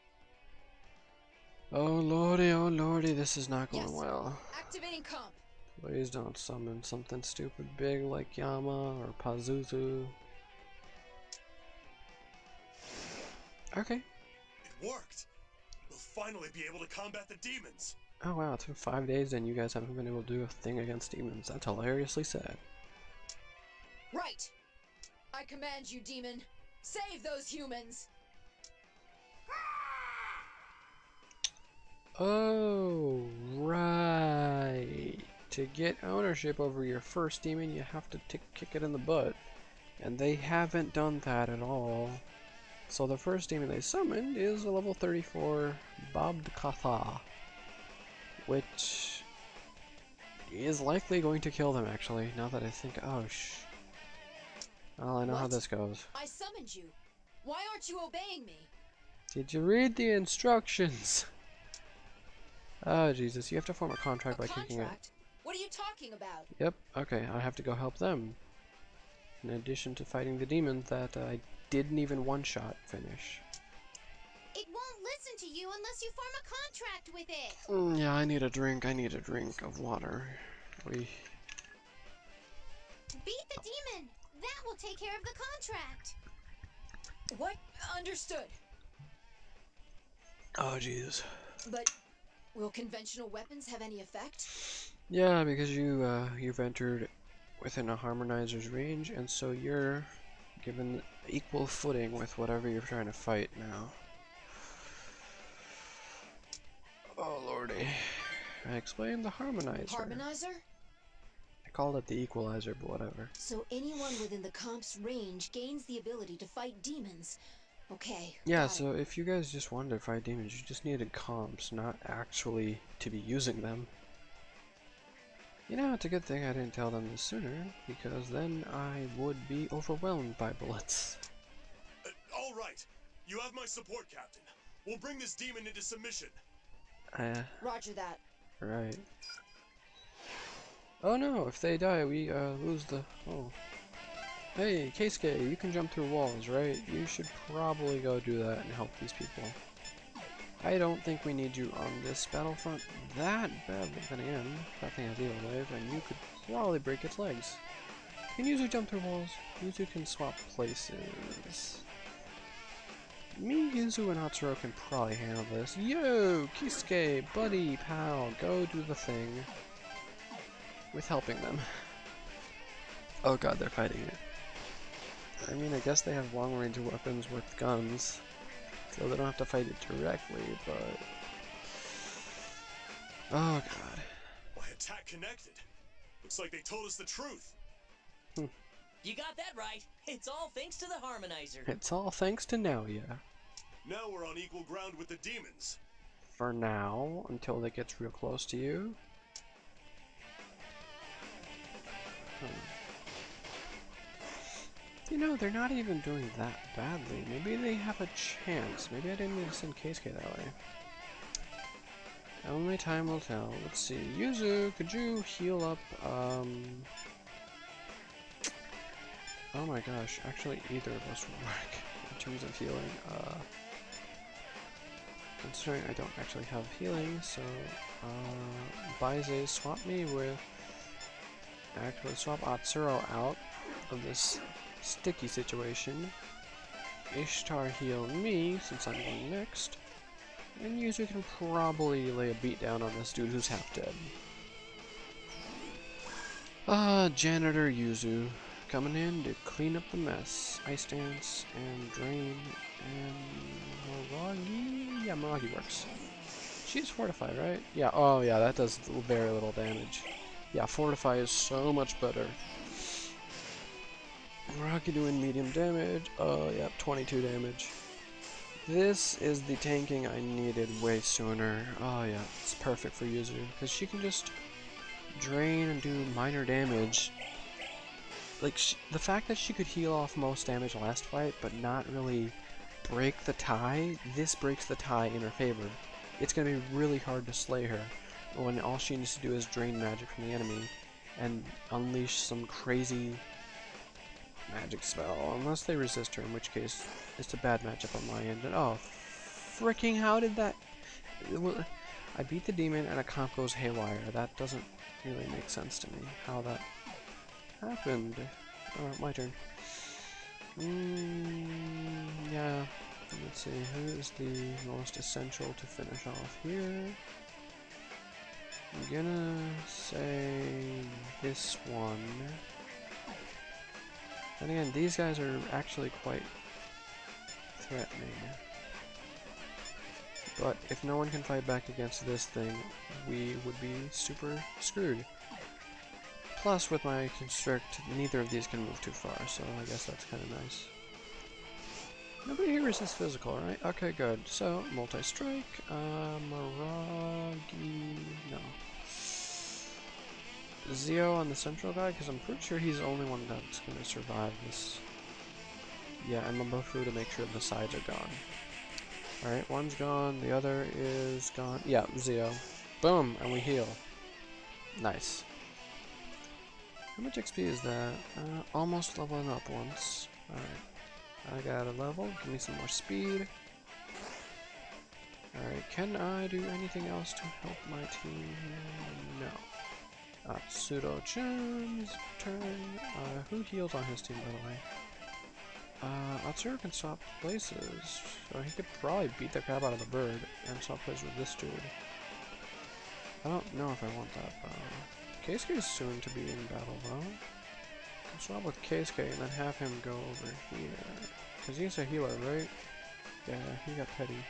Oh lordy, this is not going well. Activating comp. Please don't summon something stupid big like Yama or Pazuzu. Okay. It worked. We'll finally be able to combat the demons. Oh wow, it's been 5 days and you guys haven't been able to do a thing against demons. That's hilariously sad. Right. I command you, demon. Save those humans. Oh, right. To get ownership over your first demon, you have to kick it in the butt. And they haven't done that at all. So the first demon they summoned is a level 34 KudLAHK, which is likely going to kill them, actually, now that I think, oh well, I know how this goes. I summoned you. Why aren't you obeying me? Did you read the instructions? Oh, Jesus, you have to form a contract by kicking it. What are you talking about? Yep, okay, I have to go help them. In addition to fighting the demons that I didn't even one-shot finish. It won't listen to you unless you form a contract with it. Yeah, I need a drink of water. Beat the demon. That will take care of the contract. What? Understood. Oh, Jesus. But will conventional weapons have any effect? Yeah, because you've entered within a harmonizer's range, and so you're given equal footing with whatever you're trying to fight now. Oh lordy. I explained the harmonizer. Harmonizer? I called it the equalizer, but whatever. So anyone within the comp's range gains the ability to fight demons. Okay. Yeah, so if you guys just wanted to fight demons, you just needed comps, not actually to be using them. You know, it's a good thing I didn't tell them this sooner, because then I would be overwhelmed by bullets. All right. You have my support, Captain. We'll bring this demon into submission. Roger that. Right. Oh no, if they die, we lose the... Oh. Hey, KudLAHK, you can jump through walls, right? You should probably go do that and help these people. I don't think we need you on this battlefront that badly. Then again, that thing has Evil Wave, and you could probably break its legs. Can Yuzu jump through walls? Yuzu can swap places. Me, Yuzu, and Hatsuro can probably handle this. Yo, KudLAHK, buddy, pal, go do the thing. With helping them. Oh god, they're fighting it. I mean, I guess they have long-range weapons with guns. So they don't have to fight it directly, but... Oh god. My attack connected. Looks like they told us the truth. You got that right. It's all thanks to the harmonizer. It's all thanks to Naoya. Now we're on equal ground with the demons. For now, until it gets real close to you. You know, they're not even doing that badly. Maybe they have a chance. Maybe I didn't mean to send KSK that way. Only time will tell. Let's see. Yuzu, could you heal up, oh my gosh, actually either of us will work in terms of healing. Considering I don't actually have healing, so, Baize, swap me with... Actually, swap Atsuro out of this sticky situation. Ishtar heal me, since I'm going next. And Yuzu can probably lay a beat down on this dude who's half dead. Janitor Yuzu coming in to clean up the mess. Ice Dance and Drain and Miragi. Yeah, Miragi works. She's Fortify, right? Yeah, oh yeah, that does very little damage. Yeah, Fortify is so much better. Miragi doing medium damage. Oh, yeah, 22 damage. This is the tanking I needed way sooner. Oh yeah, it's perfect for Yuzu, because she can just drain and do minor damage. Like, the fact that she could heal off most damage last fight, but not really break the tie, this breaks the tie in her favor. It's going to be really hard to slay her, when all she needs to do is drain magic from the enemy, and unleash some crazy magic spell, unless they resist her, in which case it's a bad matchup on my end. And oh, freaking how did that... I beat the demon and a comp goes haywire. That doesn't really make sense to me, how that happened. Alright, my turn. Yeah, let's see, who is the most essential to finish off here? I'm gonna say this one. And again, these guys are actually quite threatening. But if no one can fight back against this thing, we would be super screwed. Plus, with my Constrict, neither of these can move too far, so I guess that's kind of nice. Nobody here resists physical, right? Okay, good. So, multi-strike, Miragi... no. Zio on the central guy, because I'm pretty sure he's the only one that's going to survive this. Yeah, and Mabufu to make sure the sides are gone. Alright, one's gone, the other is gone. Yeah, Zio. Boom, and we heal. Nice. How much XP is that? Almost leveling up once. Alright. I got a level. Give me some more speed. Alright, can I do anything else to help my team here? No. Pseudo-Chun's turn. Who heals on his team, by the way? Atsuro can swap places, so he could probably beat the crap out of the bird and swap places with this dude. I don't know if I want that, though. Keisuke is soon to be in battle, though. Can swap with Keisuke and then have him go over here. Because he's a healer, right? Yeah, he got petty.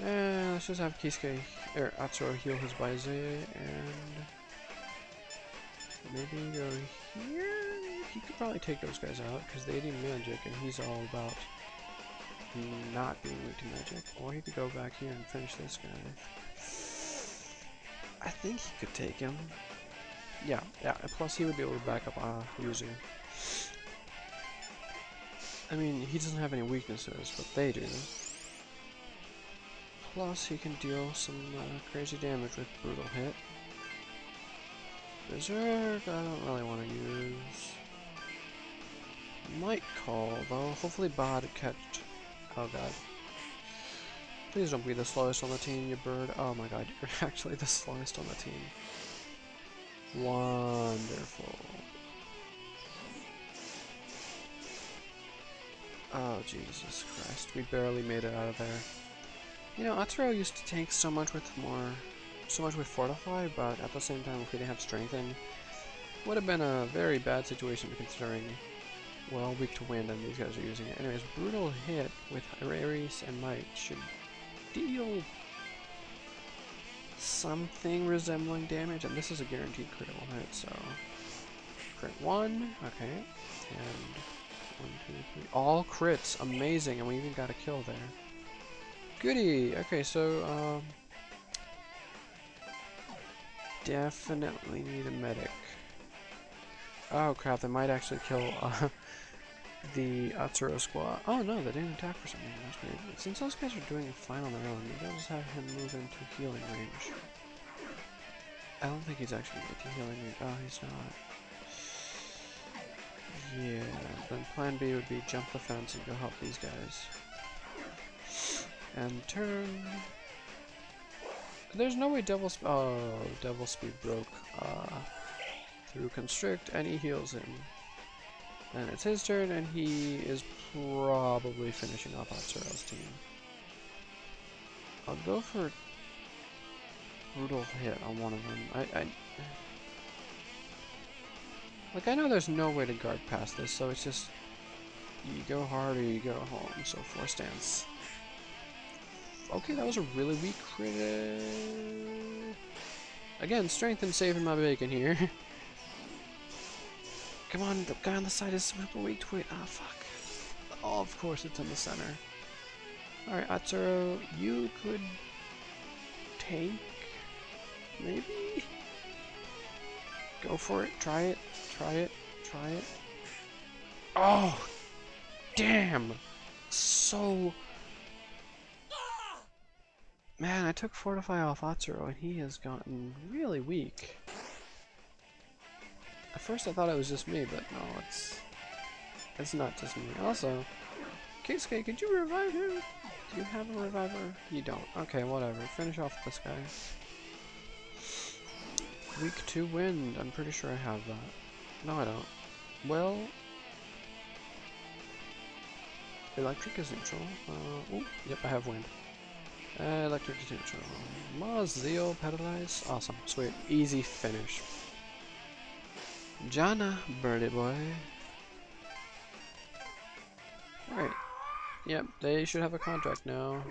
Let's just have Keisuke, or Atsuro heal his Baize, and maybe go here? He could probably take those guys out, because they need magic, and he's all about not being weak to magic. Or he could go back here and finish this guy. I think he could take him. Yeah, plus he would be able to back up Yuzu. I mean, he doesn't have any weaknesses, but they do. Plus, he can deal some crazy damage with Brutal Hit. Berserk, I don't really want to use. Might call, though. Hopefully Bod catch... Oh god. Please don't be the slowest on the team, you bird. Oh my god, you're actually the slowest on the team. Wonderful. Oh, Jesus Christ. We barely made it out of there. You know, Atsuro used to tank so much with Fortify, but at the same time, if we didn't have Strengthen, would have been a very bad situation considering, well, weak to wind and these guys are using it. Anyways, Brutal Hit with Aries and Might should deal something resembling damage, and this is a guaranteed critical hit, so... Crit 1, okay, and 1, 2, 3, all crits, amazing, and we even got a kill there. Goody! Okay, so, definitely need a medic. Oh crap, they might actually kill the Atsuro squad. Oh no, they didn't attack for some reason. That's weird. Since those guys are doing fine on their own, maybe I'll just have him move into healing range. I don't think he's actually into healing range. Oh, he's not. Yeah, then plan B would be jump the fence and go help these guys. And turn. There's no way Devil Speed broke through Constrict, and he heals him. Then it's his turn, and he is probably finishing off Atsuro's team. I'll go for brutal hit on one of them. Like, I know there's no way to guard past this, so it's just you go hard or you go home. So 4 stance. Okay, that was a really weak crit. Again, strength and saving my bacon here. Come on, the guy on the side is super weak to it. Ah, fuck. Oh, of course it's in the center. Alright, Atsuro, you could tank? Maybe? Go for it. Try it. Try it. Try it. Oh! Damn! So... Man, I took Fortify off Atsuro and he has gotten really weak. At first I thought it was just me, but no, it's not just me. Also, KudLAHK, could you revive him? Do you have a reviver? You don't. Okay, whatever. Finish off this guy. Weak to wind. I'm pretty sure I have that. No, I don't. Well, electric is neutral. Oh, yep, I have wind. Electric is neutral. Maz, Zeal, Pedalize. Awesome. Sweet. Easy finish. Jana, birdie boy. Alright. Yep, they should have a contract now.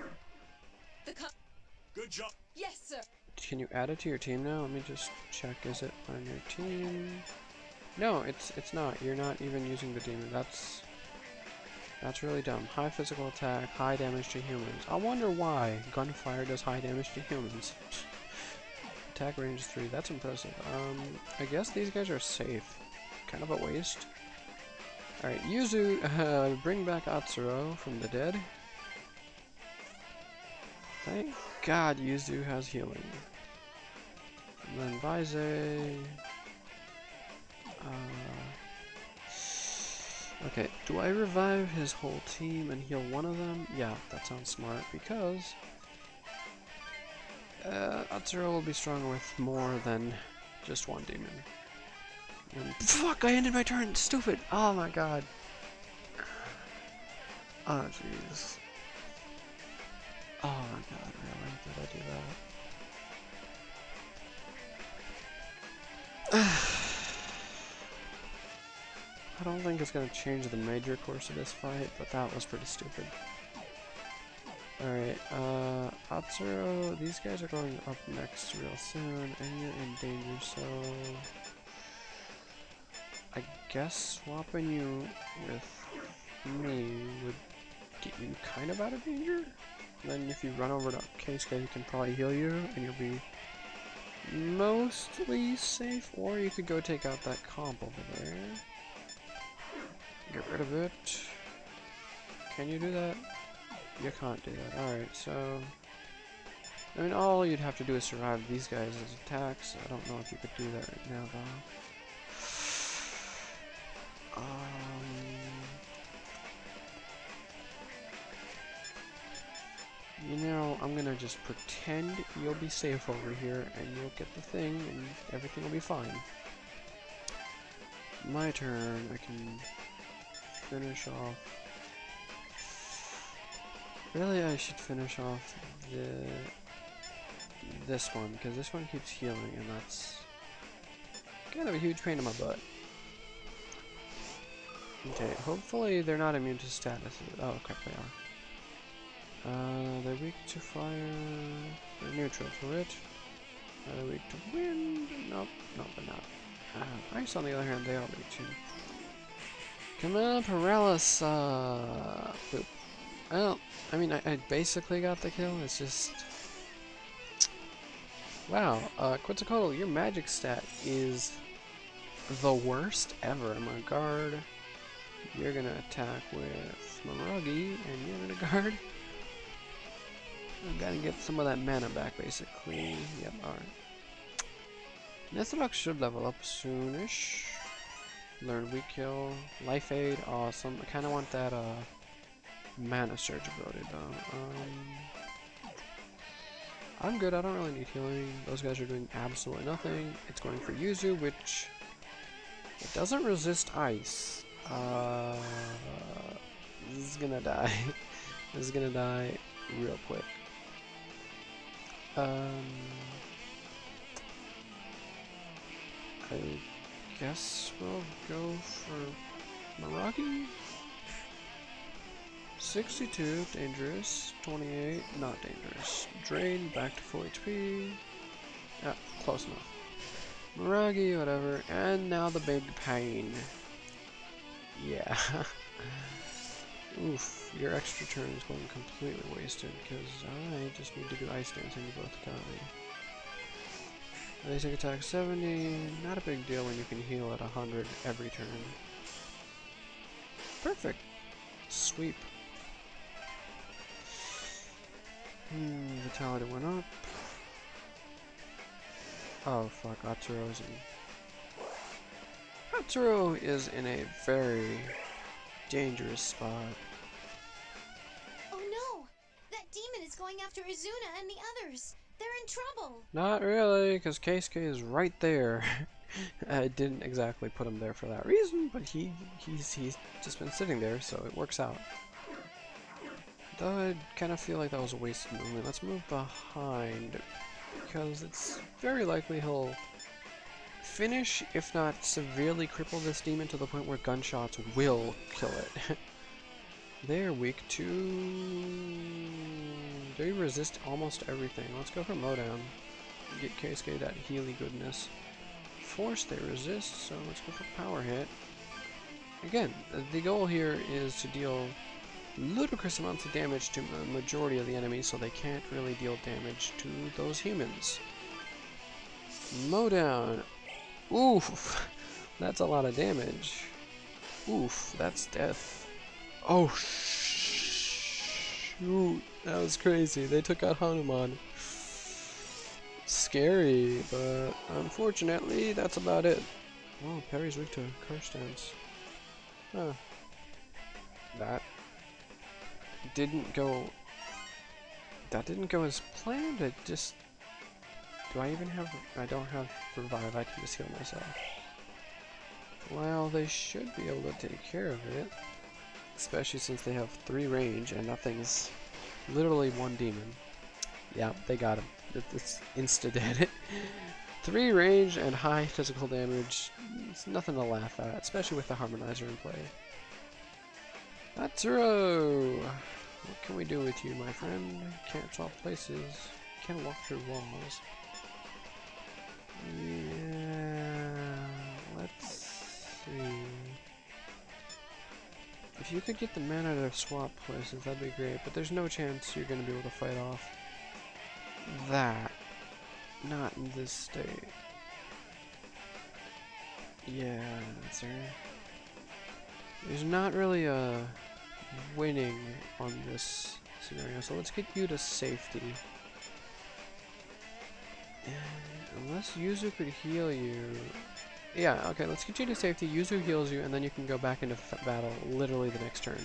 Good job. Yes, sir. Can you add it to your team now? Let me just check. Is it on your team? No, it's not. You're not even using the demon. That's really dumb. High physical attack, high damage to humans. I wonder why gunfire does high damage to humans. Attack range 3. That's impressive. I guess these guys are safe. Kind of a waste. Alright, Yuzu, bring back Atsuro from the dead. Thank God Yuzu has healing. And then Vise. Okay, do I revive his whole team and heal one of them? Yeah, that sounds smart, because Atsuro will be stronger with more than just one demon. And fuck, I ended my turn! Stupid! Oh my god. Oh jeez. Oh my god, really? Did I do that? I don't think it's going to change the major course of this fight, but that was pretty stupid. Alright, Atsuro, these guys are going up next real soon, and you're in danger, so... I guess swapping you with me would get you kind of out of danger? Then if you run over to KudLAHK, he can probably heal you, and you'll be mostly safe, or you could go take out that comp over there. Get rid of it. Can you do that? You can't do that. Alright, so... I mean, all you'd have to do is survive these guys' attacks. I don't know if you could do that right now, though. You know, I'm gonna just pretend you'll be safe over here, and you'll get the thing, and everything will be fine. My turn. I can... finish off. Really, I should finish off this one, because this one keeps healing, and that's kind of a huge pain in my butt. Okay, hopefully they're not immune to status. Oh, crap, they are. They're weak to fire. They're neutral to it. They're weak to wind. Nope, nope, they're not. Ice, on the other hand, they are weak to. Come on, Paralysis! Boop. Well, I mean, I basically got the kill, it's just... Wow, KudLAHK, your magic stat is the worst ever. I'm gonna guard. You're gonna attack with Maragi, and you're gonna guard. I gotta get some of that mana back, basically. Yep, alright. Nithrox should level up soonish. Learn weak kill. Life aid, awesome. I kinda want that, mana surge ability, though. I'm good, I don't really need healing. Those guys are doing absolutely nothing. It's going for Yuzu, which... it doesn't resist ice. This is gonna die. This is gonna die real quick. I guess we'll go for Maragi. 62, dangerous. 28, not dangerous. Drain, back to full HP. Yeah, close enough. Maragi, whatever. And now the big pain. Yeah. Oof, your extra turn is going completely wasted because I just need to do Ice Dance and you both die. Basic attack 70, not a big deal when you can heal at 100 every turn. Perfect. Sweep. Vitality went up. Oh fuck, Atsuro's in. Atsuro is in a very dangerous spot. Oh no! That demon is going after Izuna and the others. They're in trouble. Not really, because Keisuke is right there. I didn't exactly put him there for that reason, but he's just been sitting there, so it works out. Though I kind of feel like that was a wasted movement. Let's move behind, because it's very likely he'll finish, if not severely cripple this demon to the point where gunshots will kill it. They're weak to... they resist almost everything. Let's go for Mowdown. Get Keisuke that Healy goodness. Force they resist, so let's go for Power Hit. Again, the goal here is to deal ludicrous amounts of damage to the majority of the enemies, so they can't really deal damage to those humans. Mowdown. Oof, that's a lot of damage. Oof, that's death. Oh, shoot, that was crazy. They took out Hanuman. Scary, but unfortunately, that's about it. Well, Perry's weak to Curse Dance. Huh. That didn't go as planned. It just... do I even have... I don't have Revive. I can just heal myself. Well, they should be able to take care of it. Especially since they have 3 range and nothing's... literally 1 demon. Yeah, they got him. It's insta-dead. 3 range and high physical damage. It's nothing to laugh at, especially with the Harmonizer in play. Atsuro! What can we do with you, my friend? Can't swap places. Can't walk through walls. Yeah... let's see... if you could get the mana to swap places, that'd be great, but there's no chance you're gonna be able to fight off that. Not in this state. Yeah, there's not really a winning on this scenario, so let's get you to safety. Unless Yuzu could heal you... yeah, okay, let's get you to safety, Yuzu heals you, and then you can go back into battle literally the next turn.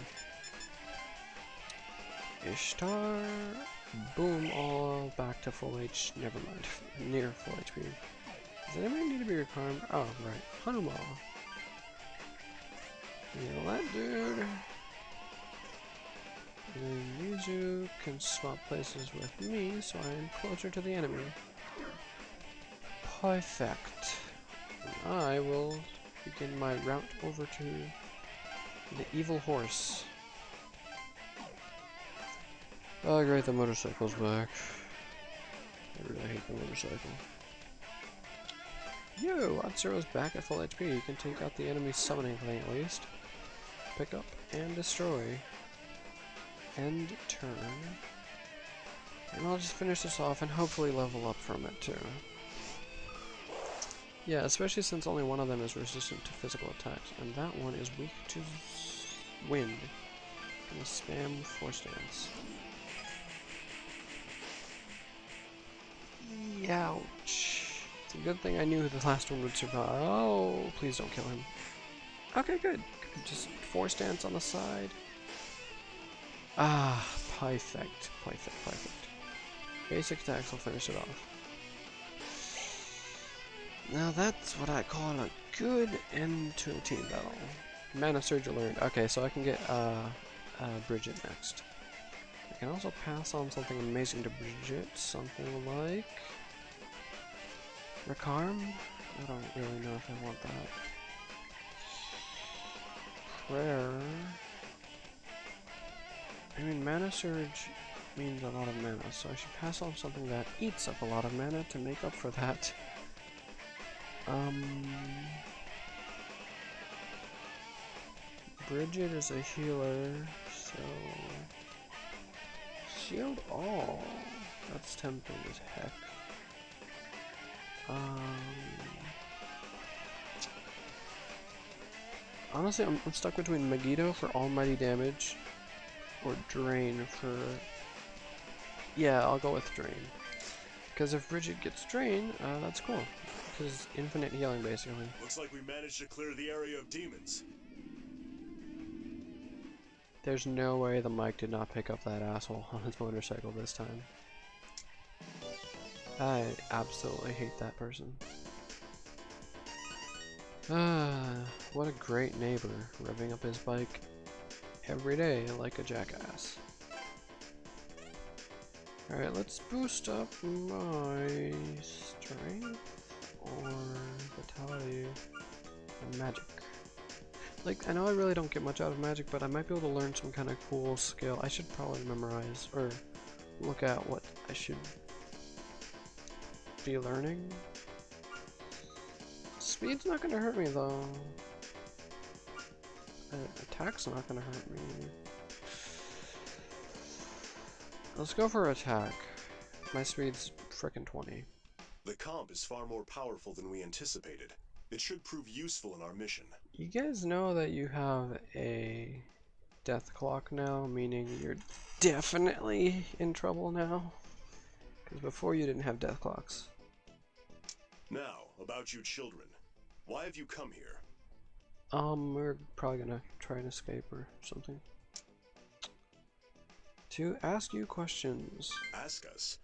Ishtar... boom, all back to full H... never mind, near full HP. Does anybody need to be recharmed? Oh, right, Hanuman. Heal that dude. And then Yuzu can swap places with me, so I am closer to the enemy. Perfect. And I will begin my route over to the evil horse. Oh great, the motorcycle's back. I really hate the motorcycle. Yo, Atsuro's back at full HP. You can take out the enemy's summoning thing at least. Pick up and destroy. End turn. And I'll just finish this off and hopefully level up from it too. Yeah, especially since only one of them is resistant to physical attacks, and that one is weak to wind. Gonna spam Force Dance. Ouch. It's a good thing I knew who the last one would survive. Oh, please don't kill him. Okay, good. Just Force Dance on the side. Ah, perfect. Perfect, perfect. Basic attacks will finish it off. Now that's what I call a good end to a team battle. Mana Surge learned. Okay, so I can get Bridget next. I can also pass on something amazing to Bridget. Something like Rakarm? I don't really know if I want that. Prayer. I mean, Mana Surge means a lot of mana, so I should pass on something that eats up a lot of mana to make up for that. Bridget is a healer, so shield all. That's tempting as heck. Honestly, I'm stuck between Megiddo for almighty damage or Drain for... Yeah, I'll go with Drain. Because if Bridget gets Drain, that's cool. Because infinite healing, basically. Looks like we managed to clear the area of demons. There's no way the mic did not pick up that asshole on his motorcycle this time. I absolutely hate that person. What a great neighbor, revving up his bike every day like a jackass. Alright, let's boost up my strength or vitality and magic. Like, I know I really don't get much out of magic, but I might be able to learn some kind of cool skill. I should probably memorize or look at what I should be learning. Speed's not gonna hurt me though. Attack's not gonna hurt me. Let's go for attack. My speed's frickin' 20. The comp is far more powerful than we anticipated. It should prove useful in our mission. You guys know that you have a death clock now, meaning you're definitely in trouble now? Because before you didn't have death clocks. Now, about you children. Why have you come here? We're probably gonna try and escape or something. To ask you questions. Ask us.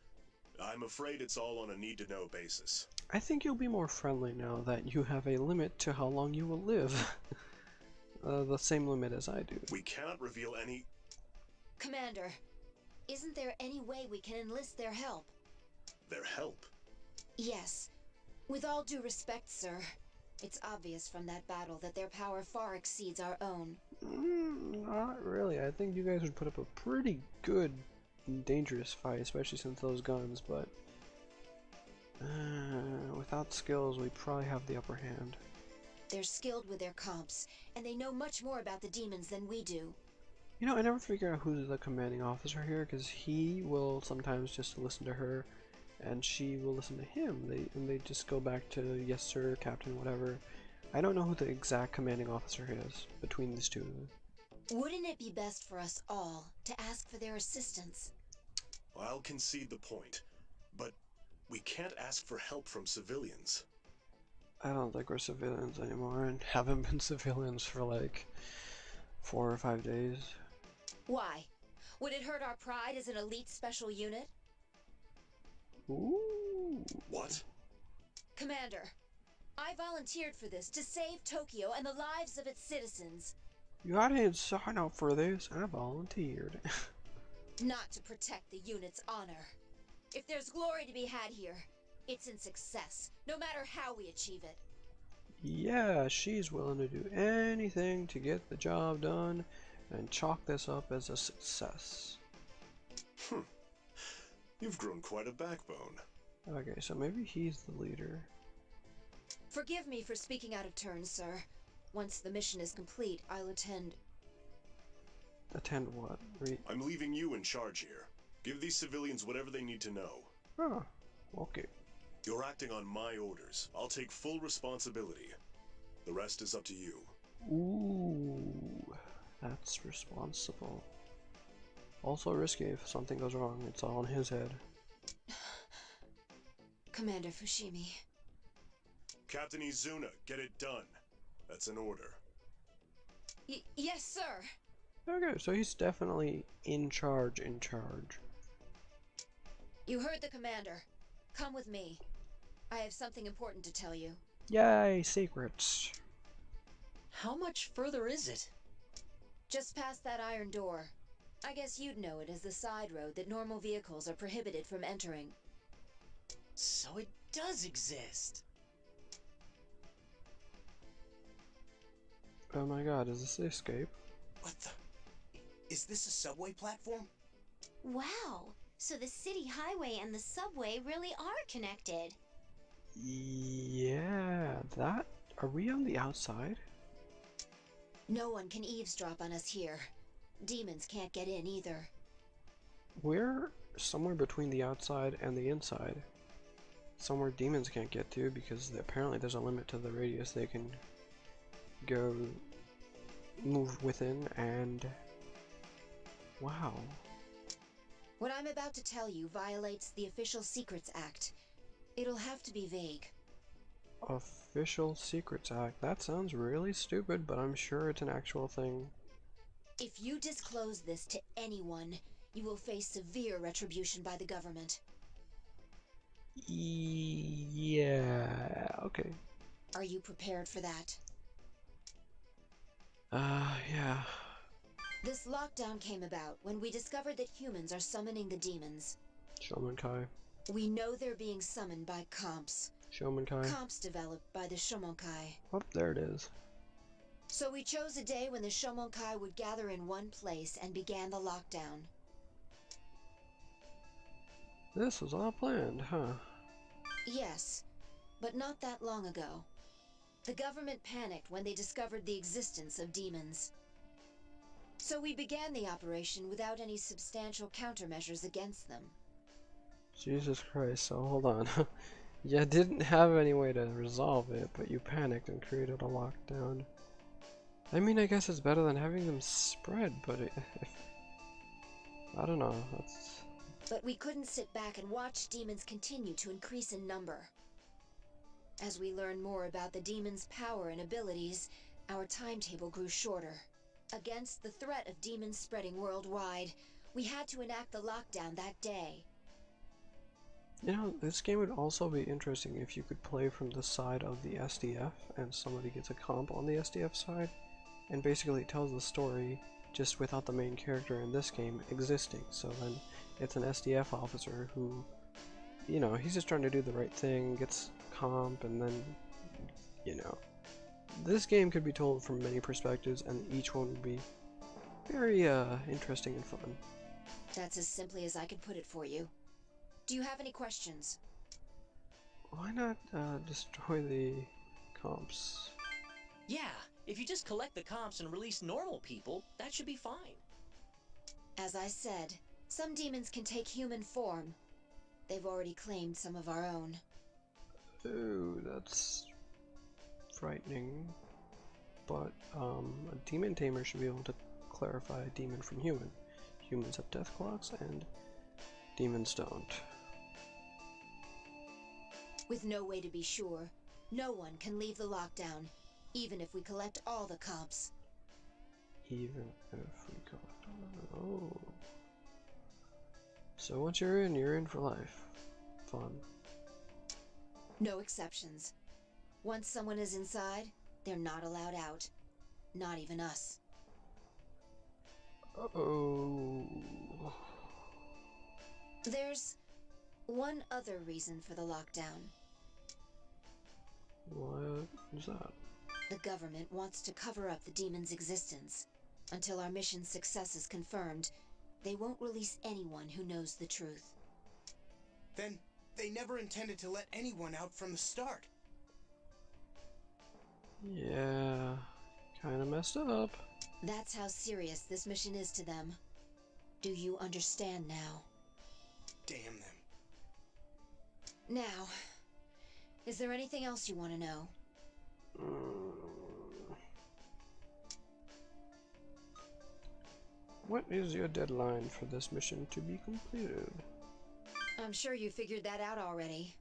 I'm afraid it's all on a need-to-know basis. I think you'll be more friendly now that you have a limit to how long you will live. The same limit as I do. We cannot reveal any... Commander, isn't there any way we can enlist their help? Their help? Yes. With all due respect, sir, it's obvious from that battle that their power far exceeds our own. Not really. I think you guys would put up a pretty good and dangerous fight, especially since those guns, but without skills, we probably have the upper hand. They're skilled with their comps, and they know much more about the demons than we do. You know, I never figure out who's the commanding officer here, because he will sometimes just listen to her, and she will listen to him. They just go back to yes sir, captain, whatever. I don't know who the exact commanding officer is between these two. Wouldn't it be best for us all to ask for their assistance? I'll concede the point, but we can't ask for help from civilians. I don't think we're civilians anymore, and haven't been civilians for like 4 or 5 days. Why? Would it hurt our pride as an elite special unit? Ooh. What? Commander, I volunteered for this to save Tokyo and the lives of its citizens. I didn't sign up for this. I volunteered. Not to protect the unit's honor. If there's glory to be had here, it's in success, no matter how we achieve it. Yeah, she's willing to do anything to get the job done and chalk this up as a success. You've grown quite a backbone. Okay, so maybe he's the leader. Forgive me for speaking out of turn, sir. Once the mission is complete, I'll attend. Attend what? I'm leaving you in charge here. Give these civilians whatever they need to know. Oh, okay. You're acting on my orders. I'll take full responsibility. The rest is up to you. Ooh, that's responsible. Also risky if something goes wrong. It's all in his head. Commander Fushimi. Captain Izuna, get it done. That's an order. Yes, sir. Okay, so he's definitely in charge. You heard the commander. Come with me. I have something important to tell you. Yay, secrets. How much further is it? Just past that iron door. I guess you'd know it as the side road that normal vehicles are prohibited from entering. So it does exist. Oh my god, is this the escape? What the? Is this a subway platform? Wow, so the city highway and the subway really are connected. Yeah, that... Are we on the outside? No one can eavesdrop on us here. Demons can't get in either. We're somewhere between the outside and the inside. Somewhere demons can't get to because apparently there's a limit to the radius they can go move within, and wow. What I'm about to tell you violates the Official Secrets Act. It'll have to be vague. Official Secrets Act. That sounds really stupid, but I'm sure it's an actual thing. If you disclose this to anyone, you will face severe retribution by the government. Yeah, okay. Are you prepared for that? Yeah. This lockdown came about when we discovered that humans are summoning the demons. Shaman Kai. We know they're being summoned by comps. Shaman Kai. Comps developed by the Shomonkai. Oh, there it is. So we chose a day when the Shomonkai would gather in one place and began the lockdown. This was all planned, huh? Yes, but not that long ago. The government panicked when they discovered the existence of demons. So we began the operation without any substantial countermeasures against them. Jesus Christ, so hold on. You didn't have any way to resolve it, but you panicked and created a lockdown. I mean, I guess it's better than having them spread, but I don't know, that's... But we couldn't sit back and watch demons continue to increase in number. As we learned more about the demons' power and abilities, our timetable grew shorter. Against the threat of demons spreading worldwide, we had to enact the lockdown that day. You know, this game would also be interesting if you could play from the side of the SDF and somebody gets a comp on the SDF side, and basically tells the story just without the main character in this game existing. So then it's an SDF officer who, you know, he's just trying to do the right thing, gets comp, and then, you know. This game could be told from many perspectives, and each one would be very interesting and fun. That's as simply as I can put it for you. Do you have any questions? Why not destroy the comps? Yeah, if you just collect the comps and release normal people, that should be fine. As I said, some demons can take human form. They've already claimed some of our own. Ooh, that's frightening. But a demon tamer should be able to clarify a demon from human. Humans have death clocks and demons don't. With no way to be sure, no one can leave the lockdown, even if we collect all the comps. Even if we collect all. Oh. So once you're in for life. Fun. No exceptions. Once someone is inside, they're not allowed out. Not even us. Uh-oh. There's one other reason for the lockdown. What is that? The government wants to cover up the demon's existence. Until our mission's success is confirmed, they won't release anyone who knows the truth. Then they never intended to let anyone out from the start. Yeah, kinda messed up. That's how serious this mission is to them. Do you understand now? Damn them. Now, Is there anything else you want to know? What is your deadline for this mission to be completed? I'm sure you figured that out already.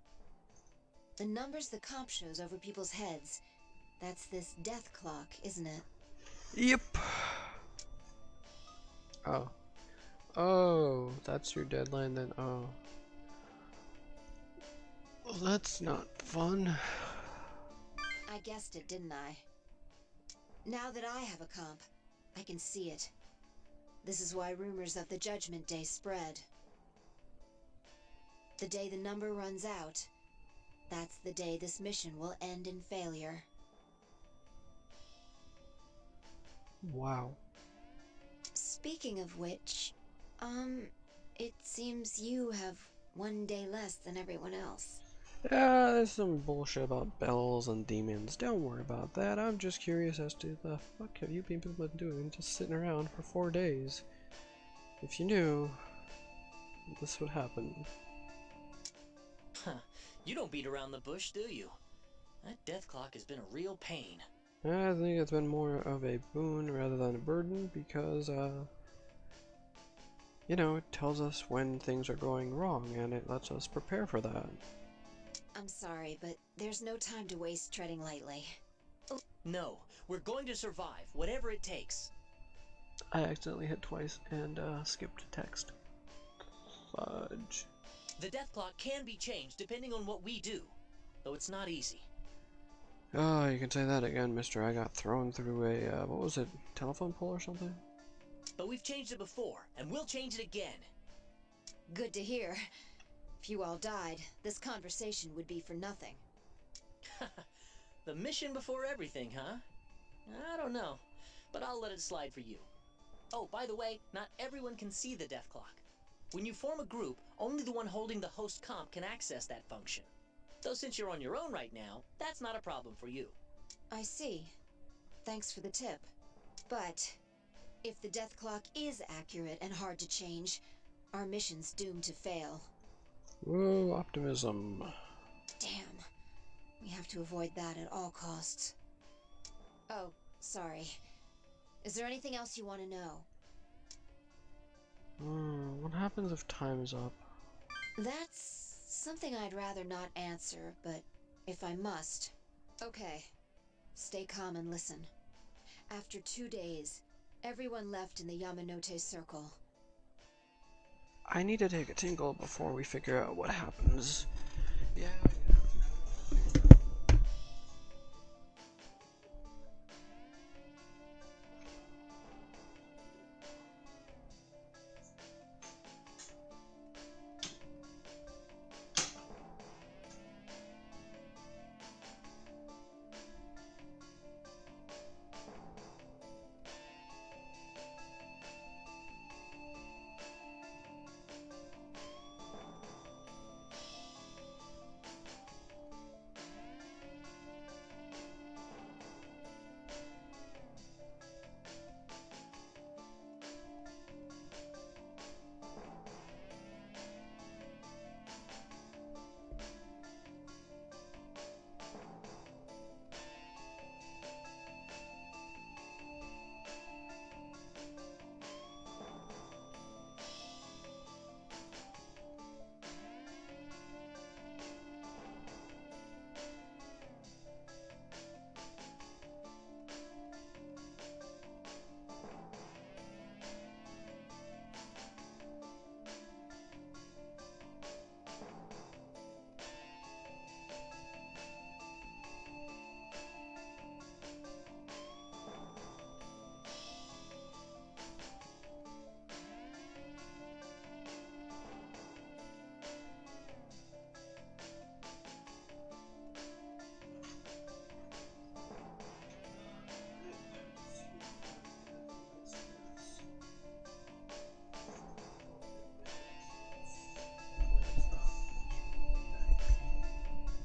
The numbers the comp shows over people's heads. That's this death clock, isn't it? Yep. Oh. Oh, that's your deadline then. Oh. Well, that's not fun. I guessed it, didn't I? Now that I have a comp, I can see it. This is why rumors of the Judgment Day spread. The day the number runs out, that's the day this mission will end in failure. Wow. Speaking of which, it seems you have one day less than everyone else. Yeah, there's some bullshit about bells and demons. Don't worry about that. I'm just curious as to the fuck have you people been doing just sitting around for 4 days? If you knew, this would happen. Huh. You don't beat around the bush, do you? That death clock has been a real pain. I think it's been more of a boon rather than a burden because, you know, it tells us when things are going wrong and it lets us prepare for that. I'm sorry, but there's no time to waste treading lightly. No, we're going to survive, whatever it takes. I accidentally hit twice and skipped text. Fudge. The death clock can be changed depending on what we do, though it's not easy. Oh, you can say that again, mister. I got thrown through a, what was it, telephone pole or something? But we've changed it before, and we'll change it again. Good to hear. If you all died, this conversation would be for nothing. The mission before everything, huh? I don't know, but I'll let it slide for you. Oh, by the way, not everyone can see the death clock. When you form a group, only the one holding the host comp can access that function. Though since you're on your own right now, that's not a problem for you. I see. Thanks for the tip. But if the death clock is accurate and hard to change, our mission's doomed to fail. Whoa, optimism. Damn. We have to avoid that at all costs. Oh, sorry. Is there anything else you want to know? What happens if time is up? That's something I'd rather not answer, but if I must. Okay. Stay calm and listen. After 2 days, everyone left in the Yamanote Circle. I need to take a tinkle before we figure out what happens. Yeah.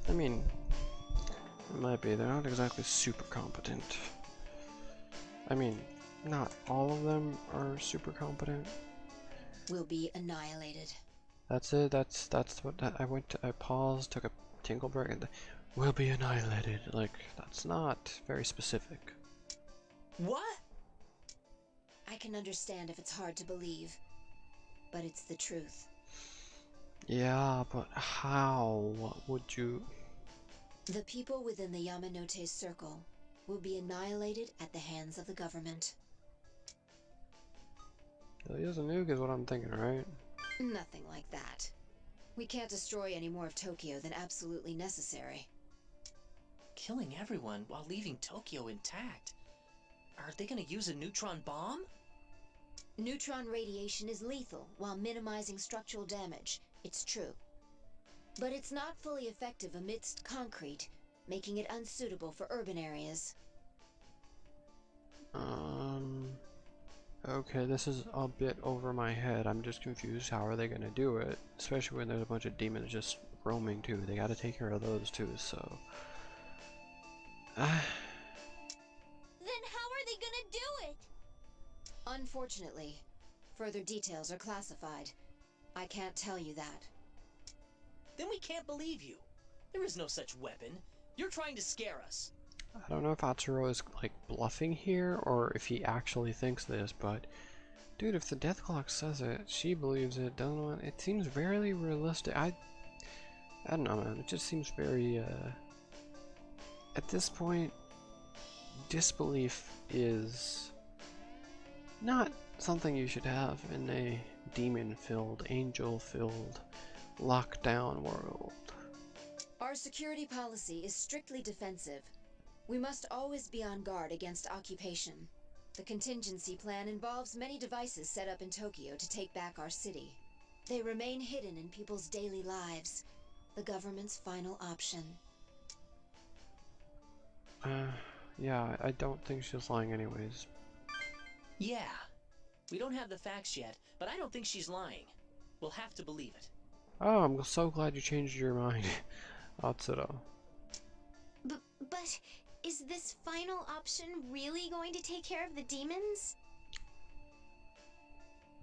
I mean, it might be. They're not exactly super competent. I mean, not all of them are super competent. Will be annihilated. That's it. That's what I went to. I paused, took a tinkle break, and will be annihilated. Like, that's not very specific. What? I can understand if it's hard to believe, but it's the truth. Yeah, but how? What would you... The people within the Yamanote Circle will be annihilated at the hands of the government. Use a nuke is what I'm thinking, right? Nothing like that. We can't destroy any more of Tokyo than absolutely necessary. Killing everyone while leaving Tokyo intact? Are they gonna use a neutron bomb? Neutron radiation is lethal while minimizing structural damage, it's true. But it's not fully effective amidst concrete, making it unsuitable for urban areas. Okay, this is a bit over my head. I'm just confused. How are they gonna do it? Especially when there's a bunch of demons just roaming too. They gotta take care of those too, so... Then how are they gonna do it? Unfortunately, further details are classified. I can't tell you that. Then we can't believe you. There is no such weapon. You're trying to scare us. I don't know if Atsuro is like bluffing here or if he actually thinks this, but dude, if the Death Clock says it, she believes it, doesn't want it seems very realistic. I don't know, man. It just seems very at this point disbelief is not something you should have in a demon-filled, angel-filled lockdown world. Our security policy is strictly defensive. We must always be on guard against occupation. The contingency plan involves many devices set up in Tokyo to take back our city. They remain hidden in people's daily lives. The government's final option. Yeah, I don't think she's lying anyways. Yeah. We don't have the facts yet, but I don't think she's lying. We'll have to believe it. Oh, I'm so glad you changed your mind, Atsuro. But is this final option really going to take care of the demons?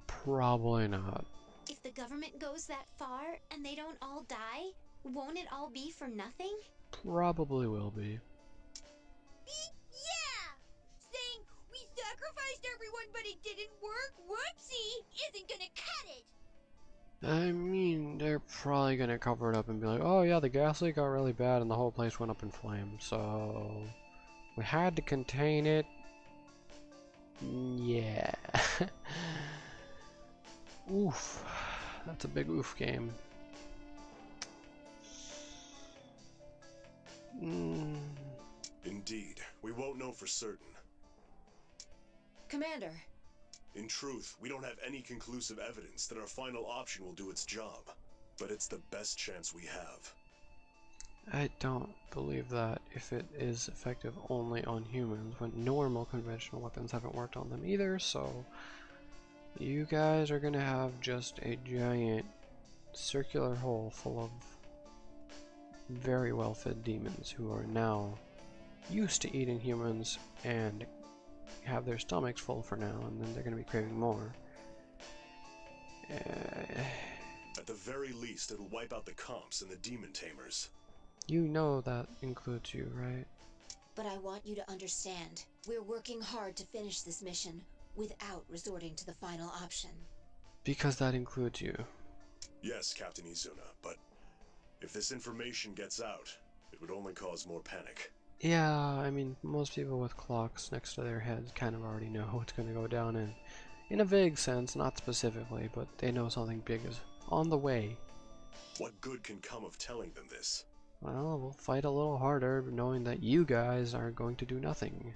Probably not. If the government goes that far and they don't all die, won't it all be for nothing? Probably will be. Yeah! Saying we sacrificed everyone but it didn't work, whoopsie, isn't gonna cut it! I mean, they're probably gonna cover it up and be like, oh yeah, the gas leak got really bad and the whole place went up in flames, so we had to contain it. Yeah. Oof. That's a big oof game. Indeed, we won't know for certain. Commander, In truth, we don't have any conclusive evidence that our final option will do its job, but it's the best chance we have. I don't believe that if it is effective only on humans, when normal conventional weapons haven't worked on them either, so you guys are gonna have just a giant circular hole full of very well-fed demons who are now used to eating humans and have their stomachs full for now, and then they're gonna be craving more. At the very least, it'll wipe out the comps and the demon tamers. You know that includes you, right? but I want you to understand, we're working hard to finish this mission without resorting to the final option. Because that includes you. Yes, Captain Izuna, but if this information gets out, it would only cause more panic. Yeah, I mean, most people with clocks next to their heads kind of already know what's going to go down in a vague sense, not specifically, but they know something big is on the way. What good can come of telling them this? Well, we'll fight a little harder knowing that you guys are going to do nothing.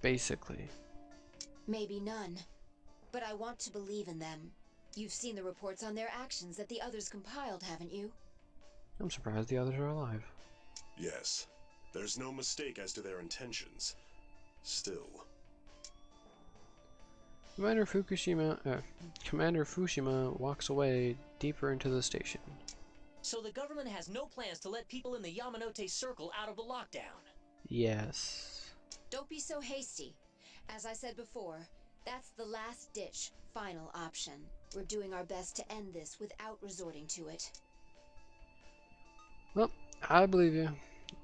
Basically. Maybe none, but I want to believe in them. You've seen the reports on their actions that the others compiled, haven't you? I'm surprised the others are alive. Yes. There's no mistake as to their intentions. Still. Commander Fukushima walks away deeper into the station. So the government has no plans to let people in the Yamanote Circle out of the lockdown? Yes. Don't be so hasty. As I said before, that's the last-ditch, final option. We're doing our best to end this without resorting to it. Well, I believe you.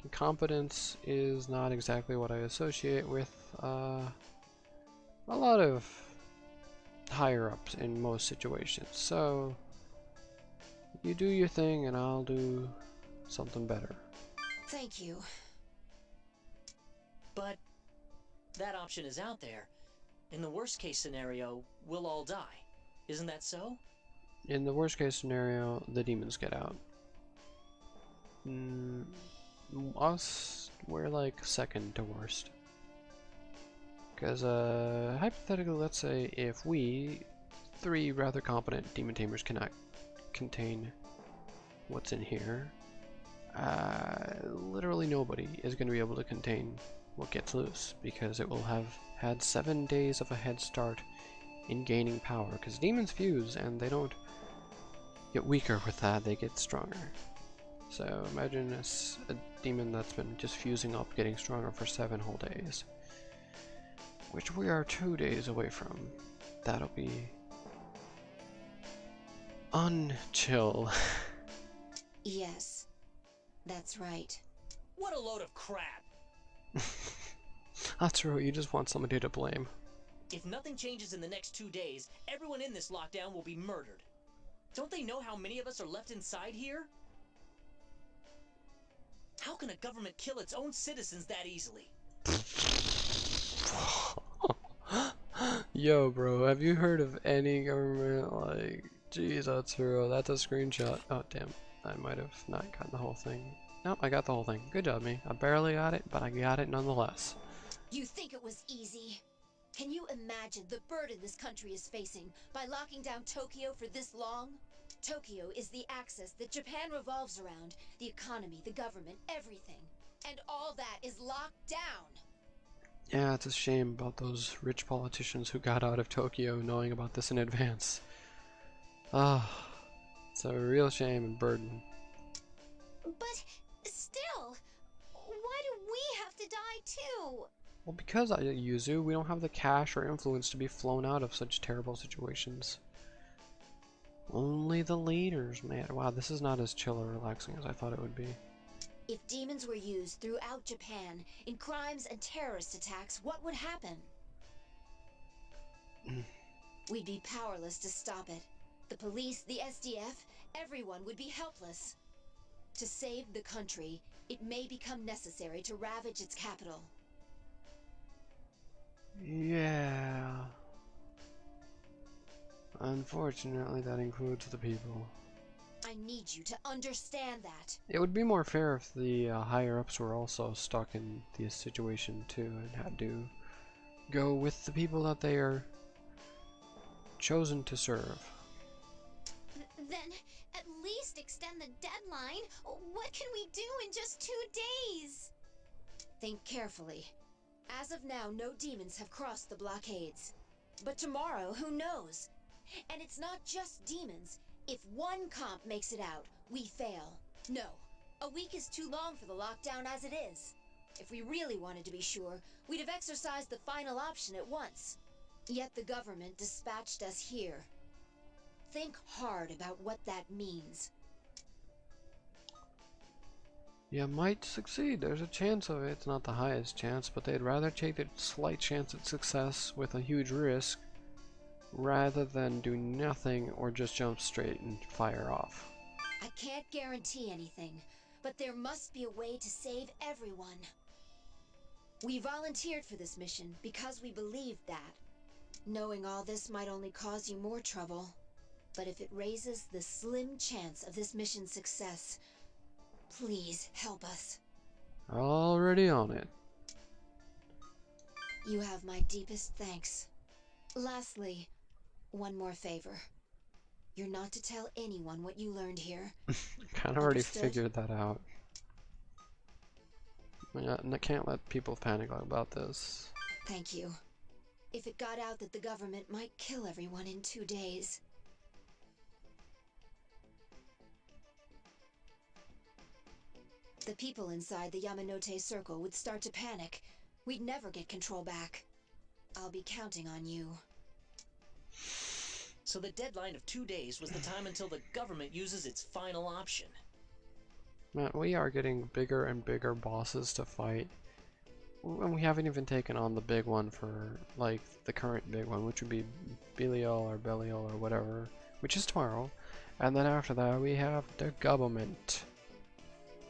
Competence is not exactly what I associate with a lot of higher-ups in most situations. So, you do your thing and I'll do something better. Thank you. But that option is out there. In the worst case scenario, we'll all die. Isn't that so? In the worst case scenario, the demons get out. Us, we're like second to worst. Because, hypothetically, let's say if we, three rather competent demon tamers, cannot contain what's in here, literally nobody is going to be able to contain what gets loose, because it will have had 7 days of a head start in gaining power, because demons fuse and they don't get weaker with that, they get stronger. So imagine a demon that's been just fusing up, getting stronger for 7 whole days, which we are 2 days away from. That'll be unchill. Yes, that's right. What a load of crap! That's true, you just want somebody to blame. If nothing changes in the next 2 days, everyone in this lockdown will be murdered. Don't they know how many of us are left inside here? How can a government kill its own citizens that easily? Yo, bro, have you heard of any government, like, jeez, that's true, that's a screenshot. Oh, damn, I might have not gotten the whole thing. Nope, I got the whole thing. Good job, me. I barely got it, but I got it nonetheless. You think it was easy? Can you imagine the burden this country is facing by locking down Tokyo for this long? Tokyo is the axis that Japan revolves around, the economy, the government, everything. And all that is locked down. Yeah, it's a shame about those rich politicians who got out of Tokyo knowing about this in advance. Ah, it's a real shame and burden. But still, why do we have to die too? Well, because Yuzu, we don't have the cash or influence to be flown out of such terrible situations. Only the leaders, man. Wow, this is not as chill or relaxing as I thought it would be. If demons were used throughout Japan in crimes and terrorist attacks, what would happen? We'd be powerless to stop it. The police, the SDF, everyone would be helpless. To save the country, it may become necessary to ravage its capital. Yeah. Unfortunately, that includes the people. I need you to understand that. It would be more fair if the higher-ups were also stuck in this situation too and had to go with the people that they are chosen to serve. Then at least extend the deadline. What can we do in just 2 days? Think carefully. As of now, no demons have crossed the blockades. But tomorrow, who knows? And it's not just demons. If one comp makes it out, we fail. No, a week is too long for the lockdown as it is. If we really wanted to be sure, we'd have exercised the final option at once. Yet the government dispatched us here. Think hard about what that means. You might succeed, there's a chance of it. It's not the highest chance, but they'd rather take the slight chance at success with a huge risk rather than do nothing or just jump straight and fire off. I can't guarantee anything, but there must be a way to save everyone. We volunteered for this mission because we believed that. Knowing all this might only cause you more trouble, but if it raises the slim chance of this mission's success, please help us. Already on it. You have my deepest thanks. Lastly, one more favor. You're not to tell anyone what you learned here. Kind of already Understood? figured that out. I can't let people panic about this. Thank you. If it got out that the government might kill everyone in 2 days. The people inside the Yamanote Circle would start to panic. We'd never get control back. I'll be counting on you. So the deadline of 2 days was the time until the government uses its final option. Man, we are getting bigger and bigger bosses to fight. And we haven't even taken on the big one for, like, the current big one, which would be Belial or whatever, which is tomorrow. And then after that, we have the government.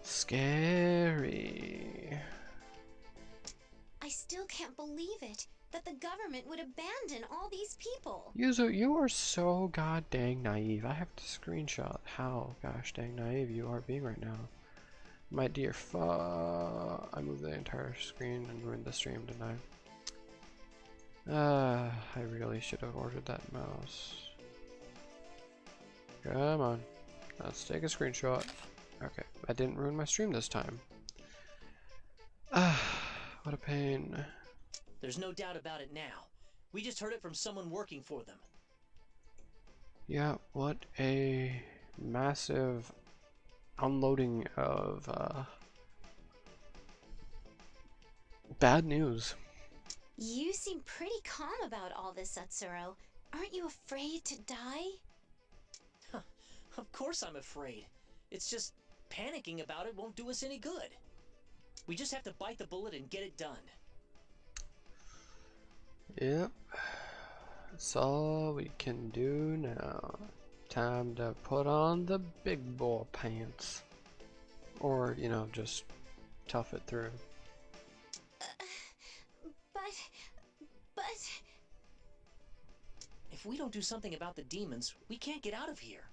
Scary. I still can't believe it, that the government would abandon all these people. Yuzu, you are so god dang naive. I have to screenshot how gosh dang naive you are being right now. My dear I moved the entire screen and ruined the stream, didn't I? I really should have ordered that mouse. Come on. Let's take a screenshot. Okay, I didn't ruin my stream this time. What a pain. There's no doubt about it now. We just heard it from someone working for them. Yeah, what a massive unloading of bad news. You seem pretty calm about all this, Satsuro. Aren't you afraid to die? Of course I'm afraid. It's just panicking about it won't do us any good. We just have to bite the bullet and get it done. Yep. That's all we can do now. Time to put on the big boy pants. Or, you know, just tough it through. But... If we don't do something about the demons, we can't get out of here.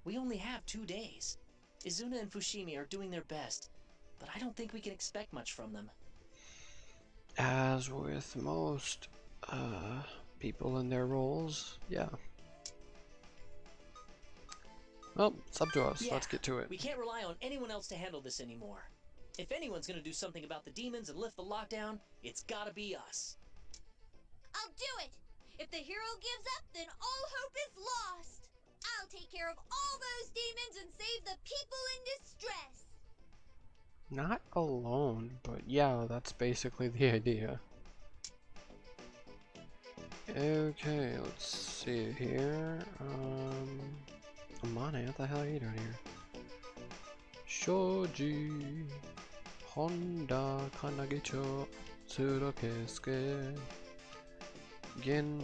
We only have 2 days. Izuna and Fushimi are doing their best, but I don't think we can expect much from them. As with most people in their roles, yeah. Well, it's up to us. Yeah, let's get to it. We can't rely on anyone else to handle this anymore. If anyone's gonna do something about the demons and lift the lockdown, it's gotta be us. I'll do it! If the hero gives up, then all hope is lost! I'll take care of all those demons and save the people in distress! Not alone, but yeah, that's basically the idea. Okay, let's see here. Amane, what the hell are you doing here? Shoji Honda Kanagicho Tsurukesuke Gen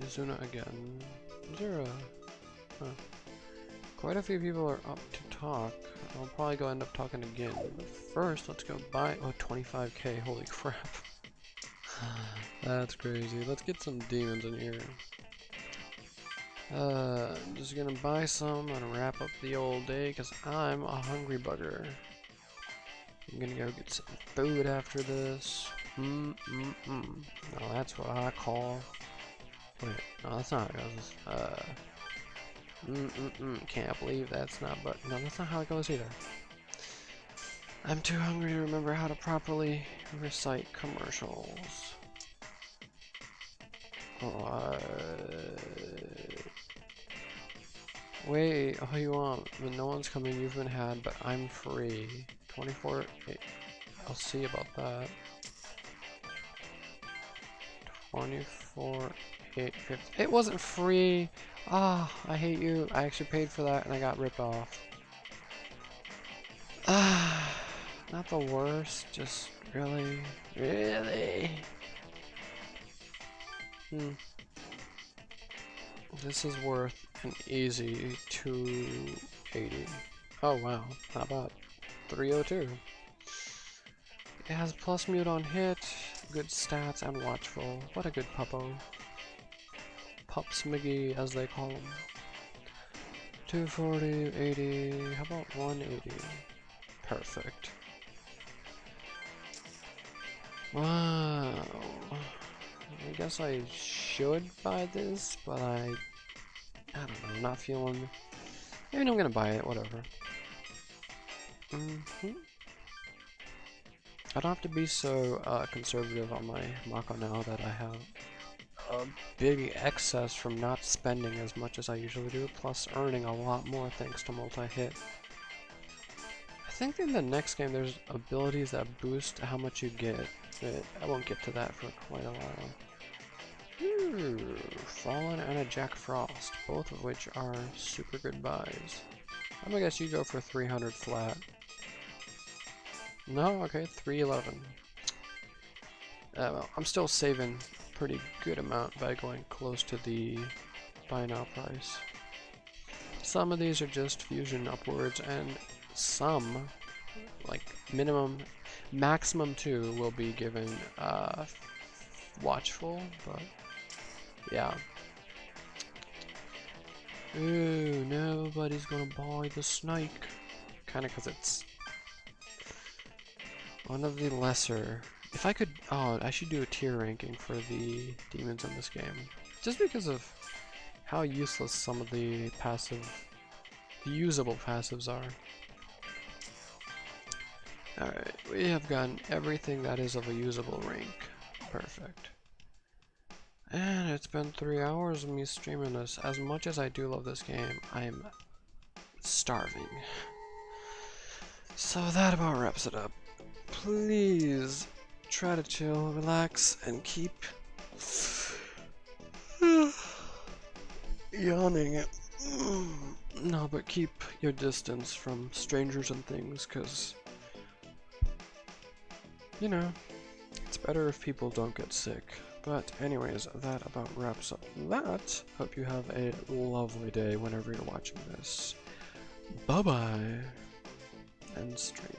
Izuna again. Zero. Huh. Quite a few people are up to talk. I'll probably go end up talking again. But first, let's go buy 25k. Holy crap. That's crazy. Let's get some demons in here. I'm just gonna buy some and wrap up the old day because I'm a hungry bugger. I'm gonna go get some food after this. Now that's what I call. Wait, no, that's not how it goes. Can't believe that's not, but no, that's not how it goes either. I'm too hungry to remember how to properly recite commercials. Wait, all you want, when no one's coming, you've been had, but I'm free. 24, I'll see about that. 24, 850. It wasn't free! Ah, I hate you. I actually paid for that and I got ripped off. Ah, not the worst, just really. This is worth an easy 280. Oh wow, how about 302? It has plus mute on hit, good stats, and watchful. What a good puppo. Pups McGee, as they call him. 240, 80, how about 180? Perfect. Wow. I guess I should buy this, but I don't know, not feeling... I mean, I'm gonna buy it, whatever. I don't have to be so conservative on my Mako now that I have a big excess from not spending as much as I usually do, plus earning a lot more thanks to multi-hit. I think in the next game there's abilities that boost how much you get. I won't get to that for quite a while. Fallen and a Jack Frost, both of which are super good buys. I'm gonna guess you go for 300 flat. No? Okay, 311. Well, I'm still saving a pretty good amount by going close to the buy now price. Some of these are just fusion upwards, and some, like maximum 2, will be given watchful, but yeah. Ooh, nobody's gonna buy the snake. Kinda because it's one of the lesser. If I could, oh, I should do a tier ranking for the demons in this game. Just because of how useless some of the usable passives are. Alright, we have gotten everything that is of a usable rank. Perfect. And it's been 3 hours of me streaming this. As much as I do love this game, I'm starving. So that about wraps it up. Please try to chill, relax, and keep yawning. No, but keep your distance from strangers and things, because, you know, it's better if people don't get sick. But anyways, that about wraps up that. Hope you have a lovely day whenever you're watching this. Bye-bye. End stream.